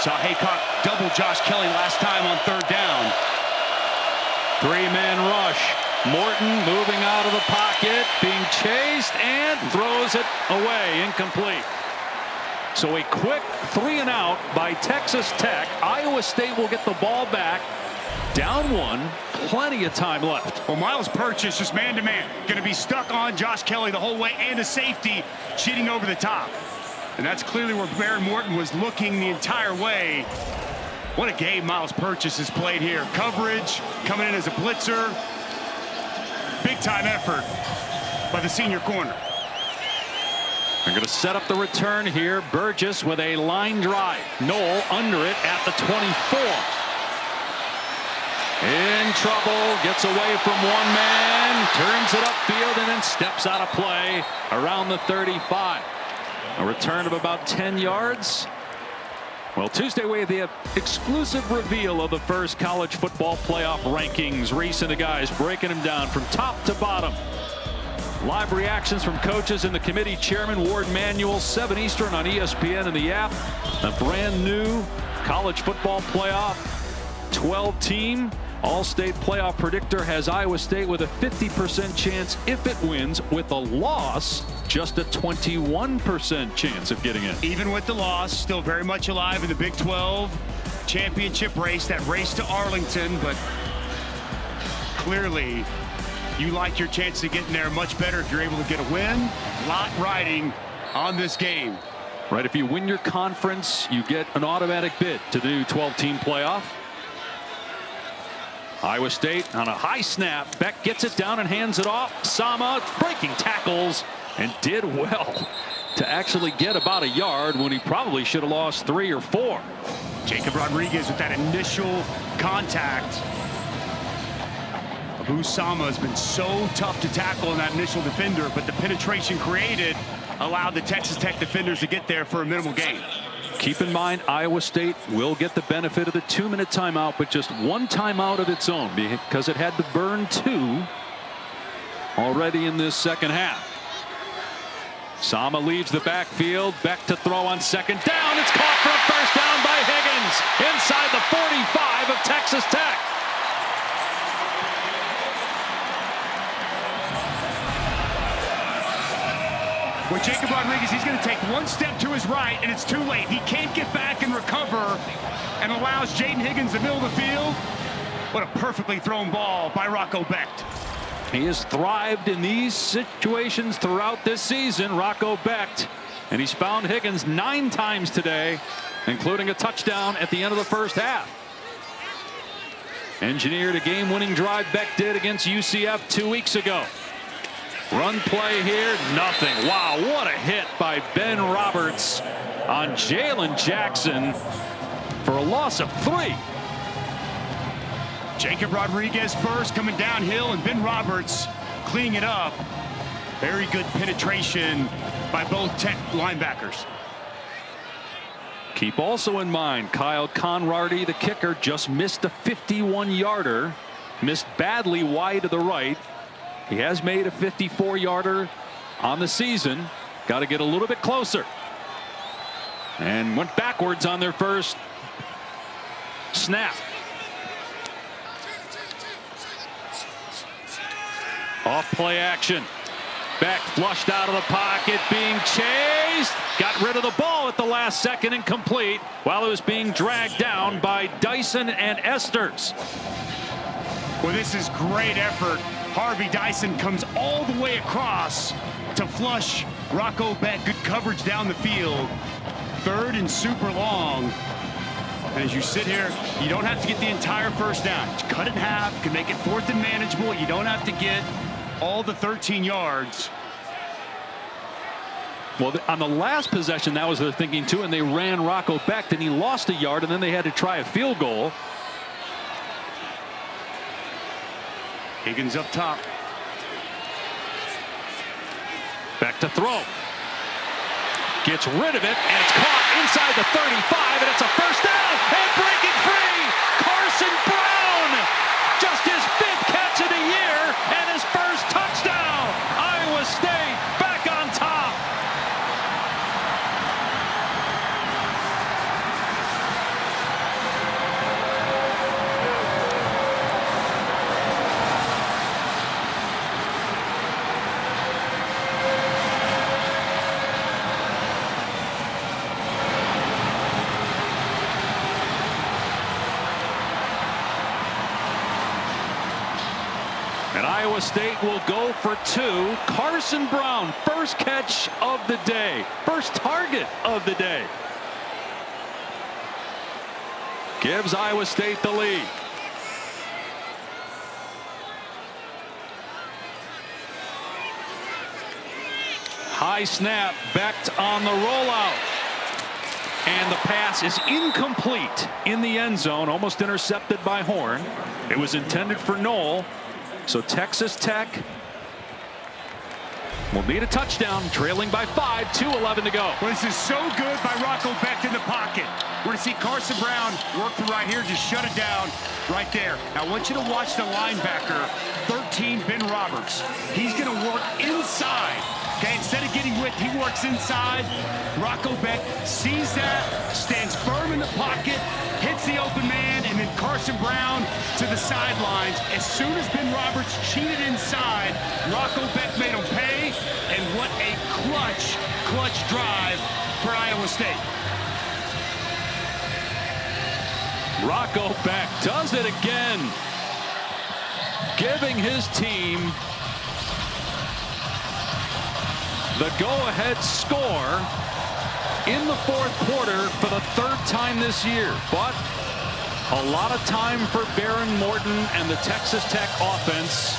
Saw Haycock double Josh Kelly last time on 3rd down. 3-man rush. Morton moving out of the pocket, being chased, and throws it away, incomplete. So a quick 3-and-out by Texas Tech. Iowa State will get the ball back. Down 1, plenty of time left. Well, Miles Purchase just man-to-man. Going to be stuck on Josh Kelly the whole way, and a safety cheating over the top. And that's clearly where Bear Morton was looking the entire way. What a game Miles Purchase has played here. Coverage, coming in as a blitzer. Big-time effort by the senior corner. They're going to set up the return here. Burgess with a line drive. Knoll under it at the 24. In trouble, gets away from one man, turns it upfield, and then steps out of play around the 35. A return of about 10 yards. Well, Tuesday we had the exclusive reveal of the first college football playoff rankings. Reese and the guys breaking them down from top to bottom. Live reactions from coaches and the committee chairman, Ward Manuel, 7 Eastern on ESPN and the app. A brand new college football playoff 12-team all-state playoff predictor has Iowa State with a 50% chance if it wins. With a loss, just a 21% chance of getting in. Even with the loss, still very much alive in the Big 12 championship race, that race to Arlington, but clearly you like your chance of getting there much better if you're able to get a win. A lot riding on this game. Right, if you win your conference, you get an automatic bid to the new 12-team playoff. Iowa State on a high snap. Beck gets it down and hands it off. Sama breaking tackles and did well to actually get about a yard when he probably should have lost 3 or 4. Jacob Rodriguez with that initial contact. Abu Sama has been so tough to tackle in that initial defender, but the penetration created allowed the Texas Tech defenders to get there for a minimal gain. Keep in mind, Iowa State will get the benefit of the 2-minute timeout, but just 1 timeout of its own because it had to burn 2 already in this second half. Sama leaves the backfield. Beck to throw on second down. It's caught for a first down by Higgins inside the 45 of Texas Tech. With Jacob Rodriguez, he's going to take 1 step to his right, and it's too late. He can't get back and recover, and allows Jaden Higgins the middle of the field. What a perfectly thrown ball by Rocco Becht. He has thrived in these situations throughout this season, Rocco Becht, and he's found Higgins 9 times today, including a touchdown at the end of the first half. Engineered a game-winning drive Becht did against UCF 2 weeks ago. Run play here, nothing. Wow, what a hit by Ben Roberts on Jalen Jackson for a loss of 3. Jacob Rodriguez first coming downhill, and Ben Roberts cleaning it up. Very good penetration by both Tech linebackers. Keep also in mind, Kyle Conrady, the kicker, just missed a 51-yarder. Missed badly wide to the right. He has made a 54-yarder on the season. Got to get a little bit closer. And went backwards on their first snap. Off play action. Beck flushed out of the pocket, being chased. Got rid of the ball at the last second, incomplete, while it was being dragged down by Dyson and Esters. Well, this is great effort. Harvey Dyson comes all the way across to flush Rocco Becht. Good coverage down the field. 3rd and super long. And as you sit here, you don't have to get the entire first down. Just cut it in half. You can make it 4th and manageable. You don't have to get all the 13 yards. Well, on the last possession, that was their thinking too, and they ran Rocco Becht, and he lost a yard, and then they had to try a field goal. Higgins up top. Beck to throw. Gets rid of it, and it's caught inside the 35, and it's a first down. And breaking free, Carson Brown. Just his 5th catch of the year and his first touchdown. Iowa State back on top. And Iowa State will go for 2. Carson Brown, first catch of the day, first target of the day. Gives Iowa State the lead. High snap, Becht on the rollout. And the pass is incomplete in the end zone, almost intercepted by Horn. It was intended for Knoll. So Texas Tech will need a touchdown, trailing by 5, 2:11 to go. Well, this is so good by Rocco Becht in the pocket. We're going to see Carson Brown work through right here, just shut it down right there. Now, I want you to watch the linebacker, 13, Ben Roberts. He's going to work inside. Okay, instead of getting width, he works inside. Rocco Becht sees that, stands firm in the pocket, hits the open man, and then Carson Brown to the sidelines. As soon as Ben Roberts cheated inside, Rocco Becht made him pay, and what a clutch drive for Iowa State. Rocco Becht does it again, giving his team the go-ahead score in the fourth quarter for the 3rd time this year. But a lot of time for Behren Morton and the Texas Tech offense.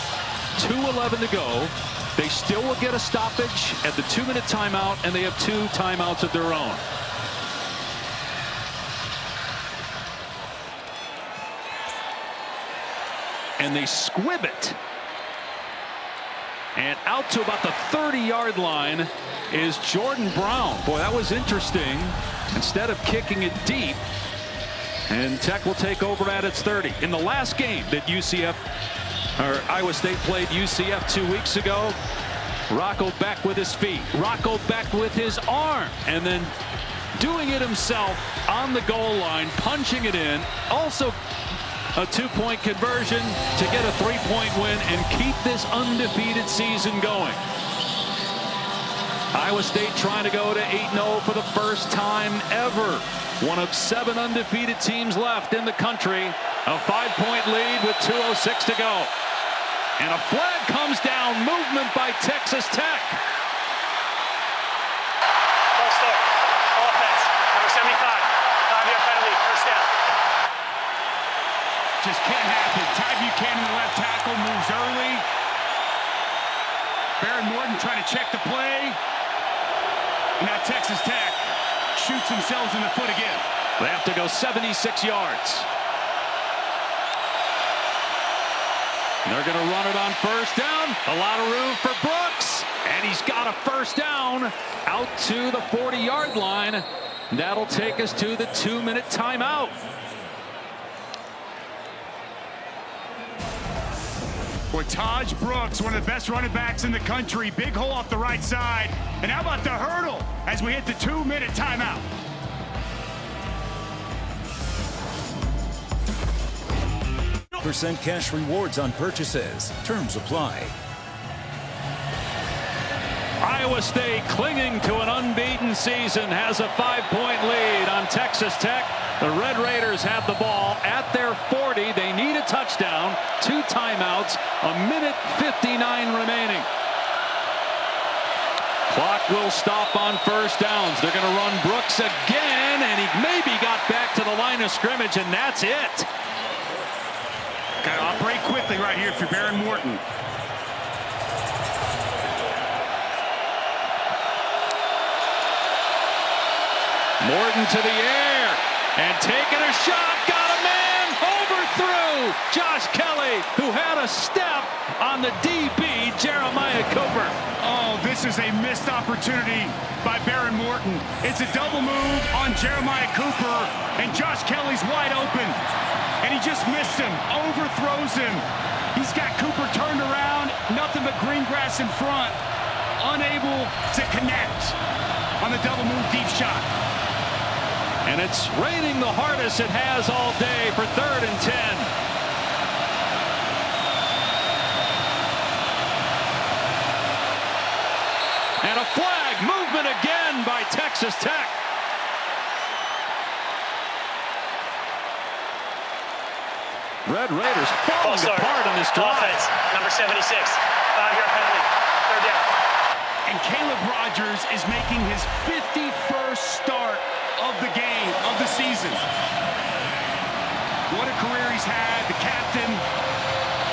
2:11 to go. They still will get a stoppage at the 2-minute timeout, and they have 2 timeouts of their own. And they squib it. And out to about the 30-yard line is Jordan Brown. Boy, that was interesting. Instead of kicking it deep, and Tech will take over at its 30. In the last game that Iowa State played UCF 2 weeks ago, Rocco Becht with his feet, Rocco Becht with his arm, and then doing it himself on the goal line, punching it in. Also a 2-point conversion to get a 3-point win and keep this undefeated season going. Iowa State trying to go to 8-0 for the first time ever. One of 7 undefeated teams left in the country. A 5-point lead with 2:06 to go. And a flag comes down. Movement by Texas Tech. Full start. Offense. Number 75. 5-yard penalty. First down. Just can't happen. Ty Buchanan, the left tackle, moves early. Behren Morton trying to check the play. And now Texas Tech shoots themselves in the foot again. They have to go 76 yards. They're going to run it on first down. A lot of room for Brooks. And he's got a first down out to the 40-yard line. That'll take us to the 2-minute timeout. Boy, Taj Brooks, one of the best running backs in the country. Big hole off the right side. And how about the hurdle as we hit the 2-minute timeout? % cash rewards on purchases. Terms apply. Iowa State, clinging to an unbeaten season, has a 5-point lead on Texas Tech. The Red Raiders have the ball at their 40. They need a touchdown. 2 timeouts. 1:59 remaining. Clock will stop on first downs. They're going to run Brooks again, and he maybe got back to the line of scrimmage, and that's it. Got to operate quickly right here if you're Behren Morton. Morton to the air and taking a shot. Got a man. Overthrew Josh Kelly, who had a step on the DB, Jeremiah Cooper. Oh, this is a missed opportunity by Behren Morton. It's a double move on Jeremiah Cooper, and Josh Kelly's wide open. And he just missed him, overthrows him. He's got Cooper turned around, nothing but green grass in front, unable to connect on the double move deep shot. And it's raining the hardest it has all day for 3rd and 10. And a flag, movement again by Texas Tech. Red Raiders falling False start. apart on this drive. Offense, number 76. 5-yard penalty. Third down. And Caleb Rogers is making his 51st start of the game, of the season. What a career he's had, the captain.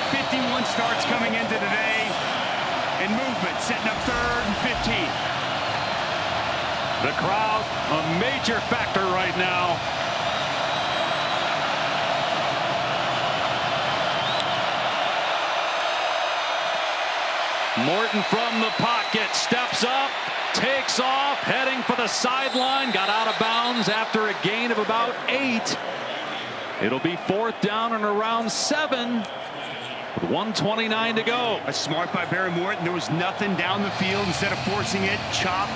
51 starts coming into today. And movement, setting up 3rd and 15. The crowd, a major factor right now. Morton from the pocket, steps up, takes off, heading for the sideline, got out of bounds after a gain of about 8. It'll be 4th down and around 7. With 1:29 to go. A smart by Barry Morton. There was nothing down the field. Instead of forcing it, chopped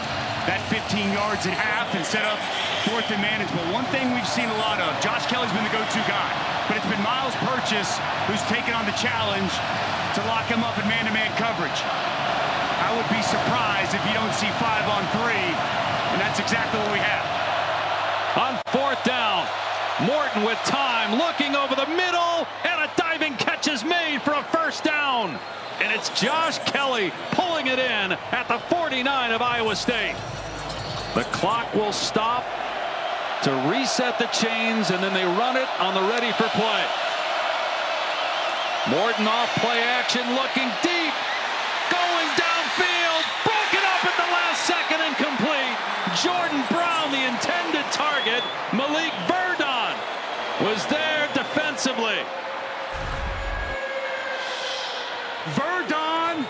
that 15 yards in half instead of 4th and management. One thing we've seen a lot of, Josh Kelly's been the go-to guy, but it's been Miles Purchase who's taken on the challenge to lock him up in man-to-man coverage. I would be surprised if you don't see 5 on 3, and that's exactly what we have. On 4th down, Morton with time, looking over the middle, and a diving catch is made for a 1st down. And it's Josh Kelly pulling it in at the 49 of Iowa State. The clock will stop to reset the chains, and then they run it on the ready for play. Morton off play action, looking deep, going downfield, broken up at the last second and complete. Jordan Brown, the intended target. Malik Verdon was there defensively. Verdon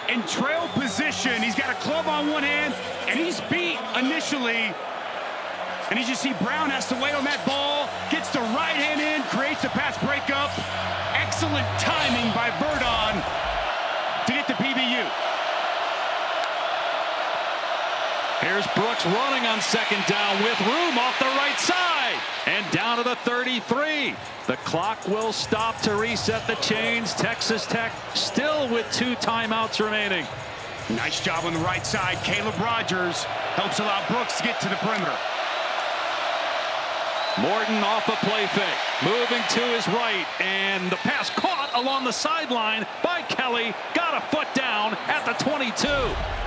in trail position. He's got a club on one hand, and he's beat initially. And as you see, Brown has to wait on that ball, gets the right hand in, creates the pass breakup. Excellent timing by Verdon to get the PBU. Here's Brooks running on 2nd down with room off the right side. And down to the 33. The clock will stop to reset the chains. Texas Tech still with 2 timeouts remaining. Nice job on the right side. Caleb Rogers helps allow Brooks to get to the perimeter. Morton off a play fake, moving to his right, and the pass caught along the sideline by Kelly. Got a foot down at the 22.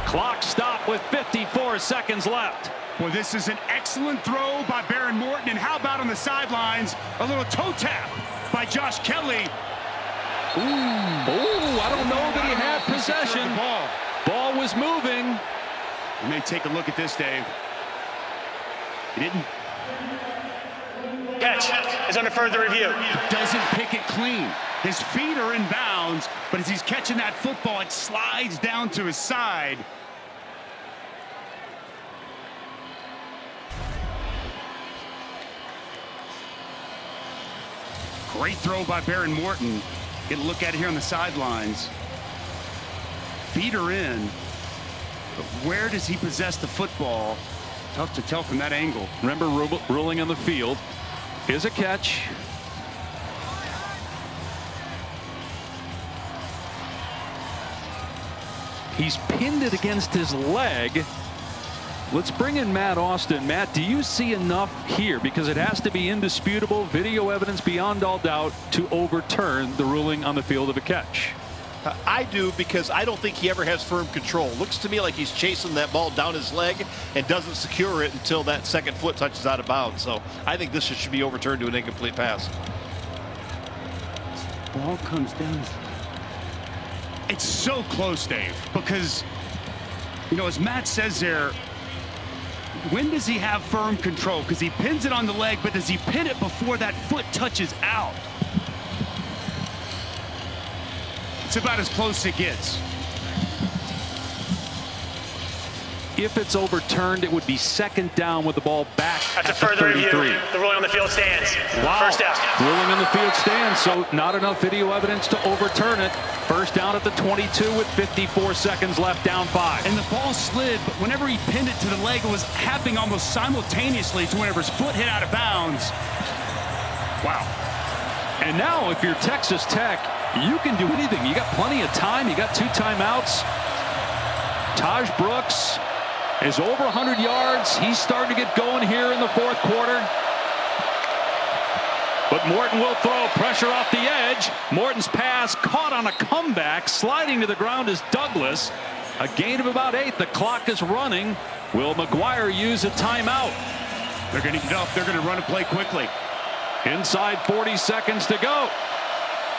Clock stopped with 54 seconds left. Well, this is an excellent throw by Baron Morton, and how about on the sidelines, a little toe tap by Josh Kelly. Ooh, I don't know that he had possession. Ball was moving. You may take a look at this, Dave. He didn't. Catch is under further review. Doesn't pick it clean. His feet are in bounds, but as he's catching that football, it slides down to his side. Great throw by Baron Morton. Get a look at it here on the sidelines. Feet are in, but where does he possess the football? Tough to tell from that angle. Remember, ruling on the field is a catch. He's pinned it against his leg. Let's bring in Matt Austin. Matt, do you see enough here, because it has to be indisputable video evidence beyond all doubt, to overturn the ruling on the field of a catch? I do, because I don't think he ever has firm control. Looks to me like he's chasing that ball down his leg and doesn't secure it until that 2nd foot touches out of bounds. So I think this should be overturned to an incomplete pass. Ball comes down. It's so close, Dave, because, you know, as Matt says there, when does he have firm control? Because he pins it on the leg, but does he pin it before that foot touches out? It's about as close as it gets. If it's overturned, it would be 2nd down with the ball back After at further the 33. review, the ruling on the field stands. Wow. 1st down. Ruling on the field stands, so not enough video evidence to overturn it. 1st down at the 22 with 54 seconds left, down 5. And the ball slid, but whenever he pinned it to the leg, it was happening almost simultaneously to whenever his foot hit out of bounds. Wow. And now, if you're Texas Tech, you can do anything. You got plenty of time. You got 2 timeouts. Taj Brooks is over 100 yards. He's starting to get going here in the 4th quarter. But Morton will throw pressure off the edge. College. Morton's pass caught on a comeback. Sliding to the ground is Douglas. A gain of about 8. The clock is running. Will McGuire use a timeout? They're going to get up. They're going to run a play quickly. Inside 40 seconds to go.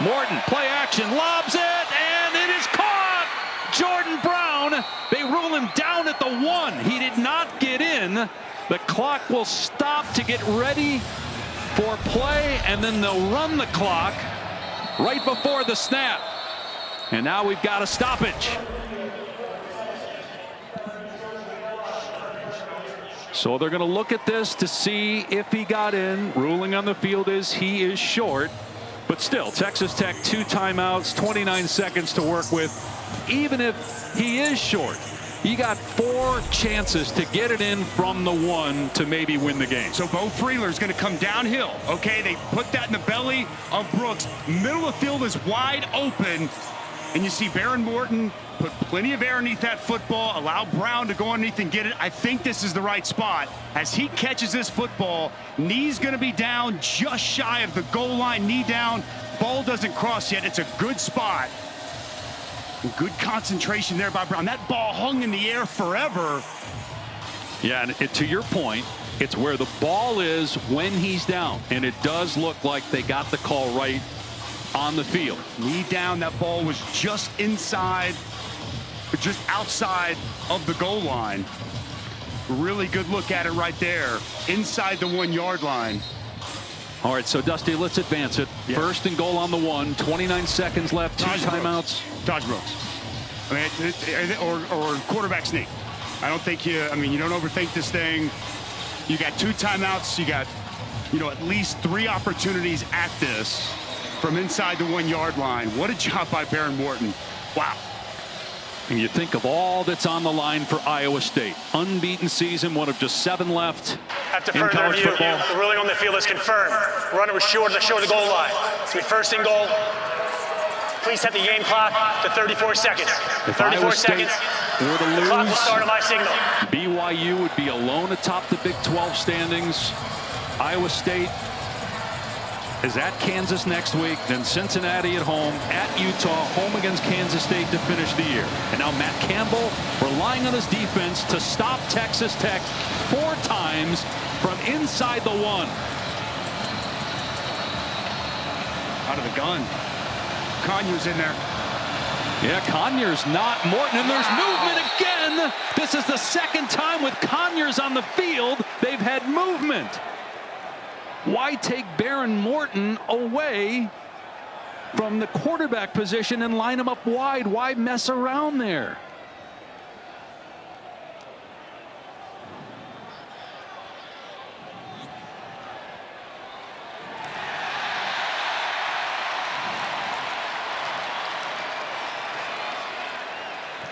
Morton, play action, lobs it, and it is caught! Jordan Brown, they rule him down at the 1. He did not get in. The clock will stop to get ready for play, and then they'll run the clock right before the snap. And now we've got a stoppage. So they're going to look at this to see if he got in. Ruling on the field is he is short. But still, Texas Tech 2 timeouts, 29 seconds to work with. Even if he is short, you got 4 chances to get it in from the 1 to maybe win the game. So Bo Freeler is going to come downhill. Okay, they put that in the belly of Brooks. Middle of the field is wide open. And you see Baron Morton put plenty of air underneath that football, allow Brown to go underneath and get it. I think this is the right spot. As he catches this football, knee's going to be down just shy of the goal line, knee down. Ball doesn't cross yet. It's a good spot. Good concentration there by Brown. That ball hung in the air forever. Yeah, and to your point, it's where the ball is when he's down. And it does look like they got the call right on the field. Knee down, that ball was just inside, just outside of the goal line. Really good look at it right there, inside the 1 yard line. All right, so Dusty, let's advance it. Yeah. 1st and goal on the 1, 29 seconds left, 2 timeouts. Tahj Brooks. I mean, or quarterback sneak. I don't think you don't overthink this thing. You got 2 timeouts. You got, at least 3 opportunities at this from inside the 1 yard line. What a job by Baron Morton. Wow. And you think of all that's on the line for Iowa State. Unbeaten season, one of just 7 left After in further college review, football. the ruling on the field is confirmed. Runner was short of the goal line. It's going to be 1st and goal. Please set the game clock to 34 seconds. If 34 Iowa State seconds. were to The clock will lose, start on my signal. BYU would be alone atop the Big 12 standings. Iowa State is at Kansas next week, then Cincinnati at home, at Utah, home against Kansas State to finish the year. And now Matt Campbell relying on his defense to stop Texas Tech 4 times from inside the 1. Out of the gun. Conyers in there. Yeah, Conyers not Morton, and there's movement again. This is the 2nd time with Conyers on the field they've had movement. Why take Baron Morton away from the quarterback position and line him up wide? Why mess around there?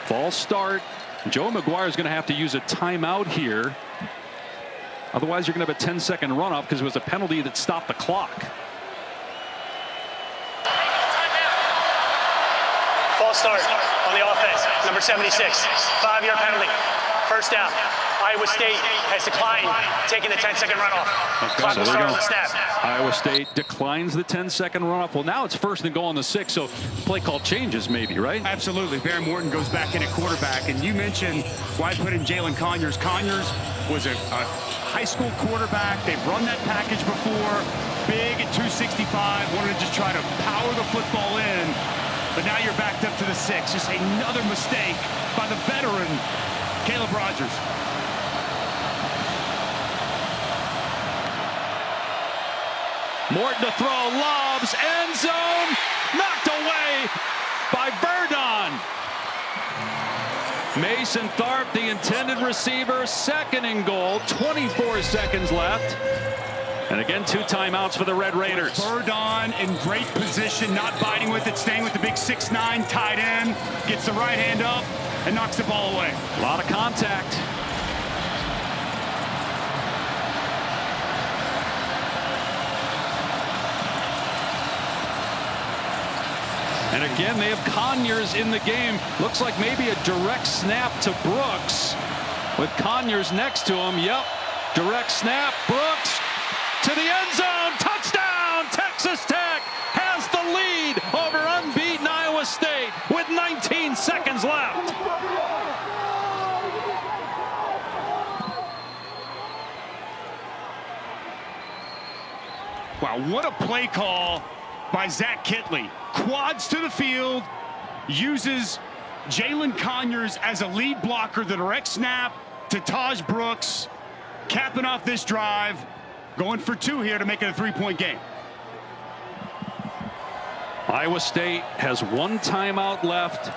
False start. Joe McGuire is going to have to use a timeout here. Otherwise, you're going to have a 10-second runoff because it was a penalty that stopped the clock. False start on the offense. Number 76. 5-yard penalty. 1st down. Iowa State has declined taking the 10-second runoff. Clock will start on the snap. Iowa State declines the 10-second runoff. Well, now it's 1st and goal on the 6, so play call changes maybe, right? Absolutely. Baron Morton goes back in at quarterback. And you mentioned why put in Jalen Conyers. Conyers was a high school quarterback. They've run that package before. Big at 265. Wanted to just try to power the football in. But now you're backed up to the 6. Just another mistake by the veteran, Caleb Rogers. Morton to throw, lobs, end zone, knocked away by Verdon. Mason Tharp, the intended receiver, 2nd and goal, 24 seconds left. And again, 2 timeouts for the Red Raiders. Verdon in great position, not biting with it, staying with the big 6'9" tight end, gets the right hand up and knocks the ball away. A lot of contact. And again, they have Conyers in the game. Looks like maybe a direct snap to Brooks with Conyers next to him. Yep, direct snap. Brooks to the end zone. Touchdown! Texas Tech has the lead. Now, what a play call by Zach Kittley. Quads to the field, uses Jalen Conyers as a lead blocker, the direct snap to Taj Brooks, capping off this drive, going for 2 here to make it a 3-point game. Iowa State has 1 timeout left,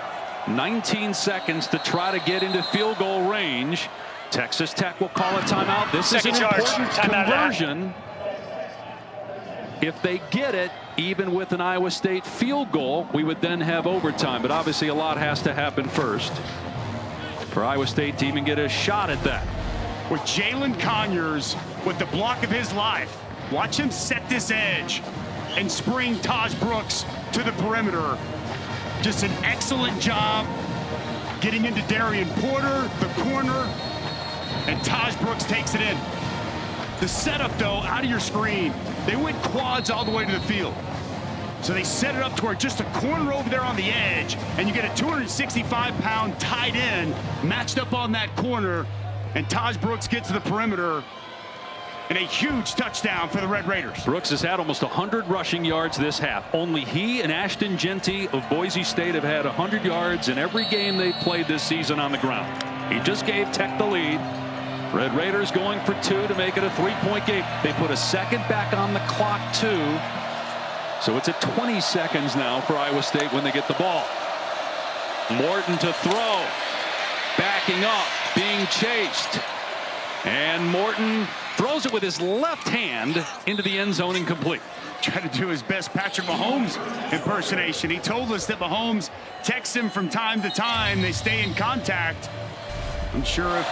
19 seconds to try to get into field goal range. Texas Tech will call a timeout. This is an important conversion. If they get it, even with an Iowa State field goal, we would then have overtime. But obviously a lot has to happen first for Iowa State to even get a shot at that. With Jalen Conyers with the block of his life, watch him set this edge and spring Taj Brooks to the perimeter. Just an excellent job getting into Darian Porter, the corner, and Taj Brooks takes it in. The setup, though, out of your screen, they went quads all the way to the field. So they set it up toward just a corner over there on the edge, and you get a 265-pound tight end matched up on that corner, and Taj Brooks gets to the perimeter, and a huge touchdown for the Red Raiders. Brooks has had almost 100 rushing yards this half. Only he and Ashton Jeanty of Boise State have had 100 yards in every game they've played this season on the ground. He just gave Tech the lead. Red Raiders going for 2 to make it a 3-point game. They put a second back on the clock, too. So it's at 20 seconds now for Iowa State when they get the ball. Morton to throw. Backing up, being chased. And Morton throws it with his left hand into the end zone, incomplete. Trying to do his best Patrick Mahomes impersonation. He told us that Mahomes texts him from time to time. They stay in contact. I'm sure if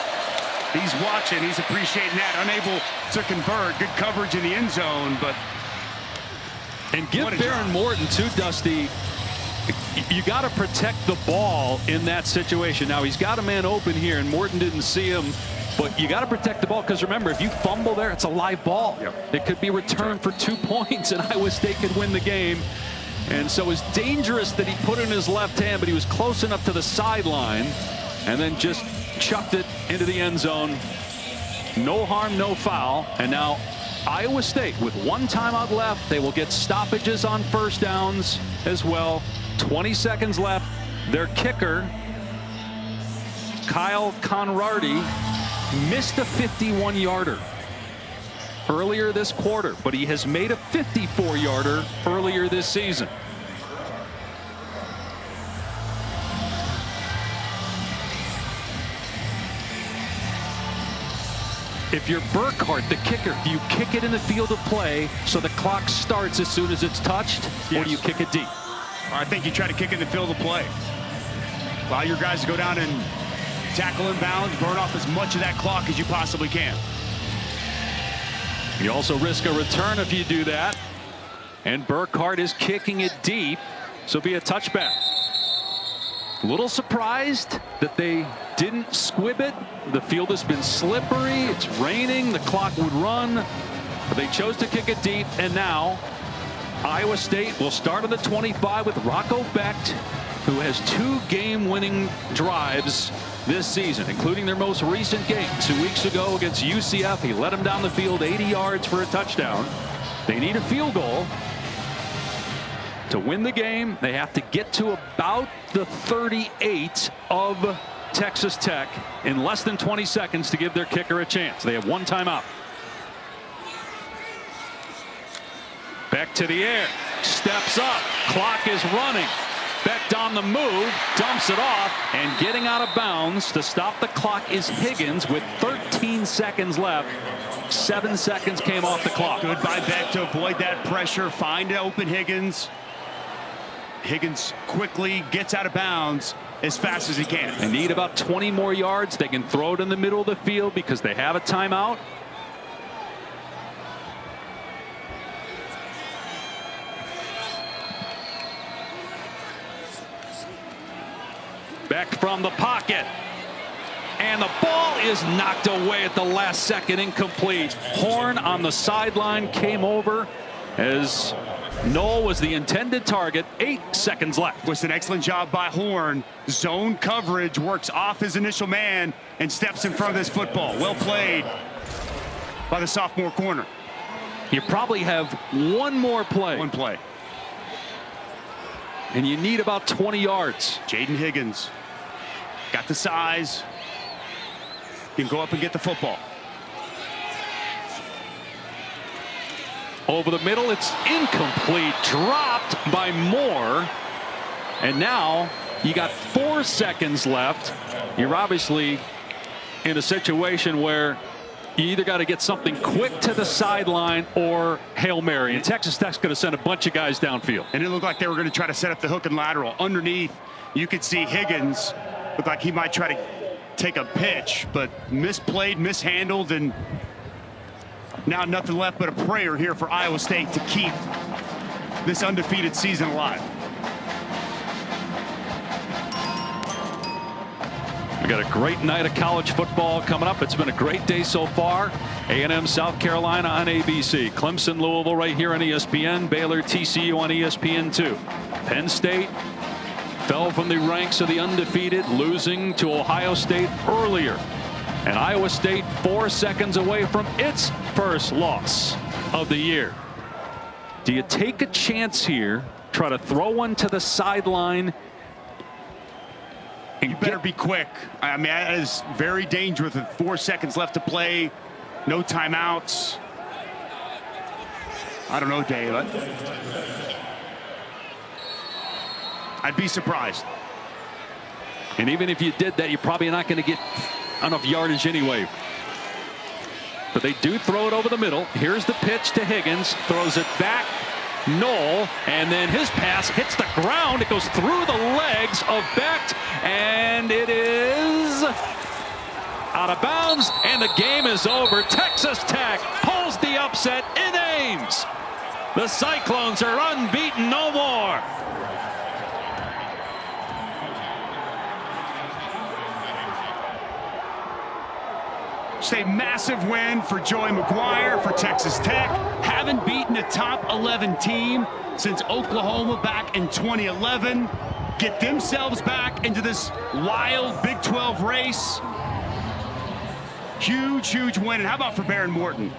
he's watching, he's appreciating that. Unable to convert. Good coverage in the end zone, but... And give Baron Morton, too, Dusty. You got to protect the ball in that situation. Now, he's got a man open here, and Morton didn't see him. But you got to protect the ball, because remember, if you fumble there, it's a live ball. Yep. It could be returned for 2 points, and Iowa State could win the game. And so it's dangerous that he put it in his left hand, but he was close enough to the sideline and then just chucked it into the end zone. No harm, no foul. And now Iowa State with 1 timeout left. They will get stoppages on first downs as well. 20 seconds left. Their kicker, Kyle Conradi, missed a 51-yarder earlier this quarter, but he has made a 54-yarder earlier this season. If you're Burkhardt, the kicker, do you kick it in the field of play so the clock starts as soon as it's touched, or do you kick it deep? I think you try to kick it in the field of play. Allow your guys to go down and tackle inbounds, burn off as much of that clock as you possibly can. You also risk a return if you do that. And Burkhardt is kicking it deep, so it'll be a touchback. A little surprised that they didn't squib it. The field has been slippery. It's raining. The clock would run. But they chose to kick it deep. And now Iowa State will start on the 25 with Rocco Becht, who has 2 game-winning drives this season, including their most recent game 2 weeks ago against UCF. He led them down the field 80 yards for a touchdown. They need a field goal to win the game. They have to get to about the 38 of Texas Tech in less than 20 seconds to give their kicker a chance. They have 1 timeout. Back to the air, steps up, clock is running. Becht on the move, dumps it off, and getting out of bounds to stop the clock is Higgins with 13 seconds left. 7 seconds came off the clock. Good by Becht to avoid that pressure, find open Higgins. Higgins quickly gets out of bounds as fast as he can. They need about 20 more yards. They can throw it in the middle of the field because they have a timeout. Becht from the pocket. And the ball is knocked away at the last second, incomplete. Horn on the sideline came over as Noel was the intended target. 8 seconds left. Was an excellent job by Horn. Zone coverage, works off his initial man and steps in front of this football. Well played by the sophomore corner. You probably have one more play. One play. And you need about 20 yards. Jaden Higgins got the size. Can go up and get the football. Over the middle, it's incomplete. Dropped by Moore. And now you got 4 seconds left. You're obviously in a situation where you either got to get something quick to the sideline or Hail Mary. And Texas Tech's going to send a bunch of guys downfield. And it looked like they were going to try to set up the hook and lateral. Underneath, you could see Higgins look like he might try to take a pitch, but misplayed, mishandled, and now nothing left but a prayer here for Iowa State to keep this undefeated season alive. We got a great night of college football coming up. It's been a great day so far. A&M South Carolina on ABC. Clemson Louisville right here on ESPN. Baylor TCU on ESPN2. Penn State fell from the ranks of the undefeated, losing to Ohio State earlier. And Iowa State 4 seconds away from its first loss of the year. Do you take a chance here, try to throw one to the sideline? You better be quick. I mean, that is very dangerous with 4 seconds left to play. No timeouts. I don't know, Dave. I'd be surprised. And even if you did that, you're probably not going to get enough yardage anyway. But they do throw it over the middle. Here's the pitch to Higgins. Throws it back. Knoll, and then his pass hits the ground. It goes through the legs of Becht, and it is out of bounds, and the game is over. Texas Tech pulls the upset in Ames. The Cyclones are unbeaten no more. It's a massive win for Joey McGuire for Texas Tech. Haven't beaten a top 11 team since Oklahoma back in 2011. Get themselves back into this wild Big 12 race. Huge, huge win. And how about for Behren Morton?